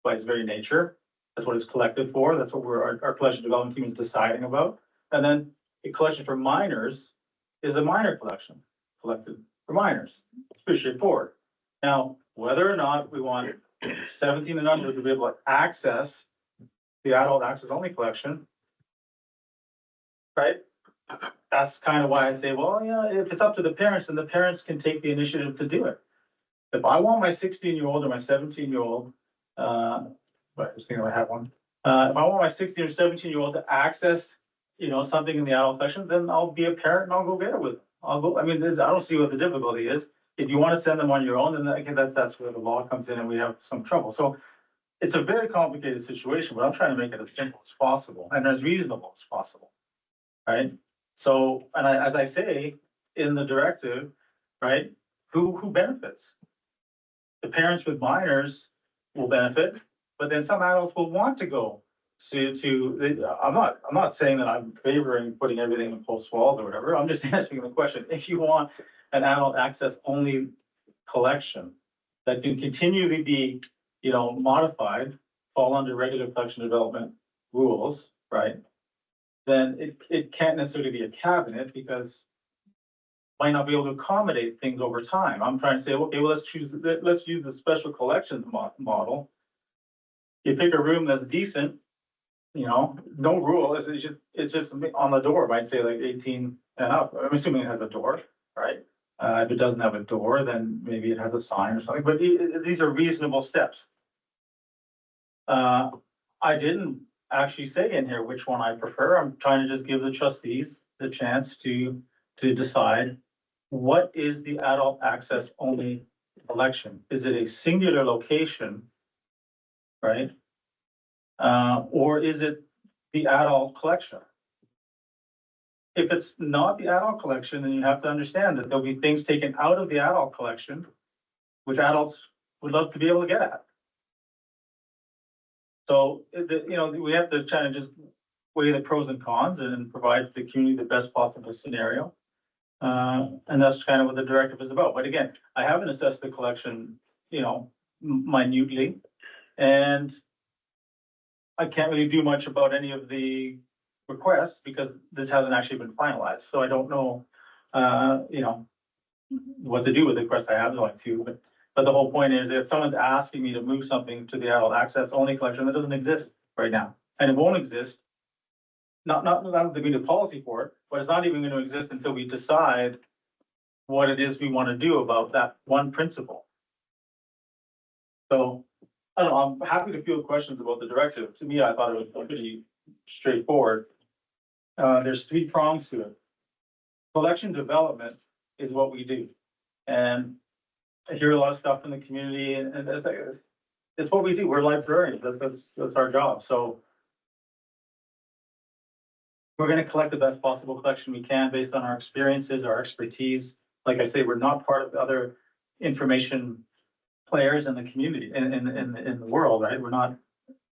by its very nature. That's what it's collected for. That's what our collection development team is deciding about. And then a collection for minors is a minor collection collected for minors. It's pretty straightforward. Now, whether or not we want 17 and under to be able to access the adult access only collection, right? That's kind of why I say, well, yeah, if it's up to the parents, then the parents can take the initiative to do it. If I want my 16-year-old or my 17-year-old, but I was thinking I have one. If I want my 16 or 17-year-old to access, something in the adult collection, then I'll be a parent and I'll go get it with them. I'll go. I mean, I don't see what the difficulty is. If you want to send them on your own, then again, that's where the law comes in and we have some trouble. So it's a very complicated situation, but I'm trying to make it as simple as possible and as reasonable as possible, right? So, and as I say in the directive, right, who benefits? The parents with minors will benefit, but then some adults will want to go I'm not saying that I'm favoring putting everything in post walls or whatever. I'm just answering the question. If you want an adult access only collection that can continually be, modified, fall under regular collection development rules, right? Then it can't necessarily be a cabinet because might not be able to accommodate things over time. I'm trying to say, okay, well, let's use the special collections model. You pick a room that's decent, no rule. It's just on the door. It might say like 18 and up. I'm assuming it has a door, right? If it doesn't have a door, then maybe it has a sign or something. But these are reasonable steps. I didn't actually say in here which one I prefer. I'm trying to just give the trustees the chance to decide what is the adult access only collection. Is it a singular location, right? Or is it the adult collection? If it's not the adult collection, then you have to understand that there'll be things taken out of the adult collection, which adults would love to be able to get at. So, we have to try to just weigh the pros and cons and provide the community the best possible scenario. And that's kind of what the directive is about. But again, I haven't assessed the collection, minutely, and I can't really do much about any of the requests because this hasn't actually been finalized. So I don't know, what to do with the requests I have like to, but But the whole point is if someone's asking me to move something to the adult access only collection, that doesn't exist right now. And it won't exist. Not that we need a policy for it, but it's not even going to exist until we decide what it is we want to do about that one principle. So, I don't know, I'm happy to field questions about the directive. To me, I thought it was pretty straightforward. There's 3 prongs to it. Collection development is what we do. And I hear a lot of stuff in the community and it's what we do. We're librarians. That's our job. So we're going to collect the best possible collection we can based on our experiences, our expertise. Like I say, we're not part of the other information players in the community, in the world, right? We're not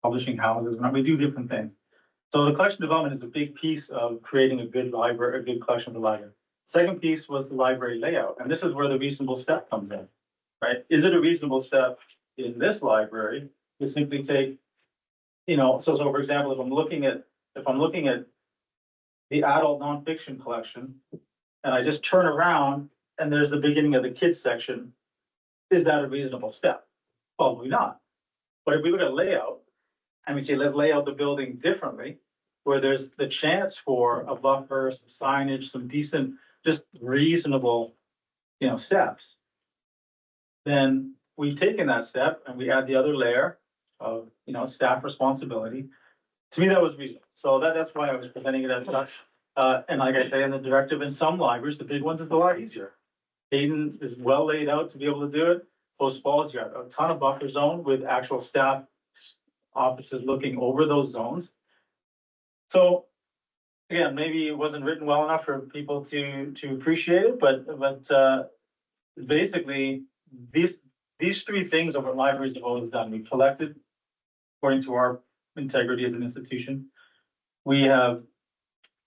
publishing houses. We do different things. So the collection development is a big piece of creating a good library, a good collection of the library. Second piece was the library layout. And this is where the reasonable step comes in, right? Is it a reasonable step in this library to simply take, so for example, if I'm looking at the adult nonfiction collection, and I just turn around and there's the beginning of the kids section, is that a reasonable step? Probably not. But if we look at layout and we say, let's lay out the building differently, where there's the chance for a buffer, some signage, some decent, just reasonable, steps, then we've taken that step and we add the other layer of, staff responsibility. To me, that was reasonable. So that's why I was presenting it as such. And like I say, in the directive, in some libraries, the big ones, it's a lot easier. Hayden is well laid out to be able to do it. Post Falls, you have a ton of buffer zone with actual staff offices looking over those zones. So again, maybe it wasn't written well enough for people to appreciate it, but basically these 3 things are what libraries have always done. We've collected according to our integrity as an institution. We have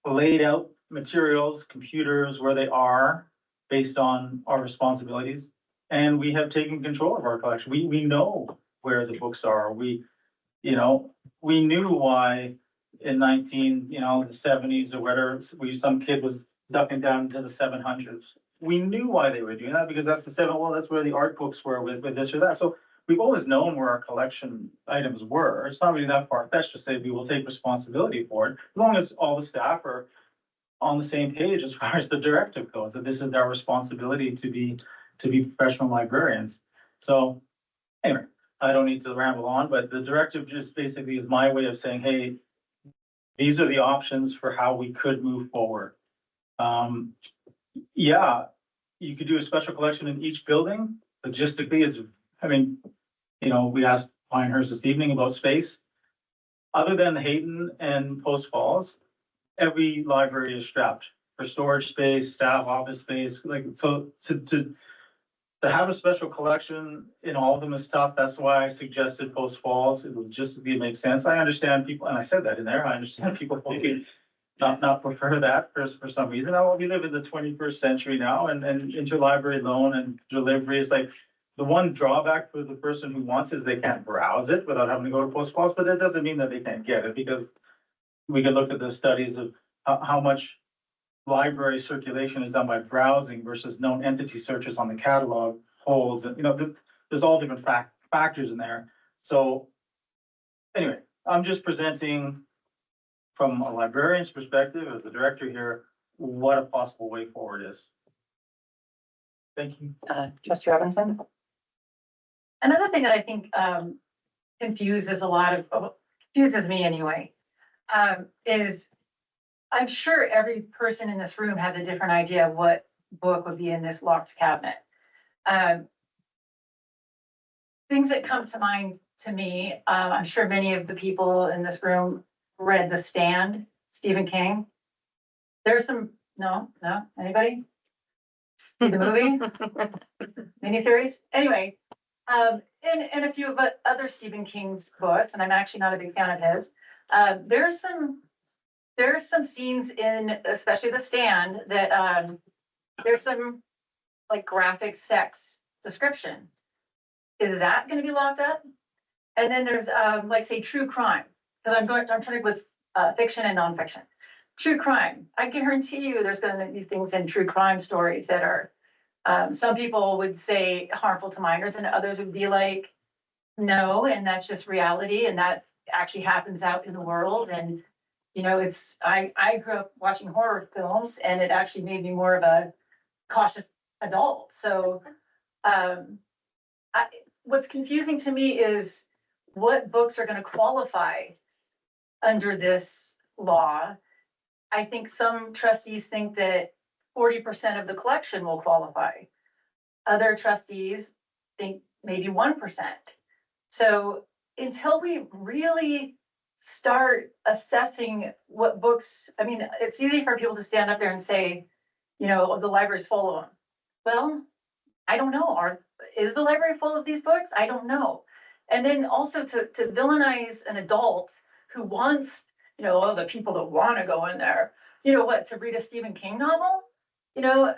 laid out materials, computers, where they are based on our responsibilities. And we have taken control of our collection. We know where the books are. We knew why in the 70s or whatever, some kid was ducking down into the 700s. We knew why they were doing that because that's that's where the art books were with this or that. So we've always known where our collection items were. It's not really that far-fetched to say we will take responsibility for it, as long as all the staff are on the same page as far as the directive goes, that this is our responsibility to be professional librarians. So anyway, I don't need to ramble on, but the directive just basically is my way of saying, hey, these are the options for how we could move forward. Yeah, you could do a special collection in each building. Logistically, we asked Pinehurst this evening about space. Other than Hayden and Post Falls, every library is strapped for storage space, staff office space. So to have a special collection in all of them is tough. That's why I suggested Post Falls. It would just make sense. I understand people, and I said that in there. I understand people maybe not prefer that for some reason. We live in the 21st century now, and interlibrary loan and delivery is like the one drawback for the person who wants is they can't browse it without having to go to Post Falls. But that doesn't mean that they can't get it, because we can look at the studies of how much library circulation is done by browsing versus known entity searches on the catalog holds, and there's all different factors in there. So anyway, I'm just presenting from a librarian's perspective as the director here what a possible way forward is. Thank you. Trustee Robinson? Another thing that I think confuses me anyway, is I'm sure every person in this room has a different idea of what book would be in this locked cabinet. Things that come to mind to me, I'm sure many of the people in this room read The Stand, Stephen King. There's some, no, anybody? See the movie? Miniseries? Anyway, and a few of other Stephen King's books, and I'm actually not a big fan of his. There's some scenes in, especially The Stand, that there's some like graphic sex description. Is that going to be locked up? And then there's like say true crime, because I'm trying with fiction and nonfiction. True crime. I guarantee you, there's going to be things in true crime stories that are Some people would say harmful to minors and others would be like, no, and that's just reality. And that actually happens out in the world. And, you know, I grew up watching horror films and it actually made me more of a cautious adult. So, what's confusing to me is what books are going to qualify under this law. I think some trustees think that 40% of the collection will qualify. Other trustees think maybe 1%. So until we really start assessing what books, I mean, it's easy for people to stand up there and say, you know, the library's full of them. Well, I don't know. Is the library full of these books? I don't know. And then also to villainize an adult who wants, you know, oh, the people that want to go in there, you know what, to read a Stephen King novel? You know,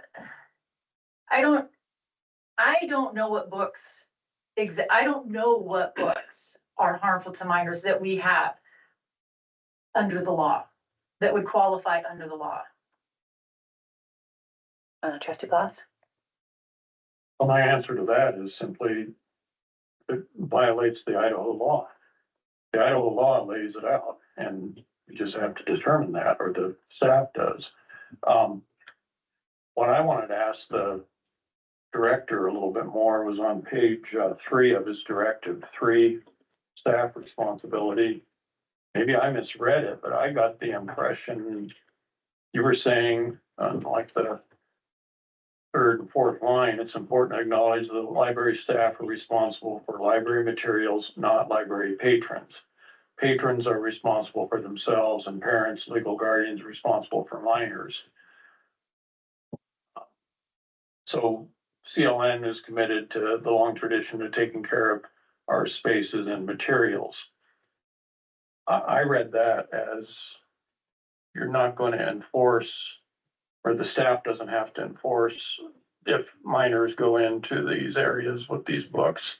I don't know what books, I don't know what books are harmful to minors that we have under the law, that would qualify under the law. Trustee Blas? Well, my answer to that is simply it violates the Idaho law. The Idaho law lays it out, and you just have to determine that, or the staff does. What I wanted to ask the director a little bit more was on page 3 of his directive 3, staff responsibility. Maybe I misread it, but I got the impression you were saying, like the 3rd and 4th line, it's important to acknowledge that the library staff are responsible for library materials, not library patrons. Patrons are responsible for themselves, and parents, legal guardians, responsible for minors. So CLN is committed to the long tradition of taking care of our spaces and materials. I read that as you're not going to enforce, or the staff doesn't have to enforce, if minors go into these areas with these books,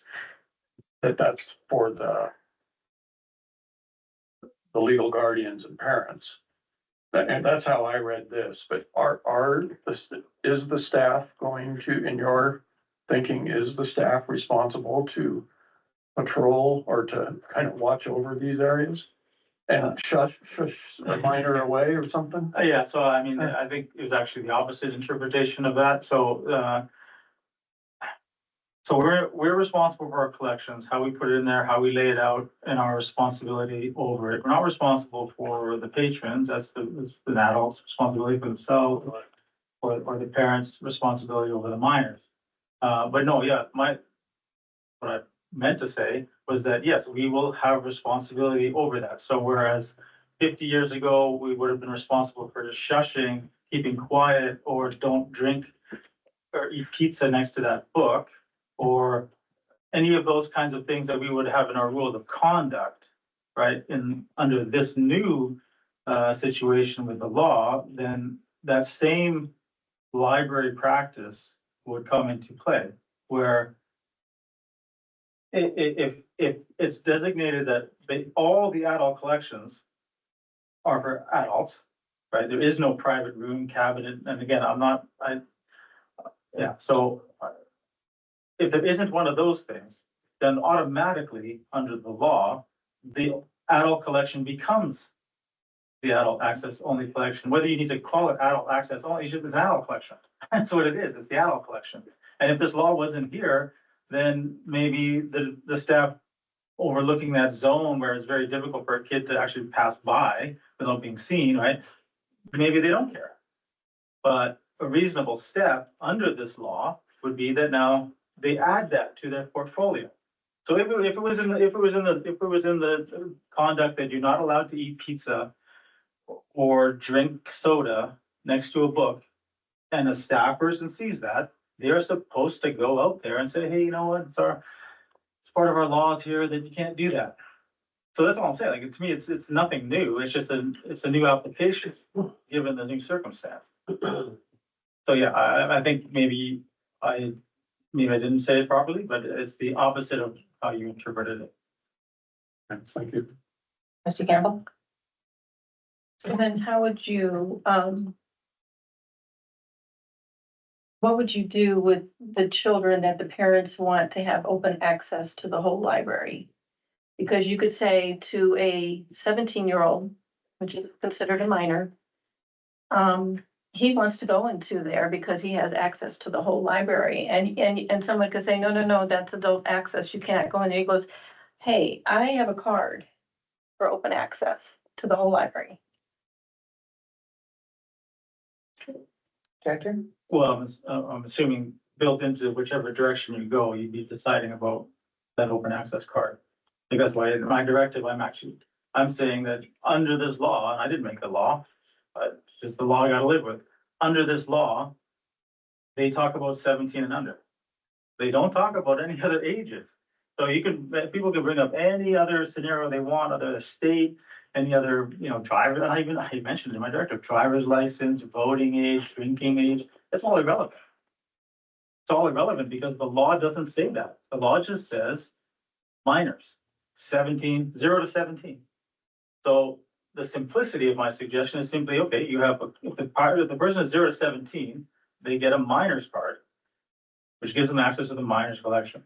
that's for the legal guardians and parents. And that's how I read this, but is the staff going to, in your thinking, is the staff responsible to patrol or to kind of watch over these areas and shush a minor away or something? Yeah, so I mean, I think it was actually the opposite interpretation of that. So we're responsible for our collections, how we put it in there, how we lay it out, and our responsibility over it. We're not responsible for the patrons. That's the adult's responsibility for themselves, or the parents' responsibility over the minors. But no, yeah, what I meant to say was that, yes, we will have responsibility over that. So whereas 50 years ago, we would have been responsible for just shushing, keeping quiet, or don't drink or eat pizza next to that book, or any of those kinds of things that we would have in our rules of conduct, right? And under this new situation with the law, then that same library practice would come into play, where if it's designated that all the adult collections are for adults, right? There is no private room, cabinet, and again, so if there isn't one of those things, then automatically, under the law, the adult collection becomes the adult access only collection. Whether you need to call it adult access only, it's just an adult collection. That's what it is. It's the adult collection. And if this law wasn't here, then maybe the staff overlooking that zone where it's very difficult for a kid to actually pass by without being seen, right? Maybe they don't care. But a reasonable step under this law would be that now they add that to their portfolio. So if it was in the conduct that you're not allowed to eat pizza or drink soda next to a book, and a staff person sees that, they are supposed to go out there and say, hey, you know what, it's part of our laws here that you can't do that. So that's all I'm saying. Like, to me, it's nothing new. It's just it's a new application given the new circumstance. So yeah, I think maybe I didn't say it properly, but it's the opposite of how you interpreted it. Thank you. Mr. Campbell? So then how would you, what would you do with the children that the parents want to have open access to the whole library? Because you could say to a 17-year-old, which is considered a minor, he wants to go into there because he has access to the whole library. And someone could say, no, no, no, that's adult access. You can't go in there. He goes, hey, I have a card for open access to the whole library. Director? Well, I'm assuming built into whichever direction you go, you'd be deciding about that open access card. Because by my directive, I'm saying that under this law, and I didn't make the law, but it's the law I gotta live with. Under this law, they talk about 17 and under. They don't talk about any other ages. So people can bring up any other scenario they want, other state, any other, driver. I mentioned in my directive, driver's license, voting age, drinking age. That's all irrelevant. It's all irrelevant because the law doesn't say that. The law just says minors, 0 to 17. So the simplicity of my suggestion is simply, okay, if the person is 0 to 17, they get a minor's card, which gives them access to the minor's collection.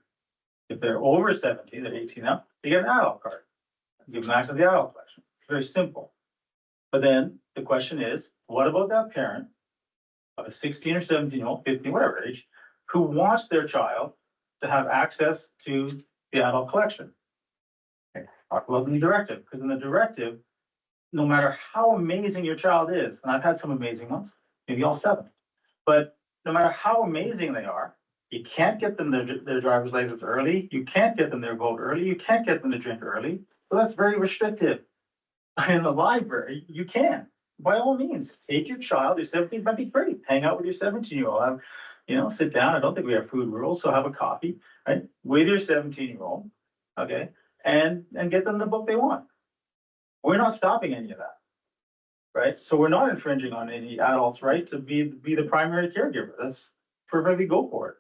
If they're over 17, they're 18 now, they get an adult card, give them access to the adult collection. It's very simple. But then the question is, what about that parent of a 16 or 17-year-old, 15, whatever age, who wants their child to have access to the adult collection? Okay, talk about the directive, because in the directive, no matter how amazing your child is, and I've had some amazing ones, maybe all 7, but no matter how amazing they are, you can't get them their driver's license early, you can't get them their vote early, you can't get them to drink early. So that's very restrictive. In the library, you can. By all means, take your child, your 17 might be great, hang out with your 17-year-old, sit down. I don't think we have food rules, so have a coffee, right? With your 17-year-old, okay, and get them the book they want. We're not stopping any of that, right? So we're not infringing on any adult's right to be the primary caregiver. That's perfectly go for it.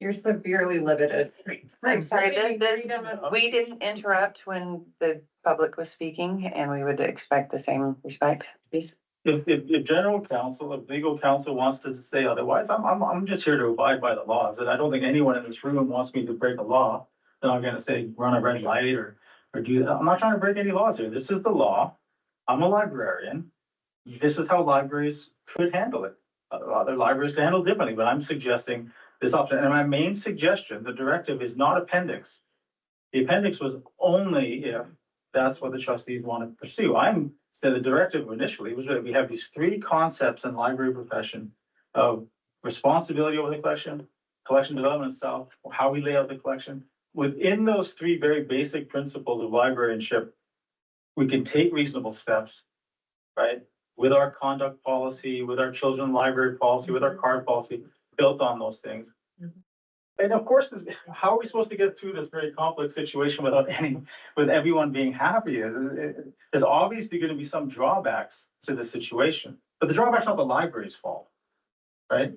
You're severely limited. I'm sorry, we didn't interrupt when the public was speaking, and we would expect the same respect, please. If general counsel, if legal counsel wants to say otherwise, I'm just here to abide by the laws, and I don't think anyone in this room wants me to break a law. Then I'm gonna say run a red light or do that. I'm not trying to break any laws here. This is the law. I'm a librarian. This is how libraries could handle it. Other libraries can handle it differently, but I'm suggesting this option. And my main suggestion, the directive is not appendix. The appendix was only if that's what the trustees want to pursue. So the directive initially was that we have these 3 concepts in library profession of responsibility over the collection development itself, how we lay out the collection. Within those 3 very basic principles of librarianship, we can take reasonable steps, right? With our conduct policy, with our children's library policy, with our card policy, built on those things. And of course, how are we supposed to get through this very complex situation with everyone being happy? There's obviously going to be some drawbacks to the situation, but the drawback's not the library's fault, right?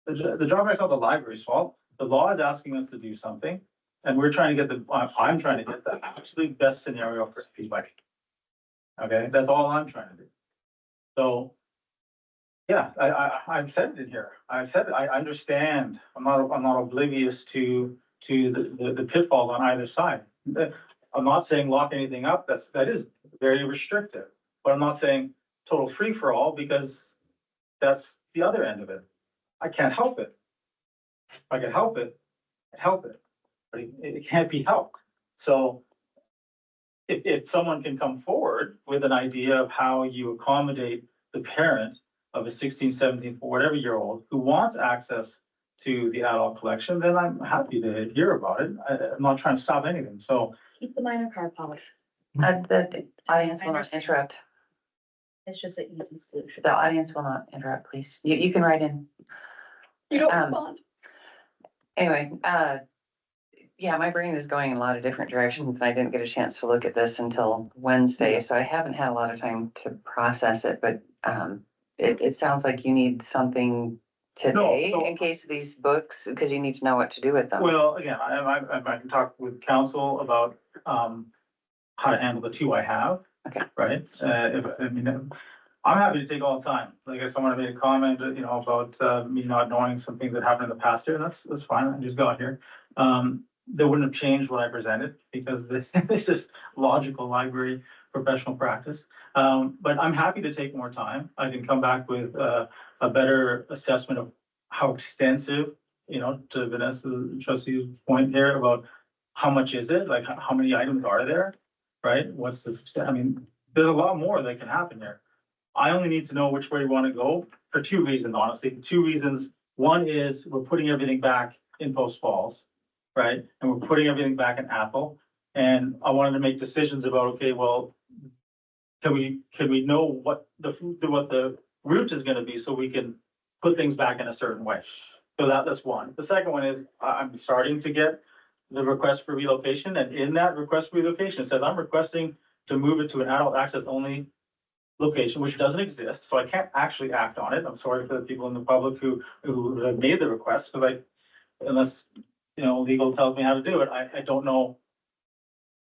The drawback's not the library's fault. The law is asking us to do something, and I'm trying to get the absolute best scenario for everybody. Okay, that's all I'm trying to do. So, yeah, I've said it in here. I've said it. I understand. I'm not oblivious to the pitfalls on either side. I'm not saying lock anything up. That is very restrictive. But I'm not saying total free for all, because that's the other end of it. I can't help it. If I can help it, I'd help it. But it can't be helped. So if someone can come forward with an idea of how you accommodate the parent of a 16, 17, whatever year old who wants access to the adult collection, then I'm happy to hear about it. I'm not trying to stop anything. So Keep the minor card policy. The audience will not interrupt. It's just an easy solution. The audience will not interrupt, please. You can write in. You don't Um, respond. Anyway, yeah, my brain is going in a lot of different directions. I didn't get a chance to look at this until Wednesday, so I haven't had a lot of time to process it, but it sounds like you need something today in case of these books, because you need to know what to do with them. well, again, I can talk with counsel about how to handle the 2 I have. Okay. Right? I'm happy to take all the time. Like if someone made a comment, about me not knowing some things that happened in the past year, that's fine. I just got here. They wouldn't have changed what I presented because this is logical library professional practice. But I'm happy to take more time. I can come back with a better assessment of how extensive, to Vanessa trustee's point here about how much is it, like how many items are there, right? What's the, there's a lot more that can happen here. I only need to know which way we want to go for two reasons, honestly. Two reasons. One is we're putting everything back in Post Falls, right? And we're putting everything back in Athol. And I wanted to make decisions about, okay, well, can we know what the route is going to be so we can put things back in a certain way? So that's one. The second one is I'm starting to get the request for relocation, and in that request for relocation, it says I'm requesting to move it to an adult access only location, which doesn't exist, so I can't actually act on it. I'm sorry for the people in the public who have made the request, because unless legal tells me how to do it, I don't know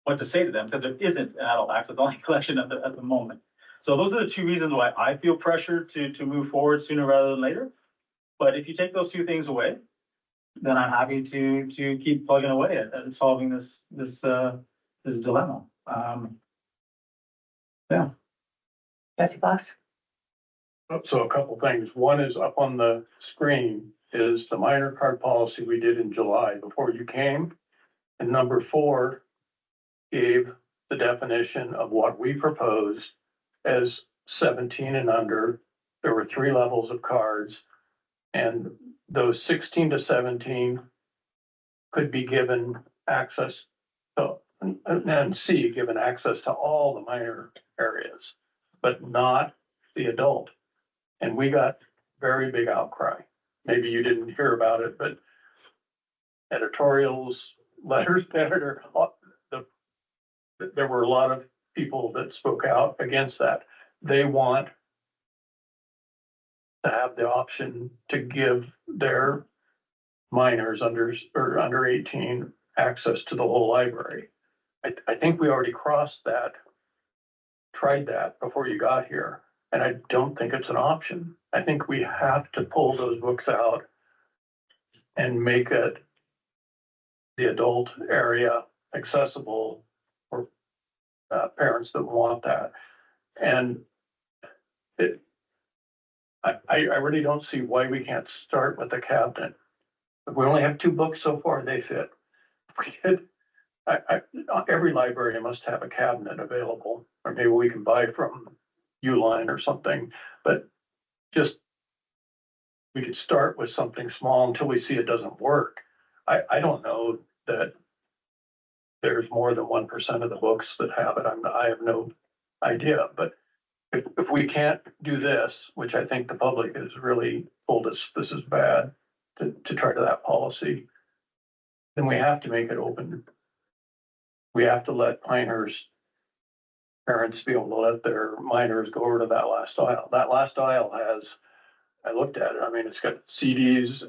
what to say to them, because there isn't an adult access only collection at the moment. So those are the two reasons why I feel pressure to move forward sooner rather than later. But if you take those two things away, then I'm happy to keep plugging away at solving this dilemma. Yeah. Trustee Fox? So a couple things. One is up on the screen is the minor card policy we did in July before you came. And number 4 gave the definition of what we proposed as 17 and under. There were 3 levels of cards, and those 16 to 17 could be given access to, and C, given access to all the minor areas, but not the adult. And we got very big outcry. Maybe you didn't hear about it, but editorials, letters, there were a lot of people that spoke out against that. They want to have the option to give their minors under 18 access to the whole library. I think we already crossed that, tried that before you got here, and I don't think it's an option. I think we have to pull those books out and make it the adult area accessible for parents that want that. And I really don't see why we can't start with the cabinet. If we only have 2 books so far, they fit. We could, every library must have a cabinet available, or maybe we can buy from Uline or something, but just we could start with something small until we see it doesn't work. I don't know that there's more than 1% of the books that have it. I have no idea, but if we can't do this, which I think the public has really told us this is bad to try to that policy, then we have to make it open. We have to let Pinehurst parents be able to let their minors go over to that last aisle. That last aisle has, I looked at it, it's got CDs,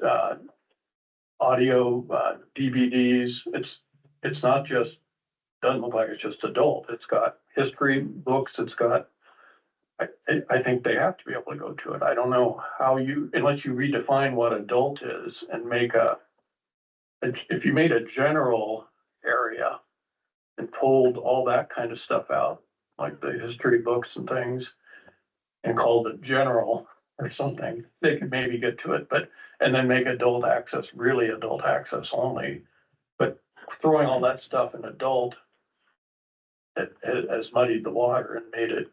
audio, DVDs. It's not just, doesn't look like it's just adult. It's got history books. It's got, I think they have to be able to go to it. I don't know how unless you redefine what adult is and make if you made a general area and pulled all that kind of stuff out, like the history books and things, and called it general or something, they could maybe get to it, and then make adult access really adult access only. But throwing all that stuff in adult has muddied the water and made it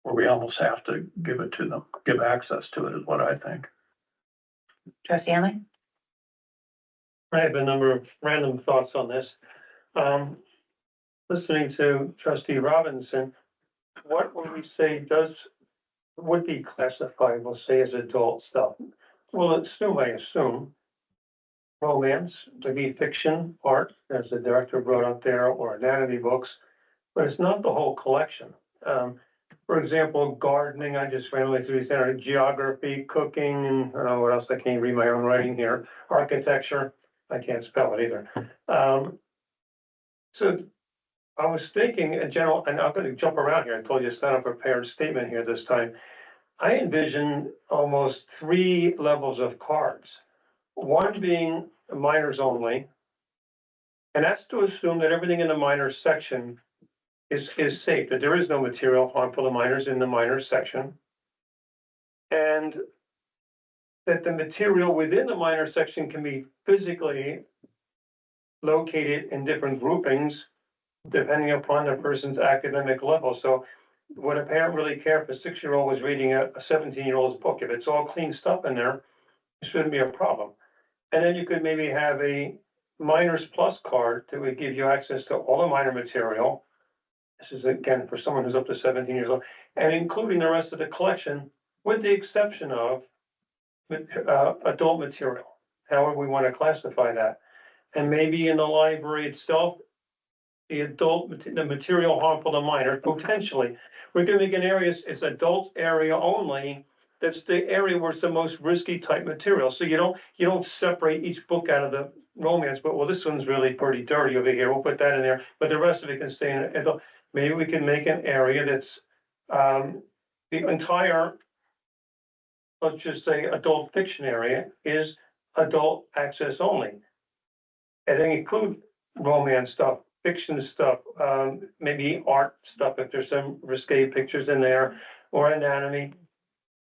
where we almost have to give it to them, give access to it is what I think. Trustee Hanley? I have a number of random thoughts on this. Listening to Trustee Robinson, what would we say would be classified, we'll say, as adult stuff? Well, I assume, romance, maybe fiction, art, as the director brought up there, or anatomy books, but it's not the whole collection. For example, gardening, I just randomly threw these out, geography, cooking, and I don't know what else, I can't read my own writing here, architecture, I can't spell it either. So I was thinking in general, and I'm going to jump around here. I told you it's not a prepared statement here this time. I envision almost 3 levels of cards. One being minors only. And that's to assume that everything in the minors section is safe, that there is no material harmful to minors in the minors section. And that the material within the minor section can be physically located in different groupings depending upon the person's academic level. So would a parent really care if a 6-year-old was reading a 17-year-old's book? If it's all clean stuff in there, it shouldn't be a problem. And then you could maybe have a minors plus card that would give you access to all the minor material. This is again for someone who's up to 17 years old, and including the rest of the collection, with the exception of adult material, however we want to classify that. And maybe in the library itself, the material harmful to minor, potentially. We're going to make an area, it's adult area only. That's the area where it's the most risky type material. So you don't separate each book out of the romance, but well, this one's really pretty dirty over here. We'll put that in there, but the rest of it can stay in adult. Maybe we can make an area that's the entire, let's just say adult fiction area is adult access only. And then include romance stuff, fiction stuff, maybe art stuff if there's some risque pictures in there, or anatomy,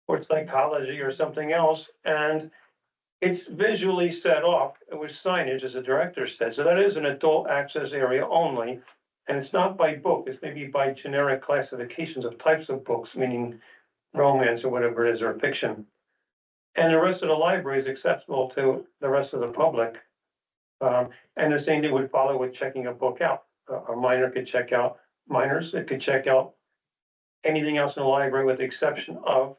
or psychology, or something else. And it's visually set off with signage, as the director said. So that is an adult access area only. And it's not by book, it's maybe by generic classifications of types of books, meaning romance or whatever it is, or fiction. And the rest of the library is accessible to the rest of the public. And the same thing would follow with checking a book out. A minor could check out minors, it could check out anything else in the library with the exception of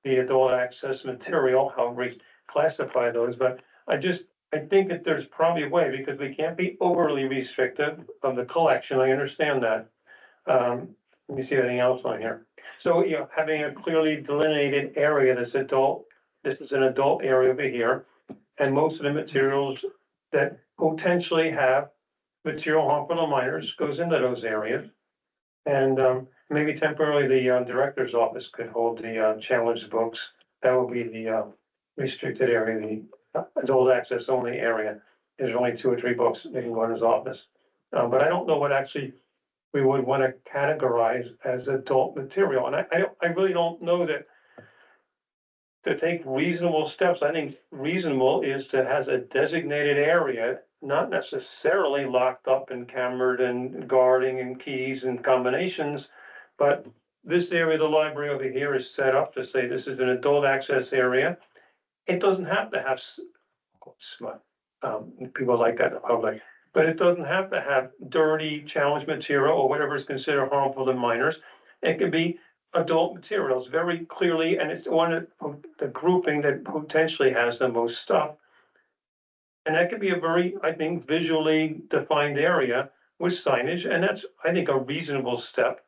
the adult access material, however we classify those. But I think that there's probably a way, because we can't be overly restrictive of the collection. I understand that. Let me see anything else on here. So, having a clearly delineated area that's adult, this is an adult area over here, and most of the materials that potentially have material harmful to minors goes into those areas. And maybe temporarily the director's office could hold the challenged books. That will be the restricted area, the adult access only area. There's only 2 or 3 books that can go in his office. But I don't know what actually we would want to categorize as adult material. And I really don't know that to take reasonable steps. I think reasonable is to has a designated area, not necessarily locked up and cambered and guarding and keys and combinations, but this area of the library over here is set up to say this is an adult access area. It doesn't have to have people like that in the public, but it doesn't have to have dirty challenge material or whatever is considered harmful to minors. It can be adult materials very clearly, and it's one of the grouping that potentially has the most stuff. And that could be a very, I think, visually defined area with signage, and that's, I think, a reasonable step.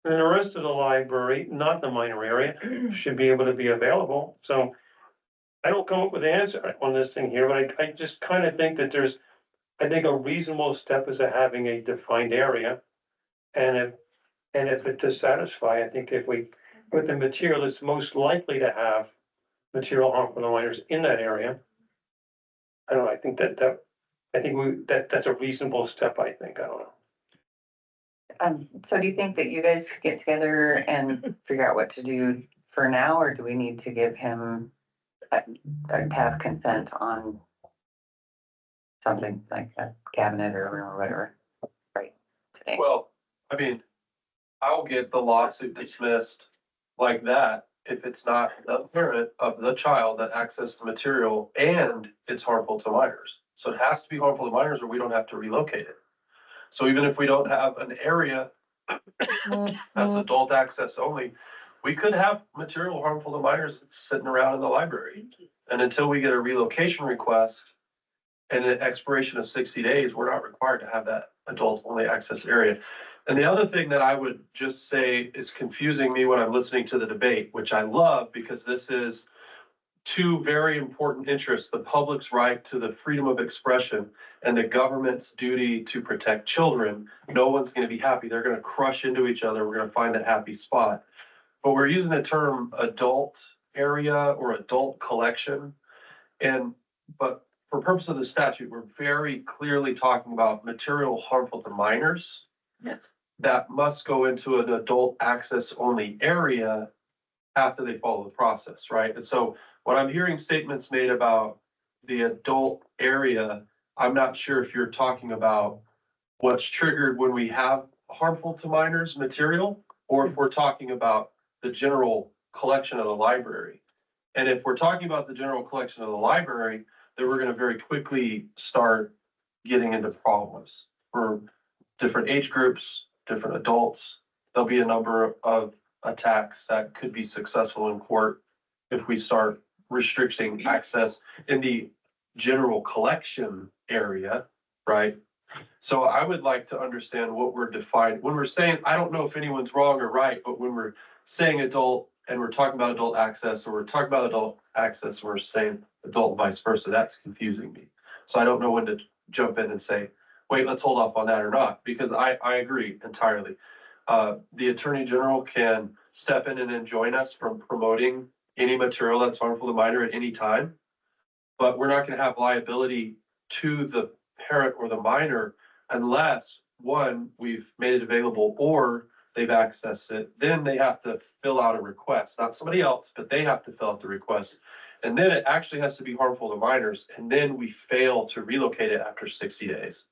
And the rest of the library, not the minor area, should be able to be available. So I don't come up with an answer on this thing here, but I just kind of think that there's, I think a reasonable step is having a defined area. And if it does satisfy, I think if we, with the material that's most likely to have material harmful to minors in that area, I don't know, I think that's a reasonable step, I think, I don't know. So do you think that you guys could get together and figure out what to do for now, or do we need to give him to have consent on something like a cabinet or whatever, right, today? Well, I mean, I'll get the lawsuit dismissed like that if it's not the parent of the child that accessed the material and it's harmful to minors. So it has to be harmful to minors or we don't have to relocate it. So even if we don't have an area that's adult access only, we could have material harmful to minors sitting around in the library. And until we get a relocation request and the expiration of 60 days, we're not required to have that adult only access area. And the other thing that I would just say is confusing me when I'm listening to the debate, which I love because this is 2 very important interests, the public's right to the freedom of expression and the government's duty to protect children. No one's going to be happy. They're going to crush into each other. We're going to find a happy spot. but we're using the term adult area or adult collection. But for purpose of the statute, we're very clearly talking about material harmful to minors Yes. that must go into an adult access only area after they follow the process, right? And so when I'm hearing statements made about the adult area, I'm not sure if you're talking about what's triggered when we have harmful to minors material, or if we're talking about the general collection of the library. And if we're talking about the general collection of the library, then we're gonna very quickly start getting into problems for different age groups, different adults. There'll be a number of attacks that could be successful in court if we start restricting access in the general collection area, right? So I would like to understand what we're defining. When we're saying, I don't know if anyone's wrong or right, but when we're saying adult and we're talking about adult access, or we're talking about adult access, we're saying adult and vice versa, that's confusing me. So I don't know when to jump in and say, wait, let's hold off on that or not, because I agree entirely. The Attorney General can step in and enjoin us from promoting any material that's harmful to minor at any time, but we're not gonna have liability to the parent or the minor unless, one, we've made it available or they've accessed it. Then they have to fill out a request, not somebody else, but they have to fill out the request. And then it actually has to be harmful to minors, and then we fail to relocate it after 60 days.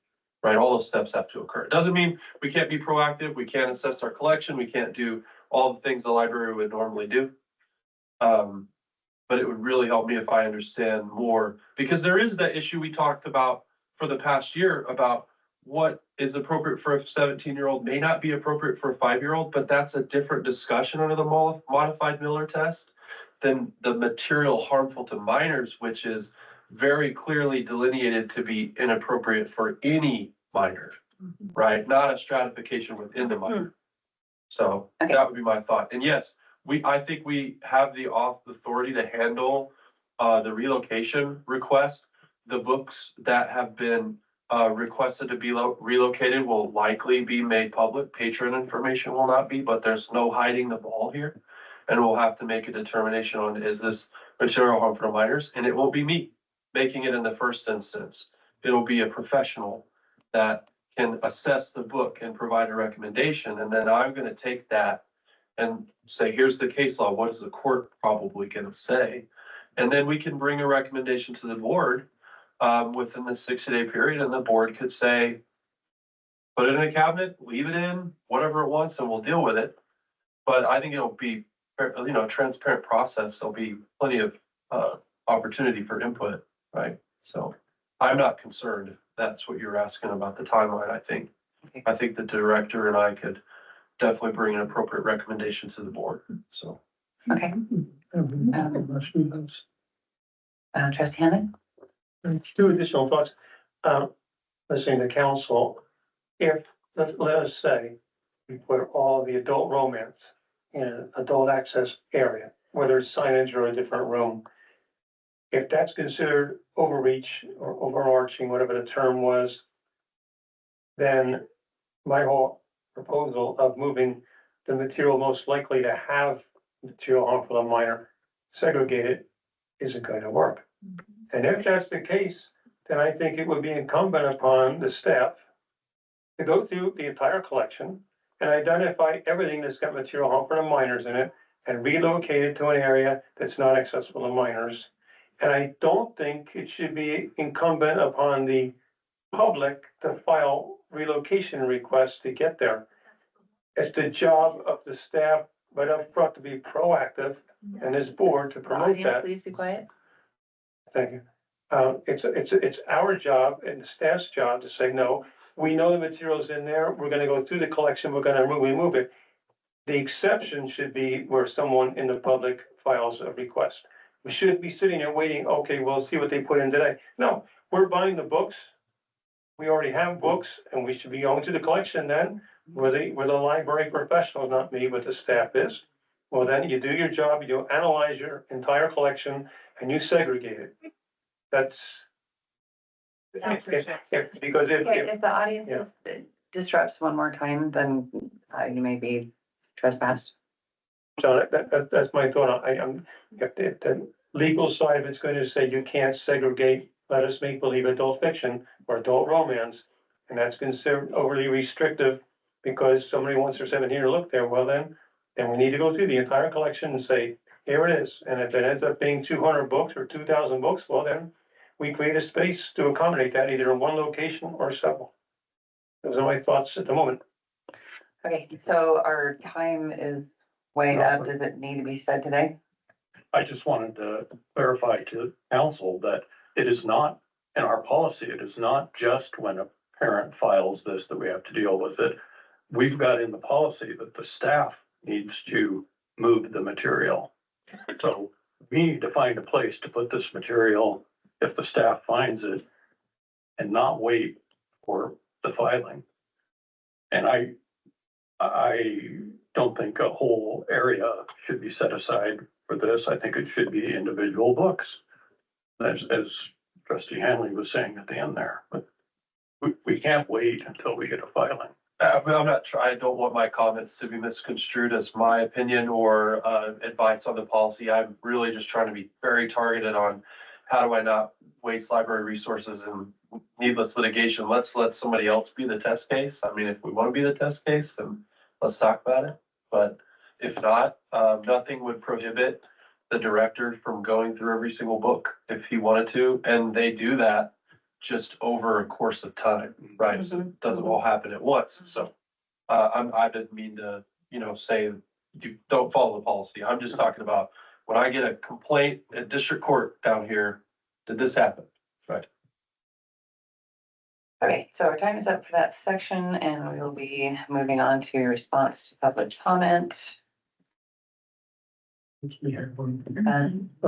Right, all those steps have to occur. It doesn't mean we can't be proactive, we can't assess our collection, we can't do all the things the library would normally do. But it would really help me if I understand more, because there is that issue we talked about for the past year about what is appropriate for a 17-year-old may not be appropriate for a 5-year-old, but that's a different discussion under the modified Miller test than the material harmful to minors, which is very clearly delineated to be inappropriate for any minor, right? Not a stratification within the minor. So that would be my thought. And yes, I think we have the authority to handle the relocation request. The books that have been requested to be relocated will likely be made public. Patron information will not be, but there's no hiding the ball here. And we'll have to make a determination on, is this material harmful to minors? And it won't be me making it in the first instance. It'll be a professional that can assess the book and provide a recommendation. And then I'm going to take that and say, here's the case law. What is the court probably going to say? And then we can bring a recommendation to the board within the 60-day period. And the board could say, put it in a cabinet, leave it in, whatever it wants, and we'll deal with it. But I think it'll be, a transparent process. There'll be plenty of opportunity for input, right? So I'm not concerned if that's what you're asking about the timeline. I think the director and I could definitely bring an appropriate recommendation to the board. So. Okay. Trustee Hannon? Two additional thoughts. Listening to council, if, let us say, we put all the adult romance in an adult access area, whether it's signage or a different room, if that's considered overreach or overarching, whatever the term was, then my whole proposal of moving the material most likely to have material harmful to minor segregated isn't going to work. And if that's the case, then I think it would be incumbent upon the staff to go through the entire collection and identify everything that's got material harmful to minors in it and relocate it to an area that's not accessible to minors. And I don't think it should be incumbent upon the public to file relocation requests to get there. It's the job of the staff, but upfront to be proactive and this board to promote that. Please be quiet. Thank you. It's our job and the staff's job to say, no, we know the material's in there. We're gonna go through the collection. We're gonna remove it. The exception should be where someone in the public files a request. We shouldn't be sitting there waiting, okay, we'll see what they put in today. No, we're buying the books. We already have books and we should be going to the collection then where the library professionals, not me, but the staff is. Well, then you do your job, you analyze your entire collection and you segregate it. That's. Because If the audience disrupts one more time, then you may be trespassed. So that's my thought. If the legal side of it's going to say you can't segregate, let us make believe adult fiction or adult romance. And that's considered overly restrictive because somebody wants their 17 to look there. Well, then we need to go through the entire collection and say, here it is. And if it ends up being 200 books or 2,000 books, well, then we create a space to accommodate that either in one location or several. Those are my thoughts at the moment. Okay, so our time is way up. Does it need to be said today? I just wanted to clarify to council that it is not in our policy. It is not just when a parent files this that we have to deal with it. We've got in the policy that the staff needs to move the material. So we need to find a place to put this material if the staff finds it and not wait for the filing. And I don't think a whole area should be set aside for this. I think it should be individual books, as Trustee Hanley was saying at the end there. But we can't wait until we get a filing. I'm not trying, I don't want my comments to be misconstrued as my opinion or advice on the policy. I'm really just trying to be very targeted on how do I not waste library resources and needless litigation. Let's let somebody else be the test case. I mean, if we want to be the test case, then let's talk about it. But if not, nothing would prohibit the director from going through every single book if he wanted to. And they do that just over a course of time, right? So it doesn't all happen at once. So I didn't mean to, say you don't follow the policy. I'm just talking about when I get a complaint at district court down here, did this happen? Right. Okay, so our time is up for that section and we will be moving on to response to public comment.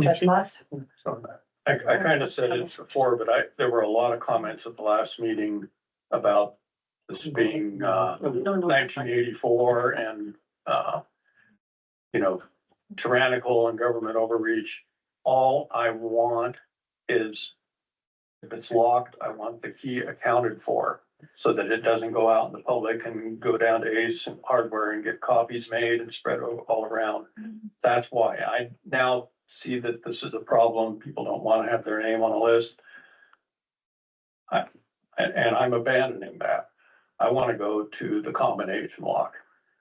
Trustee Moss? I kind of said it before, but there were a lot of comments at the last meeting about this being 1984 and tyrannical and government overreach. All I want is, if it's locked, I want the key accounted for so that it doesn't go out in the public and go down to Ace and Hardware and get copies made and spread all around. That's why I now see that this is a problem. People don't want to have their name on a list. And I'm abandoning that. I want to go to the combination lock.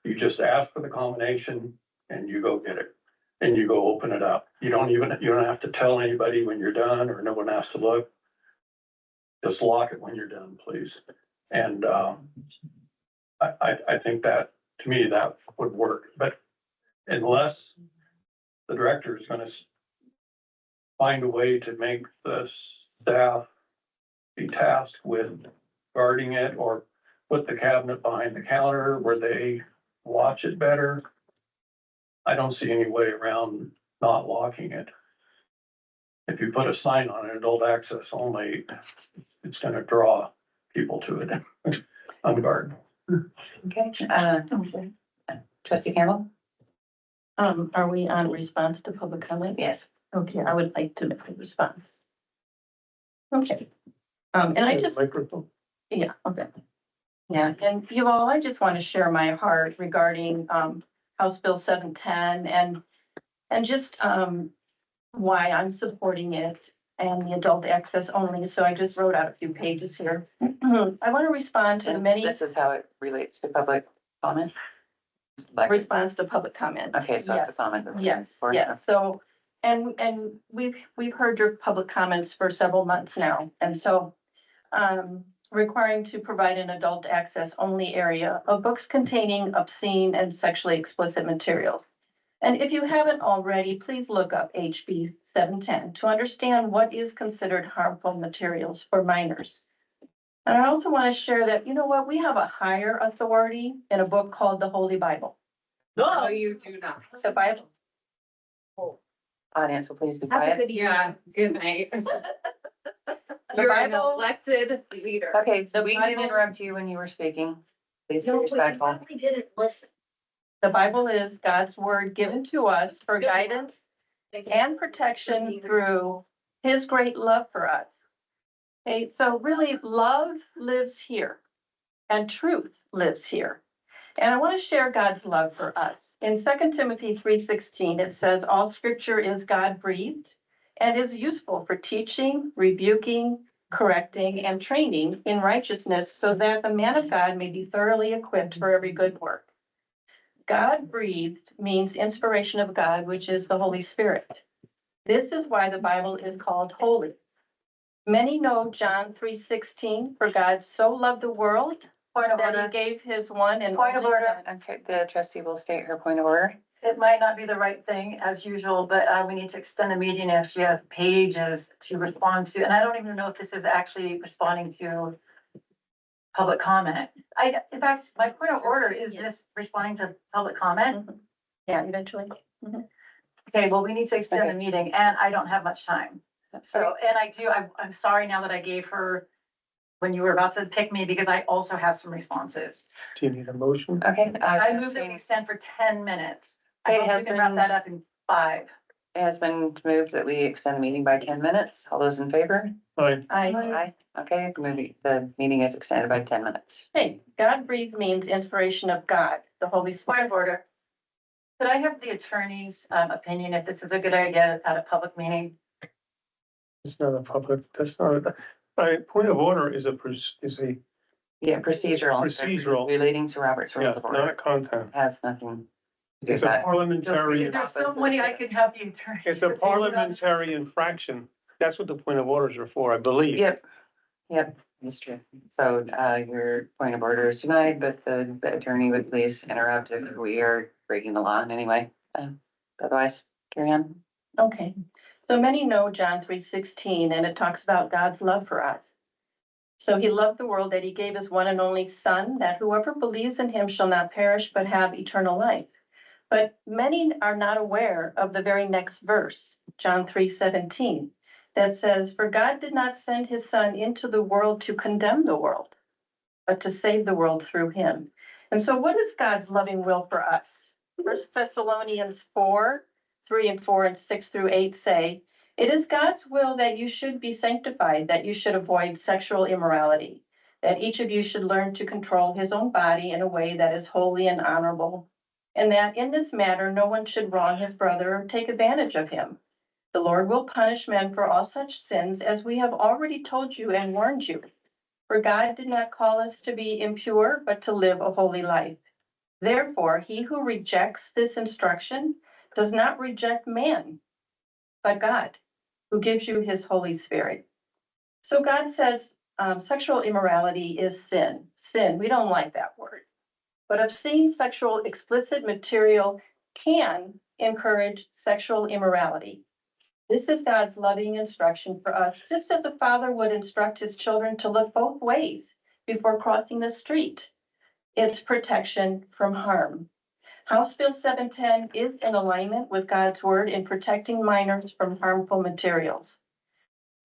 You just ask for the combination and you go get it and you go open it up. You don't have to tell anybody when you're done or no one has to look. Just lock it when you're done, please. And I think that, to me, that would work. But unless the director is going to find a way to make the staff be tasked with guarding it or put the cabinet behind the counter where they watch it better, I don't see any way around not locking it. If you put a sign on it, adult access only, it's going to draw people to it unguarded. Okay, Trustee Campbell? Are we on response to public comment? Yes. Okay, I would like to make a response. Okay. And I just, Microphone. yeah, okay. Yeah, and you all, I just want to share my heart regarding House Bill 710 and just why I'm supporting it and the adult access only. So I just wrote out a few pages here. I want to respond to the many. This is how it relates to public comment? Response to public comment. Okay, so it's a comment. Yes, yes. So, and we've heard your public comments for several months now. And so, requiring to provide an adult access only area of books containing obscene and sexually explicit materials. And if you haven't already, please look up HB 710 to understand what is considered harmful materials for minors. And I also want to share that, you know what, we have a higher authority in a book called the Holy Bible. No, you do not. It's a Bible. Audience will please be Have a quiet. good evening. Good night. You're an Bible- elected leader. Okay, so we didn't Bible- interrupt you when you were speaking. Please be No, but you respectful. probably didn't listen. The Bible is God's word given to us for guidance and protection through his great love for us. Okay, so really love lives here and truth lives here. And I want to share God's love for us. In 2 Timothy 3:16, it says, all scripture is God-breathed and is useful for teaching, rebuking, correcting, and training in righteousness, so that the man of God may be thoroughly equipped for every good work. God-breathed means inspiration of God, which is the Holy Spirit. This is why the Bible is called holy. Many know John 3:16, for God so loved the world Point of that he order. gave his one and Point of only order. Son. Okay, the trustee will state her point of order. It might not be the right thing as usual, but we need to extend the meeting if she has pages to respond to. And I don't even know if this is actually responding to public comment. In fact, my point of order, is this responding to public comment? Yeah, eventually. Okay, well, we need to extend the Okay. meeting and I don't have much time. So, and I'm sorry now that I gave her when you were about to pick me because I also have some responses. Do you need a motion? Okay. I moved that we extend for 10 minutes. I Okay, hope we can wrap that up in 5. It has been moved that we extend the meeting by 10 minutes. All those in favor? Aye. Aye. Okay, the meeting is extended by 10 minutes. Hey, God-breathed means inspiration of God, the Holy Spirit. Point of order. Could I have the attorney's opinion if this is a good idea at a public meeting? It's not a public, that's not, point of order is a, Yeah, procedural. Procedural. Relating to Robert's yeah, Rules of Order. not content. Has nothing to do with It's a that. parliamentary, Is there some way I could have the attorney? it's a parliamentary infraction. That's what the point of orders are for, I believe. Yep, that's true. So, your point of order is denied, but the attorney would please interrupt if we are breaking the law in any way. Otherwise, carry on. Okay, so many know John 3:16, and it talks about God's love for us. So he loved the world that he gave his one and only Son, that whoever believes in him shall not perish but have eternal life. But many are not aware of the very next verse, John 3:17, that says, for God did not send his Son into the world to condemn the world, but to save the world through him. And so what is God's loving will for us? 1 Thessalonians 4:3 and 4 and 6 through 8 say, it is God's will that you should be sanctified, that you should avoid sexual immorality, that each of you should learn to control his own body in a way that is holy and honorable, and that in this matter no one should wrong his brother or take advantage of him. The Lord will punish men for all such sins, as we have already told you and warned you. For God did not call us to be impure, but to live a holy life. Therefore, he who rejects this instruction does not reject man, but God, who gives you his Holy Spirit. So God says sexual immorality is sin. Sin, we don't like that word. But obscene sexual explicit material can encourage sexual immorality. This is God's loving instruction for us, just as a father would instruct his children to look both ways before crossing the street. It's protection from harm. House Bill 710 is in alignment with God's word in protecting minors from harmful materials.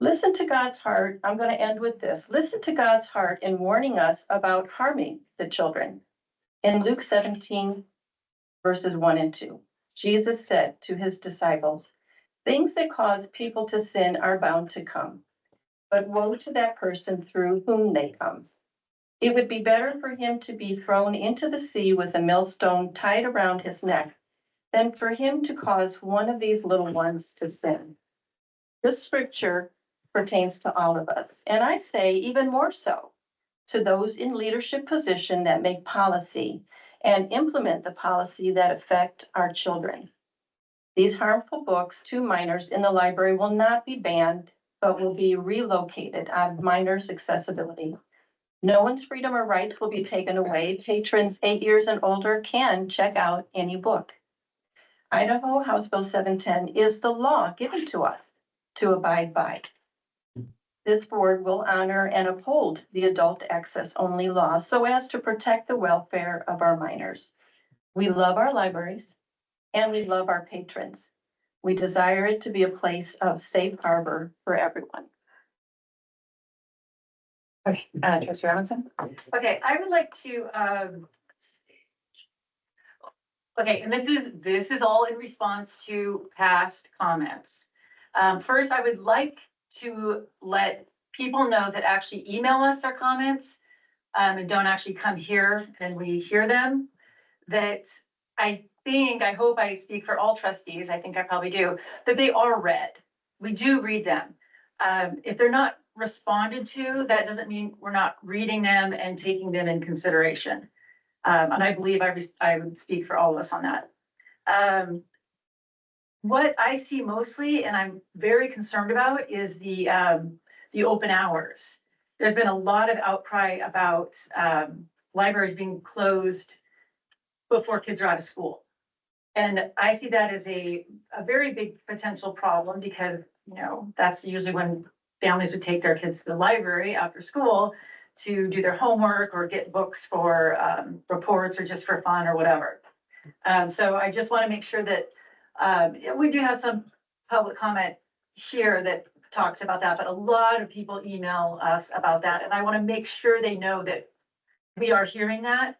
Listen to God's heart. I'm going to end with this. Listen to God's heart in warning us about harming the children. In Luke 17, verses 1 and 2, Jesus said to his disciples, things that cause people to sin are bound to come, but woe to that person through whom they come. It would be better for him to be thrown into the sea with a millstone tied around his neck than for him to cause one of these little ones to sin. This scripture pertains to all of us, and I say even more so to those in leadership position that make policy and implement the policy that affect our children. These harmful books to minors in the library will not be banned, but will be relocated on minors' accessibility. No one's freedom or rights will be taken away. Patrons 8 years and older can check out any book. Idaho House Bill 710 is the law given to us to abide by. This board will honor and uphold the adult access only law so as to protect the welfare of our minors. We love our libraries and we love our patrons. We desire it to be a place of safe harbor for everyone. Okay, Trustee Robinson? Okay, I would like to, okay, and this is all in response to past comments. First, I would like to let people know that actually email us their comments and don't actually come here and we hear them. that I hope I speak for all trustees, I think I probably do, that they are read. We do read them. If they're not responded to, that doesn't mean we're not reading them and taking them in consideration. And I believe I would speak for all of us on that. What I see mostly, and I'm very concerned about, is the open hours. There's been a lot of outcry about libraries being closed before kids are out of school. And I see that as a very big potential problem because, you know, that's usually when families would take their kids to the library after school to do their homework or get books for reports or just for fun or whatever. So I just want to make sure that we do have some public comment here that talks about that, but a lot of people email us about that. And I want to make sure they know that we are hearing that.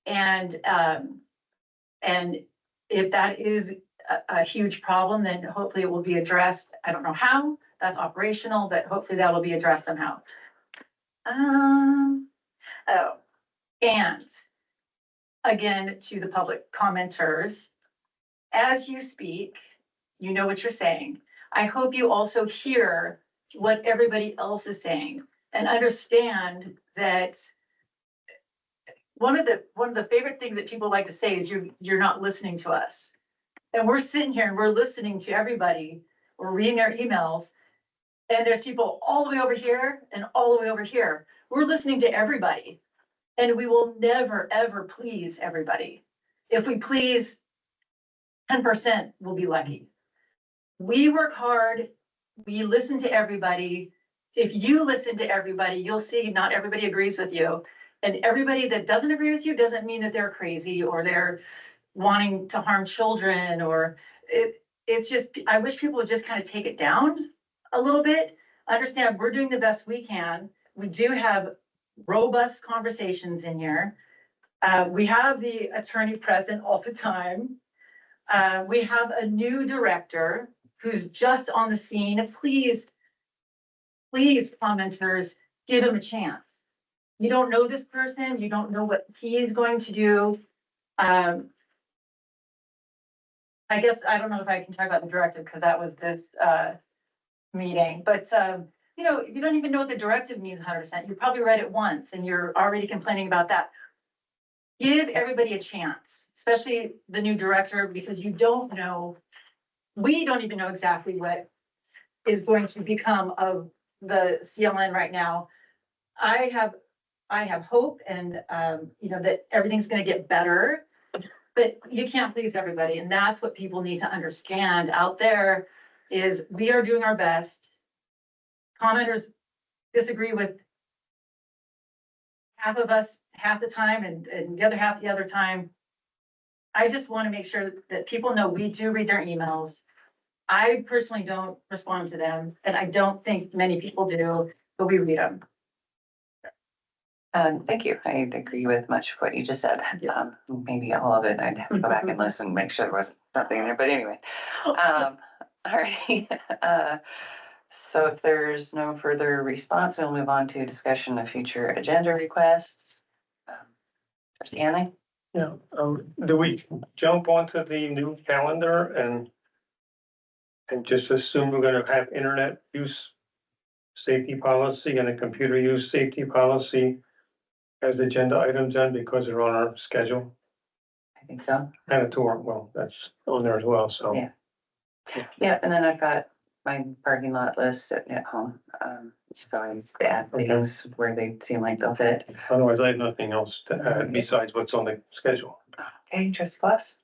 And if that is a huge problem, then hopefully it will be addressed. I don't know how, that's operational, but hopefully that will be addressed somehow. Oh, and again, to the public commenters, as you speak, you know what you're saying. I hope you also hear what everybody else is saying and understand that one of the favorite things that people like to say is you're not listening to us. And we're sitting here and we're listening to everybody. We're reading their emails, and there's people all the way over here and all the way over here. We're listening to everybody, and we will never, ever please everybody. If we please 10%, we'll be lucky. We work hard. We listen to everybody. If you listen to everybody, you'll see not everybody agrees with you. And everybody that doesn't agree with you doesn't mean that they're crazy or they're wanting to harm children, or it's just, I wish people would just kind of take it down a little bit. Understand we're doing the best we can. We do have robust conversations in here. We have the attorney present all the time. We have a new director who's just on the scene. Please, commenters, give him a chance. You don't know this person. You don't know what he is going to do. I guess, I don't know if I can talk about the directive because that was this meeting, but you know, you don't even know what the directive means 100%. You probably read it once and you're already complaining about that. Give everybody a chance, especially the new director, because you don't know, we don't even know exactly what is going to become of the CLN right now. I have hope and you know, that everything's going to get better, but you can't please everybody. And that's what people need to understand out there is we are doing our best. Commenters disagree with half of us half the time and the other half the other time. I just want to make sure that people know we do read their emails. I personally don't respond to them, and I don't think many people do, but we read them. Thank you. I agree with much of what you just said. Maybe all of it. I'd have to go back and listen, make sure there wasn't something there. But anyway, all right. So if there's no further response, we'll move on to discussion of future agenda requests. Trustee Annie? Yeah, do we jump onto the new calendar and just assume we're gonna have internet use safety policy and a computer use safety policy as agenda items then because they're on our schedule? I think so. And a tour, well, that's on there as well, so. Yeah. Yeah, and then I've got my parking lot list at home. So I add things where they seem like they'll fit. Otherwise, I have nothing else to add besides what's on the schedule. Okay, Trustee Glass?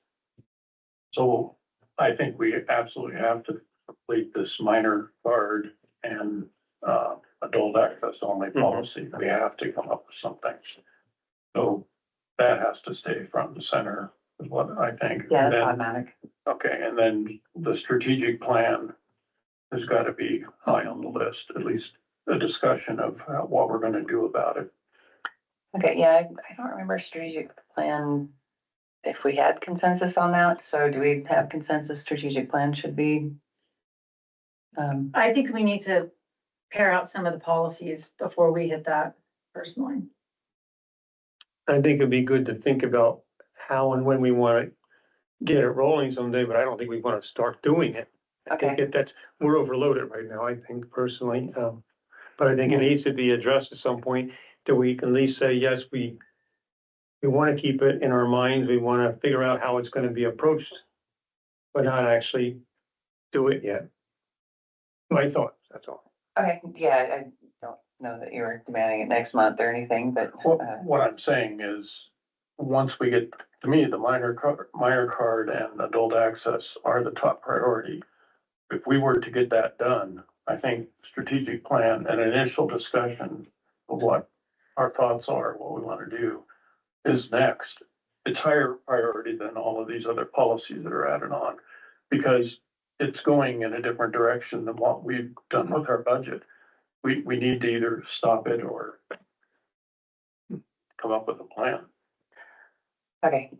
So I think we absolutely have to complete this minor card and adult access only policy. We have to come up with something. So that has to stay front and center is what I think. Yeah, that's automatic. Okay, and then the strategic plan has got to be high on the list, at least a discussion of what we're going to do about it. Okay, yeah, I don't remember strategic plan if we had consensus on that. So do we have consensus strategic plan should be? I think we need to pair out some of the policies before we hit that personally. I think it'd be good to think about how and when we want to get it rolling someday, but I don't think we want to start doing it. I think Okay. that's, we're overloaded right now, I think personally. But I think it needs to be addressed at some point that we can at least say, yes, we want to keep it in our minds. We want to figure out how it's going to be approached, but not actually do it yet. My thoughts, that's all. Okay, yeah, I don't know that you're demanding it next month or anything, but, What I'm saying is, once we get, to me, the minor card and adult access are the top priority. If we were to get that done, I think strategic plan and initial discussion of what our thoughts are, what we want to do is next. It's higher priority than all of these other policies that are added on, because it's going in a different direction than what we've done with our budget. We need to either stop it or come up with a plan. okay,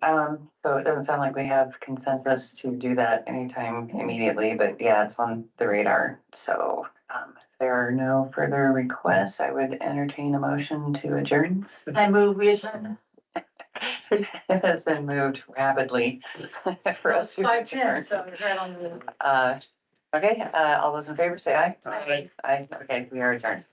so it doesn't sound like we have consensus to do that anytime immediately, but yeah, it's on the radar. So, if there are no further requests, I would entertain a motion to adjourn. I move we adjourn. It has been moved rapidly for us to 5:10, adjourn. so it's right on the. Okay, all those in favor say aye. Aye. Aye, okay, we are adjourned.